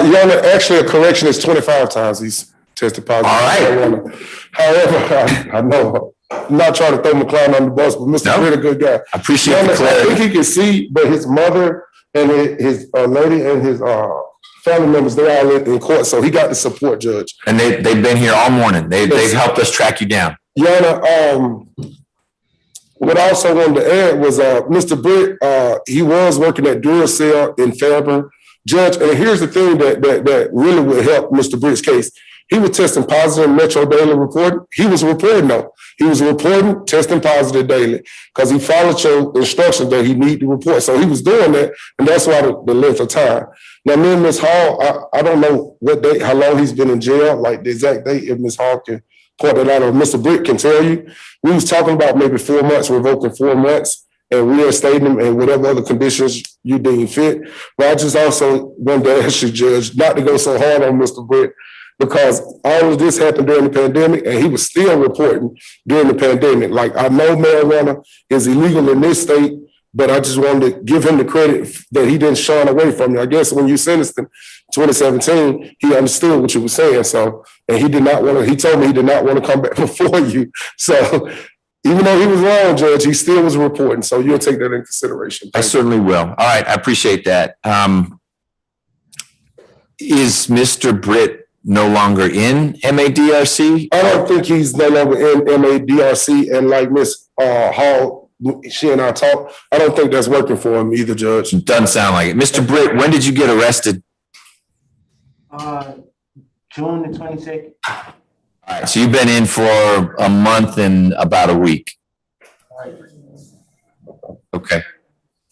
Your Honor, actually, a correction is 25 times he's tested positive. All right. However, I know, I'm not trying to throw McCloud on the bus, but Mr. Britt, a good guy. I appreciate the Your Honor, clarity. I think he can see, but his mother and his lady and his family members, they're all in court, so he got the support, Judge. And they've been here all morning. They've helped us track you down. Your Honor, what I also wanted to add was Mr. Britt, he was working at Duracell in Fairburn. Judge, and here's the thing that really would help Mr. Britt's case. He was testing positive in Metro Daily reporting. He was reporting though. He was reporting, testing positive daily, because he followed your instructions that he need to report. So he was doing that, and that's why the length of time. Now, me and Ms. Hall, I don't know what date, how long he's been in jail, like the exact date, if Ms. Hall can point that out, or Mr. Britt can tell you. We was talking about maybe 4 months, revoking 4 months, and reinstating him and whatever other conditions you deem fit. But I just also wanted to ask you, Judge, not to go so hard on Mr. Britt, because all of this happened during the pandemic, and he was still reporting during the pandemic. Like, I know marijuana is illegal in this state, but I just wanted to give him the credit that he didn't shine away from you. I guess when you sentenced him 2017, he understood what you were saying. So, and he told me he did not want to come back before you. So even though he was wrong, Judge, he still was reporting. So you'll take that into consideration. I certainly will. All right, I appreciate that. Is Mr. Britt no longer in MADRC? I don't think he's no longer in MADRC. And like Ms. Hall, she and I talked, I don't think that's working for him either, Judge. It doesn't sound like it. Mr. Britt, when did you get arrested? June the 22nd. All right, so you've been in for a month and about a week. Okay.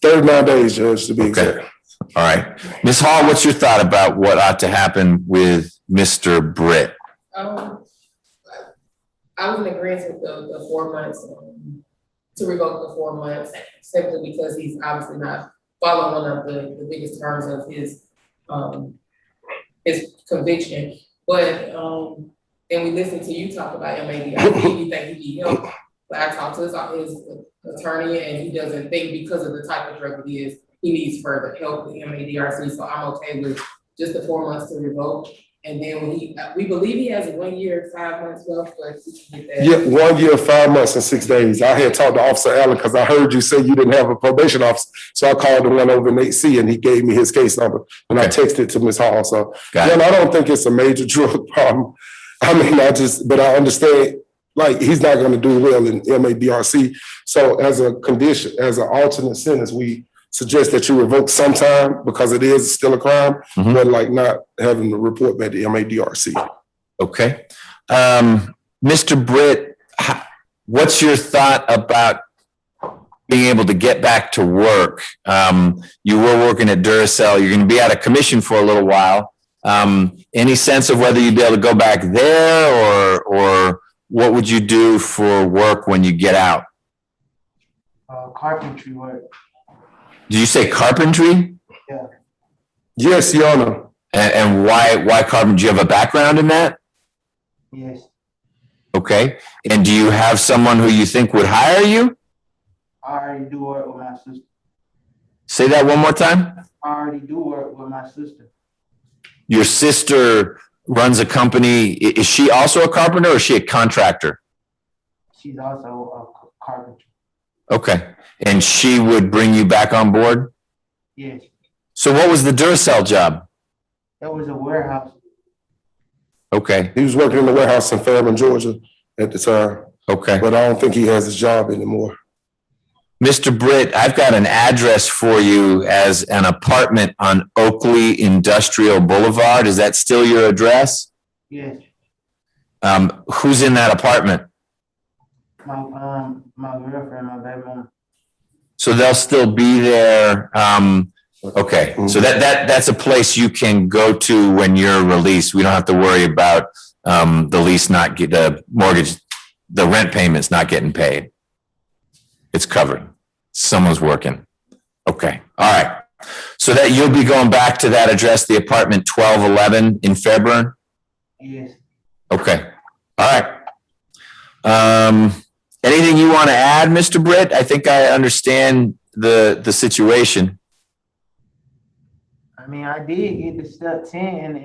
39 days, Judge, to be exact. All right. Ms. Hall, what's your thought about what ought to happen with Mr. Britt? I was in agreement with the 4 months, to revoke the 4 months, simply because he's obviously not following one of the biggest terms of his conviction. But then we listened to you talk about MADRC, we think he need help. But I talked to his attorney, and he doesn't think, because of the type of drug it is, he needs further help with MADRC. So I'm okay with just the 4 months to revoke. And then when we believe he has 1 year, 5 months left, but we can get that. Yeah, 1 year, 5 months and 6 days. I had talked to Officer Allen because I heard you say you didn't have a probation officer. So I called the one over in 8C and he gave me his case number and I texted it to Ms. Hall. So yeah, I don't think it's a major drug problem. I mean, but I understand, like, he's not going to do well in MADRC. So as a condition, as an alternate sentence, we suggest that you revoke sometime because it is still a crime, but like not having to report back to MADRC. Okay. Mr. Britt, what's your thought about being able to get back to work? You were working at Duracell. You're going to be out of commission for a little while. Any sense of whether you'd be able to go back there or what would you do for work when you get out? Carpentry work. Did you say carpentry? Yeah. Yes, Your Honor. And why carpentry? Do you have a background in that? Yes. Okay. And do you have someone who you think would hire you? I already do work with my sister. Say that one more time. I already do work with my sister. Your sister runs a company. Is she also a carpenter or is she a contractor? She's also a carpenter. Okay. And she would bring you back on board? Yes. So what was the Duracell job? That was a warehouse. Okay. He was working in the warehouse in Fairmont, Georgia at the time. Okay. But I don't think he has his job anymore. Mr. Britt, I've got an address for you as an apartment on Oakley Industrial Boulevard. Is that still your address? Yes. Who's in that apartment? My girlfriend, my baby mama. So they'll still be there. Okay. So that's a place you can go to when you're released. We don't have to worry about the lease not get the mortgage, the rent payments not getting paid. It's covered. Someone's working. Okay. All right. So that you'll be going back to that address, the apartment 1211 in Fairburn? Yes. Okay. All right. Anything you want to add, Mr. Britt? I think I understand the situation. I mean, I did get to step 10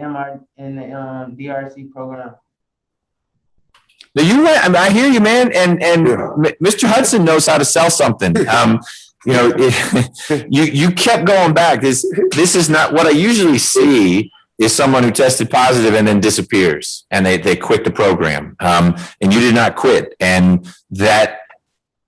in the DRC program. No, you're right. I mean, I hear you, man. And Mr. Hudson knows how to sell something. You know, you kept going back. This is not what I usually see. Is someone who tested positive and then disappears and they quit the program. And you did not quit. And that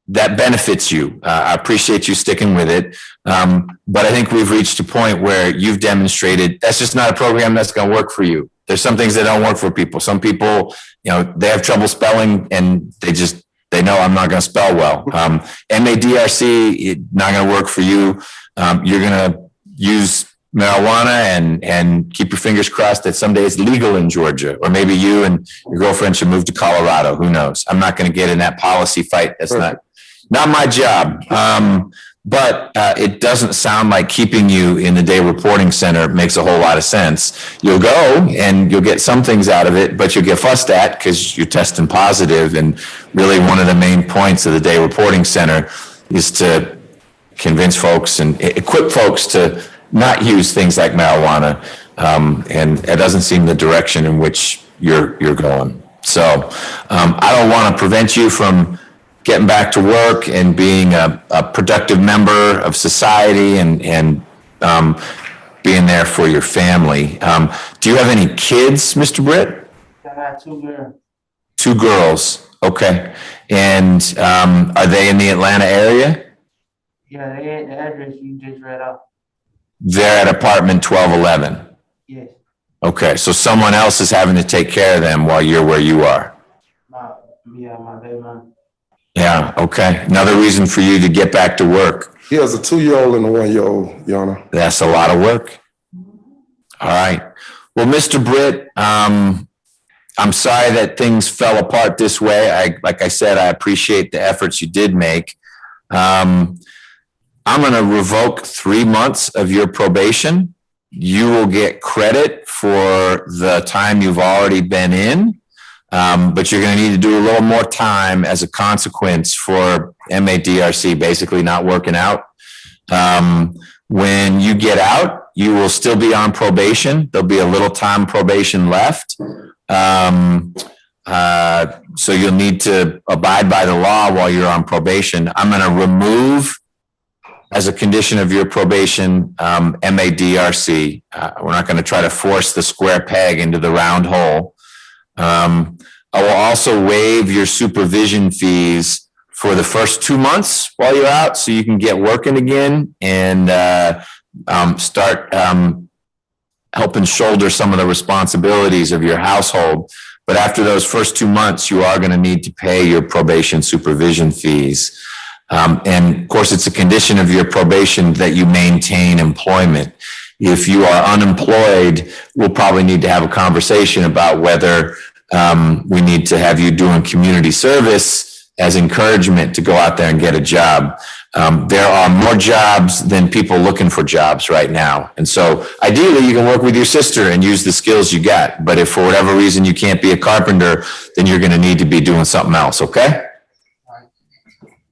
benefits you. I appreciate you sticking with it. But I think we've reached a point where you've demonstrated that's just not a program that's going to work for you. There's some things that don't work for people. Some people, you know, they have trouble spelling and they know I'm not going to spell well. MADRC, not going to work for you. You're going to use marijuana and keep your fingers crossed that someday it's legal in Georgia, or maybe you and your girlfriend should move to Colorado. Who knows? I'm not going to get in that policy fight. That's not my job. But it doesn't sound like keeping you in the day reporting center makes a whole lot of sense. You'll go and you'll get some things out of it, but you'll get fussed at because you're testing positive. And really one of the main points of the day reporting center is to convince folks and equip folks to not use things like marijuana, and it doesn't seem the direction in which you're going. So I don't want to prevent you from getting back to work and being a productive member of society and being there for your family. Do you have any kids, Mr. Britt? I got 2 girls. 2 girls. Okay. And are they in the Atlanta area? Yeah, they had the address you just read off. They're at apartment 1211. Yes. Okay, so someone else is having to take care of them while you're where you are. My baby mom. Yeah, okay. Another reason for you to get back to work. He has a 2-year-old and a 1-year-old, Your Honor. That's a lot of work. All right. Well, Mr. Britt, I'm sorry that things fell apart this way. Like I said, I appreciate the efforts you did make. I'm going to revoke 3 months of your probation. You will get credit for the time you've already been in, but you're going to need to do a little more time as a consequence for MADRC basically not working out. When you get out, You will still be on probation. There'll be a little time probation left. So you'll need to abide by the law while you're on probation. I'm going to remove, as a condition of your probation, MADRC. We're not going to try to force the square peg into the round hole. I will also waive your supervision fees for the first 2 months while you're out, so you can get working again and start helping shoulder some of the responsibilities of your household. But after those first 2 months, you are going to need to pay your probation supervision fees. And of course, it's a condition of your probation that you maintain employment. If you are unemployed, we'll probably need to have a conversation about whether we need to have you doing community service as encouragement to go out there and get a job. There are more jobs than people looking for jobs right now. And so ideally you can work with your sister and use the skills you got. But if for whatever reason you can't be a carpenter, then you're going to need to be doing something else. Okay?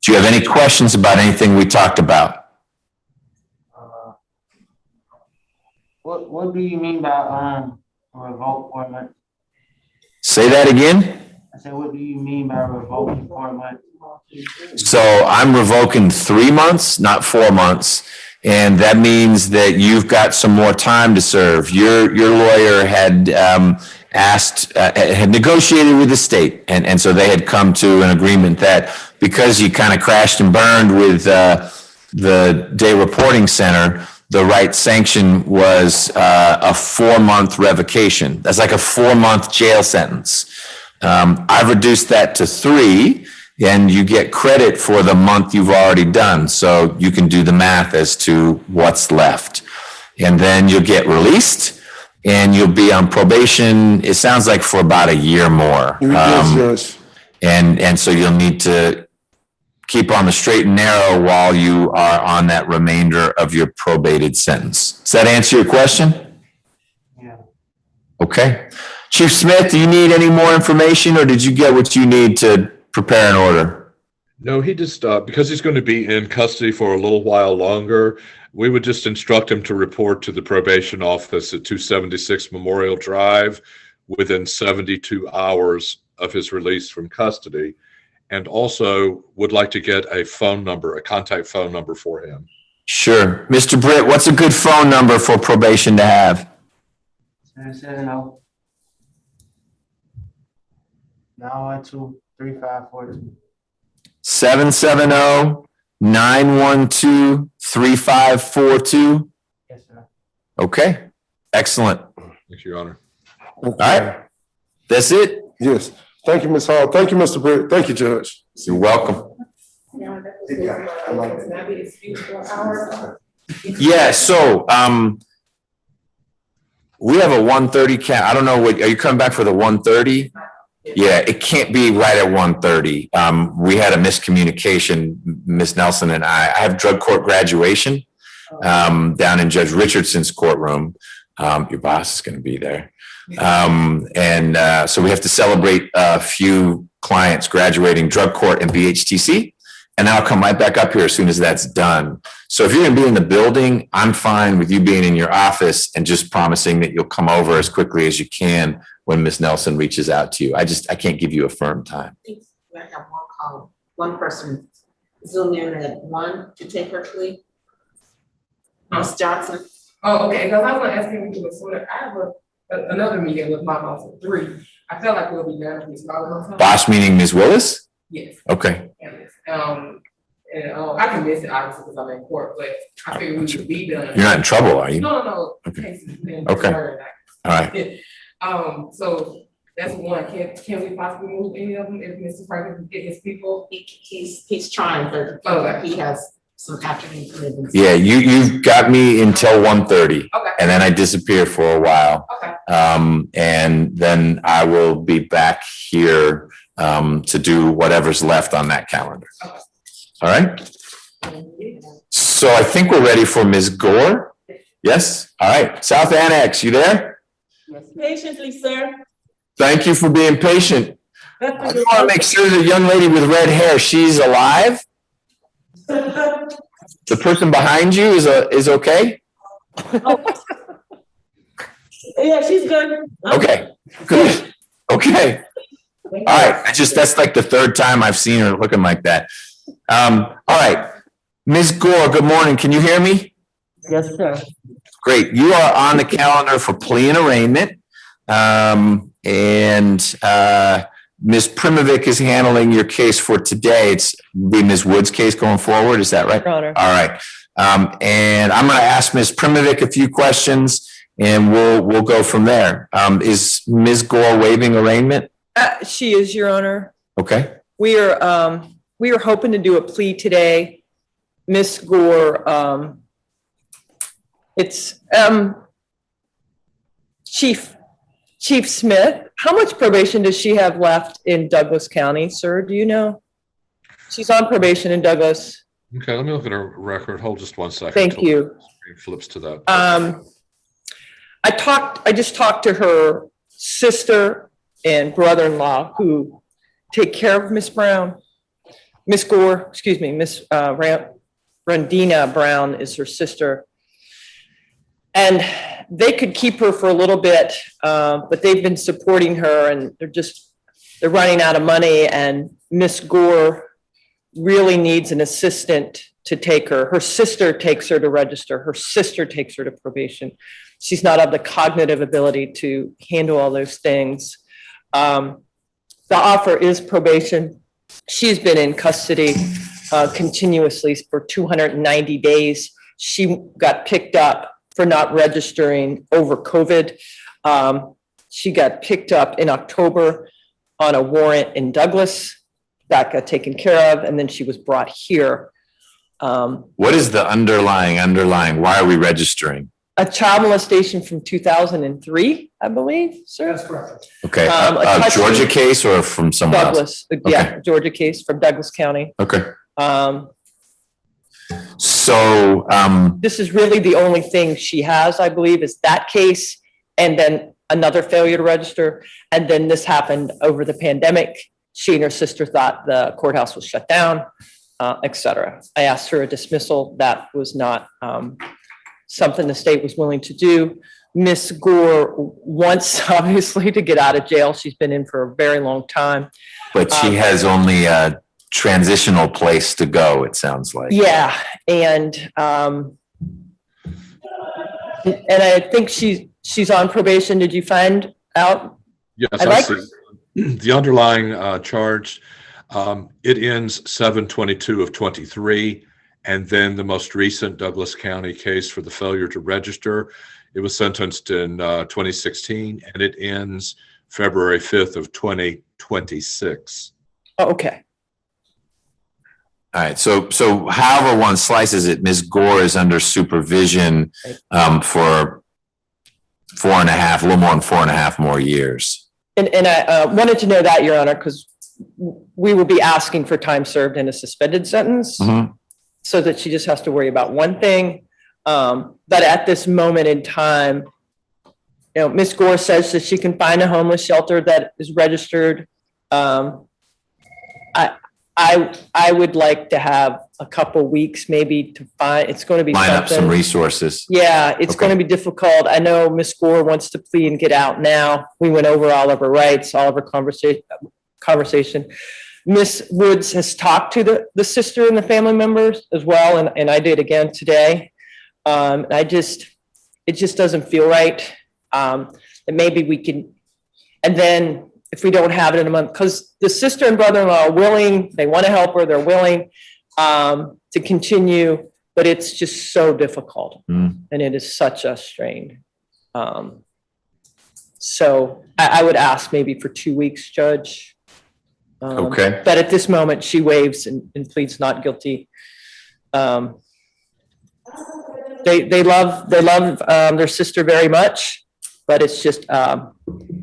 Do you have any questions about anything we talked about? What do you mean by revoke 4 months? Say that again. I said, what do you mean by revoking 4 months? So I'm revoking 3 months, not 4 months. And that means that you've got some more time to serve. Your lawyer had had negotiated with the state. And so they had come to an agreement that because you kind of crashed and burned with the day reporting center, the right sanction was a 4 month revocation. That's like a 4 month jail sentence. I've reduced that to 3, and you get credit for the month you've already done. So you can do the math as to what's left. And then you'll get released and you'll be on probation. It sounds like for about a year more. And so you'll need to keep on the straight and narrow while you are on that remainder of your probated sentence. Does that answer your question? Yeah. Okay. Chief Smith, do you need any more information, or did you get what you need to prepare an order? No, he just, because he's going to be in custody for a little while longer, we would just instruct him to report to the probation office at 276 Memorial Drive within 72 hours of his release from custody, and also would like to get a phone number, a contact phone number for him. Sure. Mr. Britt, what's a good phone number for probation to have? 770-912-3542. 770-912-3542. Yes, sir. Okay, excellent. Thank you, Your Honor. All right, that's it. Yes. Thank you, Ms. Hall. Thank you, Mr. Britt. Thank you, Judge. You're welcome. Yeah, so we have a 1:30 count. I don't know what, are you coming back for the 1:30? Yeah, it can't be right at 1:30. We had a miscommunication, Ms. Nelson and I have drug court graduation down in Judge Richardson's courtroom. Your boss is going to be there. So we have to celebrate a few clients graduating drug court and BHTC. And then I'll come right back up here as soon as that's done. So if you're going to be in the building, I'm fine with you being in your office and just promising that you'll come over as quickly as you can when Ms. Nelson reaches out to you. I can't give you a firm time. I have one call. One person Zoom in at 1 to take her plea. Ms. Johnson. Oh, okay, because I was asking you to sooner. I have another meeting with my boss at 3. I feel like we'll be done with this. Boss meaning Ms. Willis? Yes. Okay. I can miss it obviously because I'm in court, but I figured we should be done. You're not in trouble, are you? No. Okay. Okay. All right. So that's one. Can we possibly move any of them if Mr. Franklin can get his people? He's trying, but he has some afternoon commitments. Yeah, you've got me until 1:30. Okay. And then I disappear for a while. Okay. And then I will be back here to do whatever's left on that calendar. Okay. All right. So I think we're ready for Ms. Gore. Yes. All right. South Annex, you there? Patiently, sir. Thank you for being patient. I want to make sure the young lady with red hair, she's alive. The person behind you is okay? Yeah, she's good. Okay, good. Okay. All right. That's like the third time I've seen her looking like that. All right. Ms. Gore, good morning. Can you hear me? Yes, sir. Great. You are on the calendar for plea and arraignment. Ms. Primovic is handling your case for today. It's be Ms. Wood's case going forward. Is that right? Your Honor. All right. And I'm going to ask Ms. Primovic a few questions and we'll go from there. Is Ms. Gore waiving arraignment? She is, Your Honor. Okay. We are hoping to do a plea today. Miss Gore, it's Chief Smith. How much probation does she have left in Douglas County, sir? Do you know? She's on probation in Douglas. Okay, let me look at her record. Hold just one second. Thank you. The screen flips to that. I just talked to her sister and brother-in-law who take care of Miss Brown. Miss Gore, excuse me, Miss Randina Brown is her sister. And they could keep her for a little bit, but they've been supporting her and they're running out of money, and Miss Gore really needs an assistant to take her. Her sister takes her to register. Her sister takes her to probation. She's not of the cognitive ability to handle all those things. The offer is probation. She's been in custody continuously for 290 days. She got picked up for not registering over COVID. She got picked up in October on a warrant in Douglas. That got taken care of, and then she was brought here. What is the underlying? Why are we registering? A child molestation from 2003, I believe, sir. That's correct. Okay, a Georgia case or from somewhere else? Douglas, yeah, Georgia case from Douglas County. Okay. This is really the only thing she has, I believe, is that case, and then another failure to register. And then this happened over the pandemic. She and her sister thought the courthouse was shut down, et cetera. I asked for a dismissal. That was not something the state was willing to do. Miss Gore wants, obviously, to get out of jail. She's been in for a very long time. But she has only a transitional place to go, it sounds like. Yeah, and I think she's on probation. Did you find out? Yes, I see. The underlying charge, it ends 7/22 of 23. And then the most recent Douglas County case for the failure to register, it was sentenced in 2016 and it ends February 5th of 2026. Oh, okay. All right. So however one slices it, Ms. Gore is under supervision for a little more than 4.5 more years. And I wanted to know that, Your Honor, because we will be asking for time served in a suspended sentence. Mm-hmm. So that she just has to worry about one thing. But at this moment in time, Ms. Gore says that she can find a homeless shelter that is registered. I would like to have a couple weeks maybe to find, it's going to be line up some something. resources. Yeah, it's going to be difficult. I know Ms. Gore wants to plea and get out now. We went over all of her rights, all of her conversation. Miss Woods has talked to the sister and the family members as well, and I did again today. It just doesn't feel right. And maybe we can, and then if we don't have it in a month, because the sister and brother-in-law are willing, they want to help her, they're willing to continue, but it's just so difficult. And it is such a strain. So I would ask maybe for 2 weeks, Judge. Okay. But at this moment, she waives and pleads not guilty. They love their sister very much, but it's just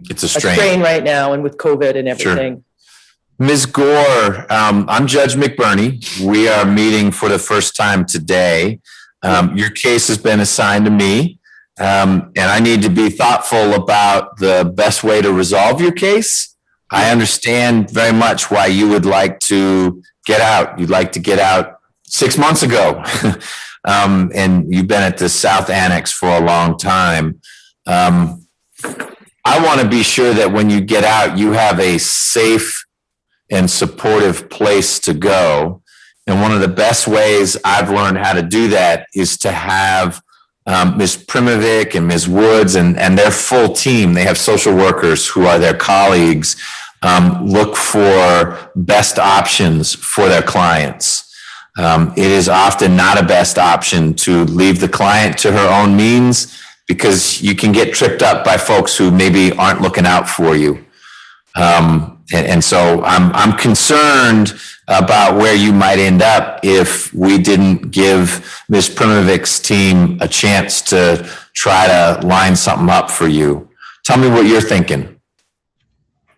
it's a strain right now, and with COVID and everything. Sure. Ms. Gore, I'm Judge McBurney. We are meeting for the first time today. Your case has been assigned to me, and I need to be thoughtful about the best way to resolve your case. I understand very much why you would like to get out. You'd like to get out 6 months ago. and you've been at the South Annex for a long time. I want to be sure that when you get out, you have a safe and supportive place to go. And one of the best ways I've learned how to do that is to have Ms. Primovic and Ms. Woods and their full team. They have social workers who are their colleagues, look for best options for their clients. It is often not a best option to leave the client to her own means, because you can get tripped up by folks who maybe aren't looking out for you. And so I'm concerned about where you might end up if we didn't give Ms. Primovic's team a chance to try to line something up for you. Tell me what you're thinking.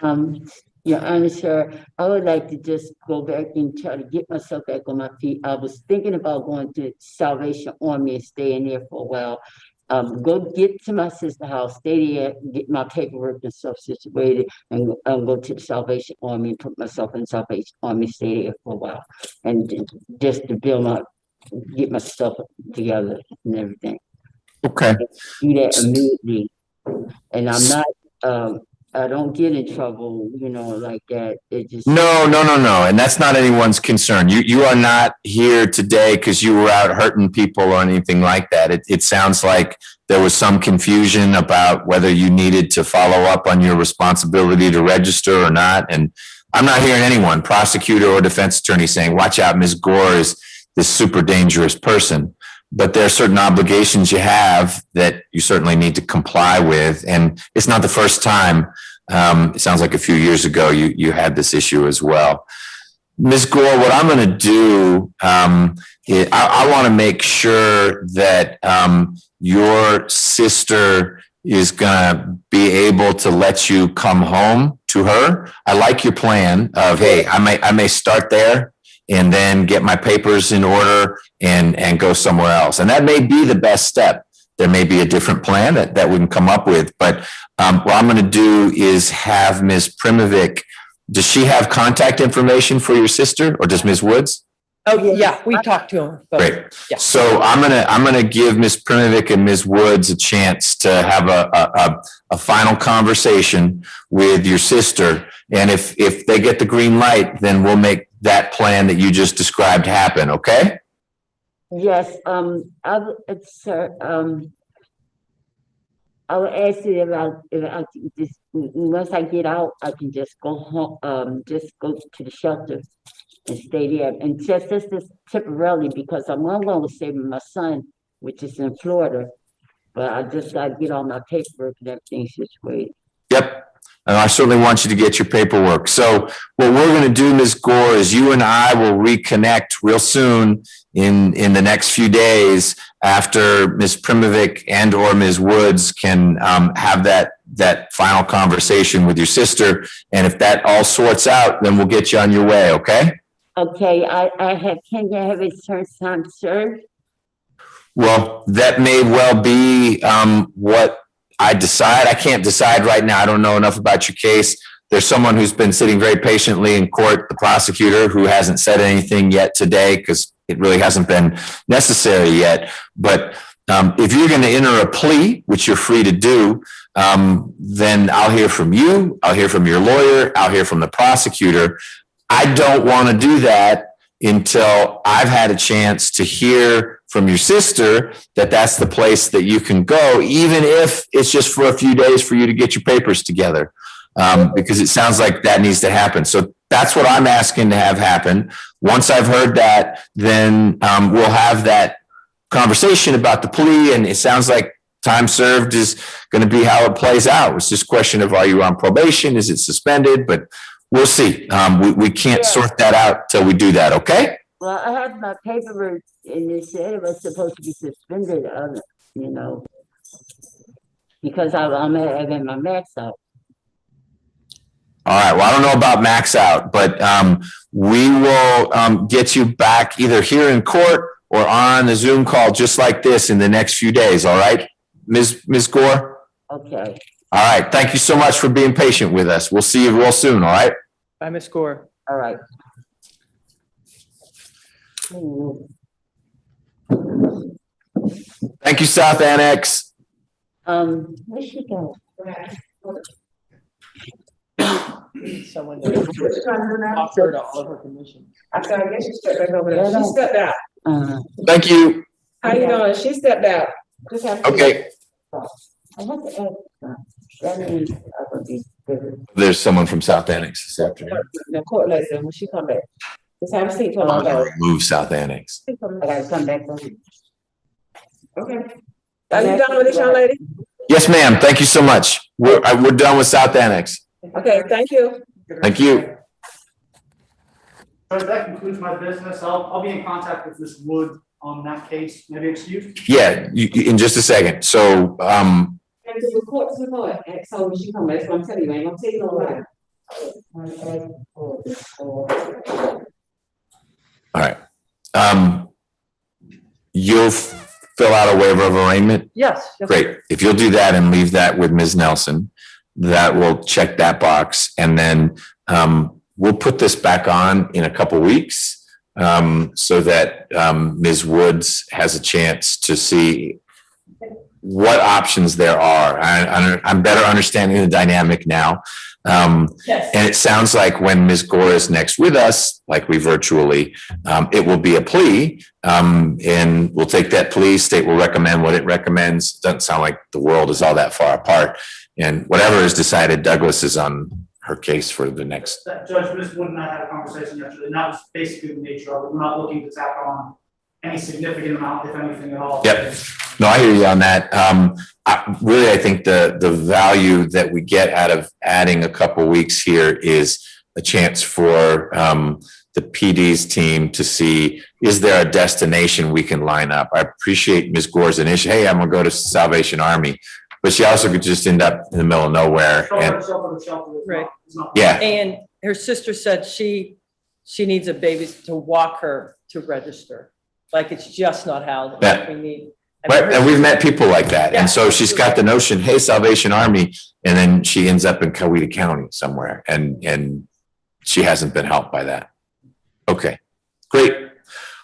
Your Honor, sir, I would like to just go back and try to get myself back on my feet. I was thinking about going to Salvation Army and staying there for a while. Go get to my sister's house, stay there, get my paperwork and stuff situated, and go to the Salvation Army and put myself in Salvation Army, stay there for a while, and just to get my stuff together and everything. Okay. Do that immediately, and I'm not. I don't get in trouble, like that. It just No. And that's not anyone's concern. You are not here today because you were out hurting people or anything like that. It sounds like there was some confusion about whether you needed to follow up on your responsibility to register or not. And I'm not hearing anyone, prosecutor or defense attorney, saying, watch out, Ms. Gore is this super dangerous person. But there are certain obligations you have that you certainly need to comply with. And it's not the first time. It sounds like a few years ago you had this issue as well. Ms. Gore, what I'm going to do, I want to make sure that your sister is going to be able to let you come home to her. I like your plan of, hey, I may start there and then get my papers in order and go somewhere else. And that may be the best step. There may be a different plan that we can come up with. But what I'm going to do is have Ms. Primovic. Does she have contact information for your sister, or does Ms. Woods? Oh, yeah, we talked to him. Great. Yeah. So I'm gonna give Ms. Primovic and Ms. Woods a chance to have a final conversation with your sister. And if they get the green light, then we'll make that plan that you just described happen, okay? Yes, sir, I would ask you if I can just, once I get out, I can just go home, just go to the shelter and stay there. And just temporarily, because I'm going to stay with my son, which is in Florida. But I just got to get all my paperwork and everything situated. Yep. I certainly want you to get your paperwork. So what we're going to do, Ms. Gore, is you and I will reconnect real soon in the next few days after Ms. Primovic and or Ms. Woods can have that final conversation with your sister. And if that all sorts out, then we'll get you on your way, okay? Okay, can you have a certain time served? Well, that may well be what I decide. I can't decide right now. I don't know enough about your case. There's someone who's been sitting very patiently in court, the prosecutor, who hasn't said anything yet today because it really hasn't been necessary yet. But if you're going to enter a plea, which you're free to do, then I'll hear from you. I'll hear from your lawyer. I'll hear from the prosecutor. I don't want to do that until I've had a chance to hear from your sister that that's the place that you can go, even if it's just for a few days for you to get your papers together, because it sounds like that needs to happen. So that's what I'm asking to have happen. Once I've heard that, then we'll have that conversation about the plea, and it sounds like time served is going to be how it plays out. It's just a question of, are you on probation? Is it suspended? But we'll see. We can't sort that out till we do that, okay? Well, I have my paperwork, and it said it was supposed to be suspended, because I'm having my max out. All right. Well, I don't know about max out, but we will get you back either here in court or on a Zoom call just like this in the next few days. All right, Ms. Gore? Okay. All right. Thank you so much for being patient with us. We'll see you real soon. All right. Bye, Ms. Gore. All right. Thank you, South Annex. Where'd she go? Someone offered all of her commission. I guess she stepped back over there. She stepped out. Thank you. How you doing? She stepped out. Just have to- Okay, I have to ask, that means I would be good. there's someone from South Annex this afternoon. The court lady, when she come back. Just have a seat for my dog. Move South Annex. I gotta come back. Okay. Are you done with this, young lady? Yes, ma'am. Thank you so much. We're done with South Annex. Okay, thank you. Thank you. Judge, that concludes my business. I'll be in contact with Ms. Wood on that case. Maybe excused? Yeah, in just a second. So, And to report, and so when she come back, that's what I'm telling you, I ain't gonna take no lie. all right. You'll fill out a waiver of arraignment? Yes. Great. If you'll do that and leave that with Ms. Nelson, that will check that box. And then we'll put this back on in a couple weeks so that Ms. Woods has a chance to see what options there are. I'm better understanding the dynamic now. Yes. And it sounds like when Ms. Gore is next with us, like we virtually, it will be a plea. And we'll take that plea, state will recommend what it recommends. Doesn't sound like the world is all that far apart. And whatever is decided, Douglas is on her case for the next. Judge, Ms. Wood and I had a conversation yesterday, and that was basically the nature of it. We're not looking to tack on any significant amount, if anything at all. Yep. No, I hear you on that. I think the value that we get out of adding a couple weeks here is a chance for the PD's team to see, is there a destination we can line up? I appreciate Ms. Gore's initiative. Hey, I'm gonna go to Salvation Army, but she also could just end up in the middle of nowhere. And, Right. yeah, And her sister said she needs a baby to walk her to register. Like it's just not housing. Yeah. We need. right. And we've met people like that. And so she's got the notion, hey, Salvation Army, and then she ends up in Coweta County somewhere, and she hasn't been helped by that. Okay, great.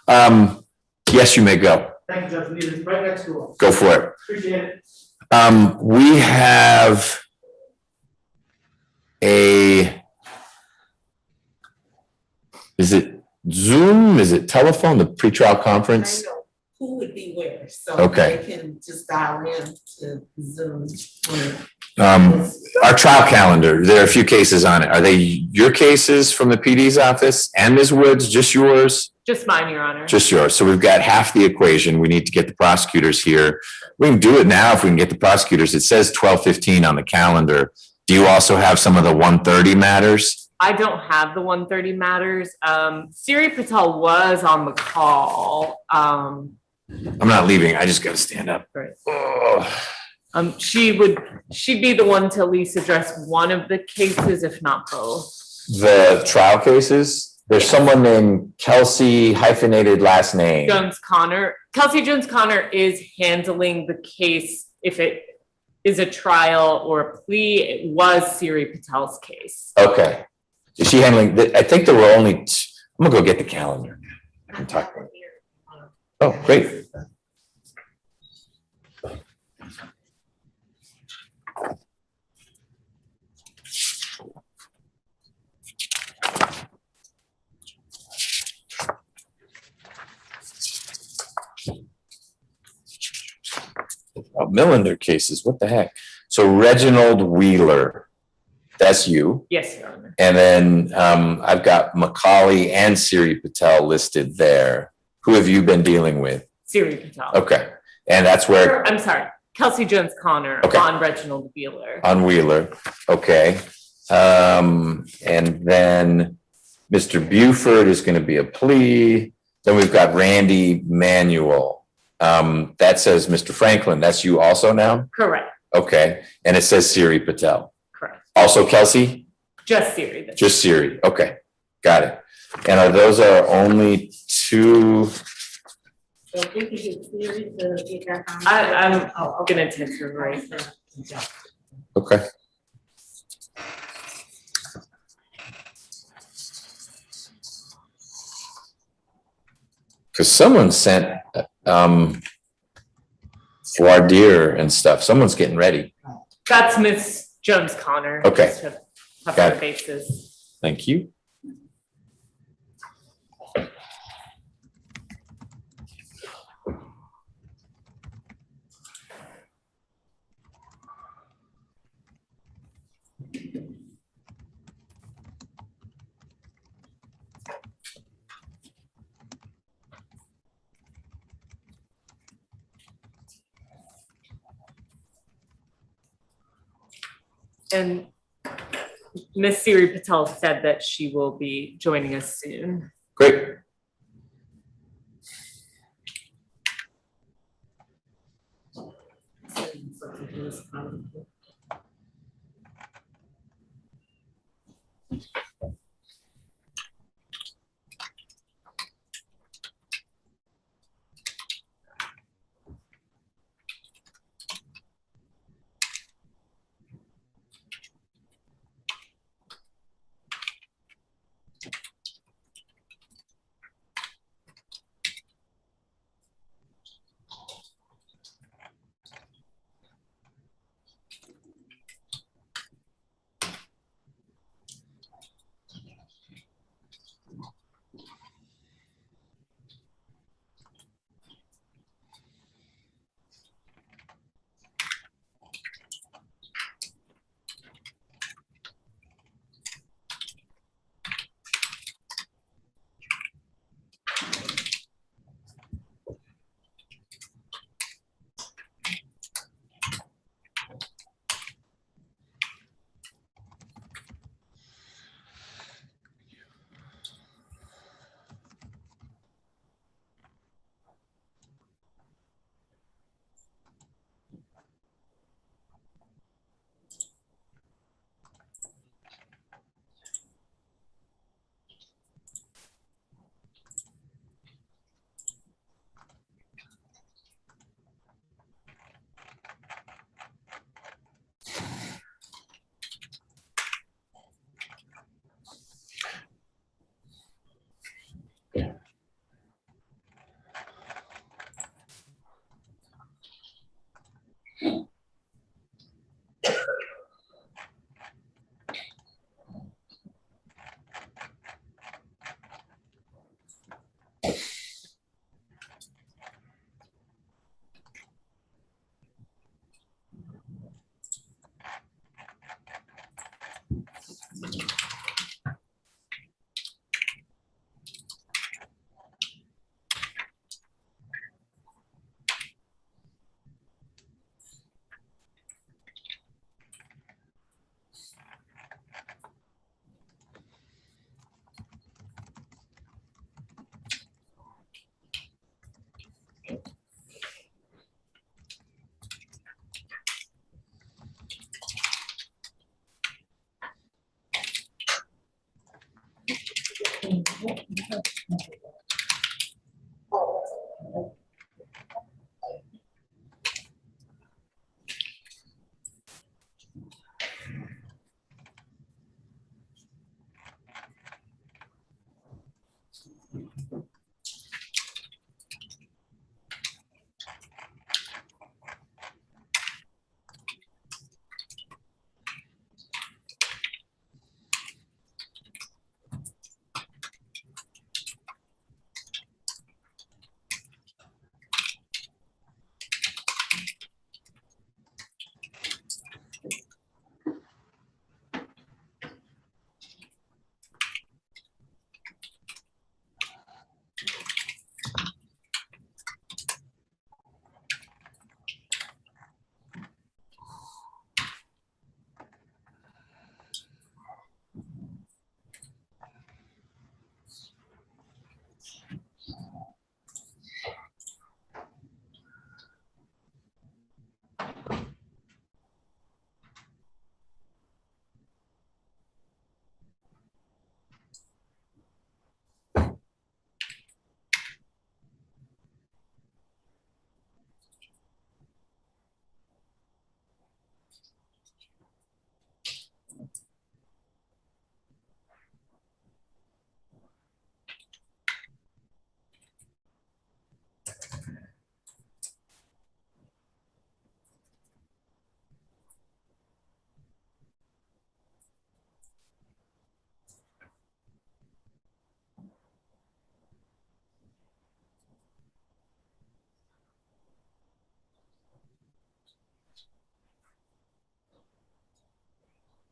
Yes, you may go. Thank you, Judge. Needed right next door. Go for it. Appreciate it. We have is it Zoom? Is it telephone? The pretrial conference? Who would be where, so Okay. they can just dial in to Zoom. Our trial calendar, there are a few cases on it. Are they your cases from the PD's office and Ms. Woods, just yours? Just mine, Your Honor. Just yours. So we've got half the equation. We need to get the prosecutors here. We can do it now if we can get the prosecutors. It says 12:15 on the calendar. Do you also have some of the 1:30 matters? I don't have the 1:30 matters. Siri Patel was on the call. I'm not leaving. I just got to stand up. Right. Oh. She'd be the one to at least address one of the cases, if not both. The trial cases? There's someone named Kelsey hyphenated last name. Jones Connor. Kelsey Jones Connor is handling the case if it is a trial or a plea. It was Siri Patel's case. Okay. Is she handling, I think there were only, I'm gonna go get the calendar. I can talk about it. Oh, great. Millender cases, what the heck? So Reginald Wheeler, that's you. Yes, Your Honor. And then I've got Macaulay and Siri Patel listed there. Who have you been dealing with? Siri Patel. Okay, and that's where, I'm sorry, Kelsey Jones Connor Okay. on Reginald Wheeler. on Wheeler, okay. And then Mr. Buford is gonna be a plea. Then we've got Randy Manuel. That says Mr. Franklin, that's you also now? Correct, Okay, and it says Siri Patel. correct. Also Kelsey? Just Siri. Just Siri, okay, got it. And are those our only two? I'm gonna take her right now. Okay. Because someone sent, voir dire and stuff. Someone's getting ready. That's Miss Jones Connor. Okay. Just to cover Got the it. bases. Thank you. And Miss Siri Patel said that she will be joining us soon. Great.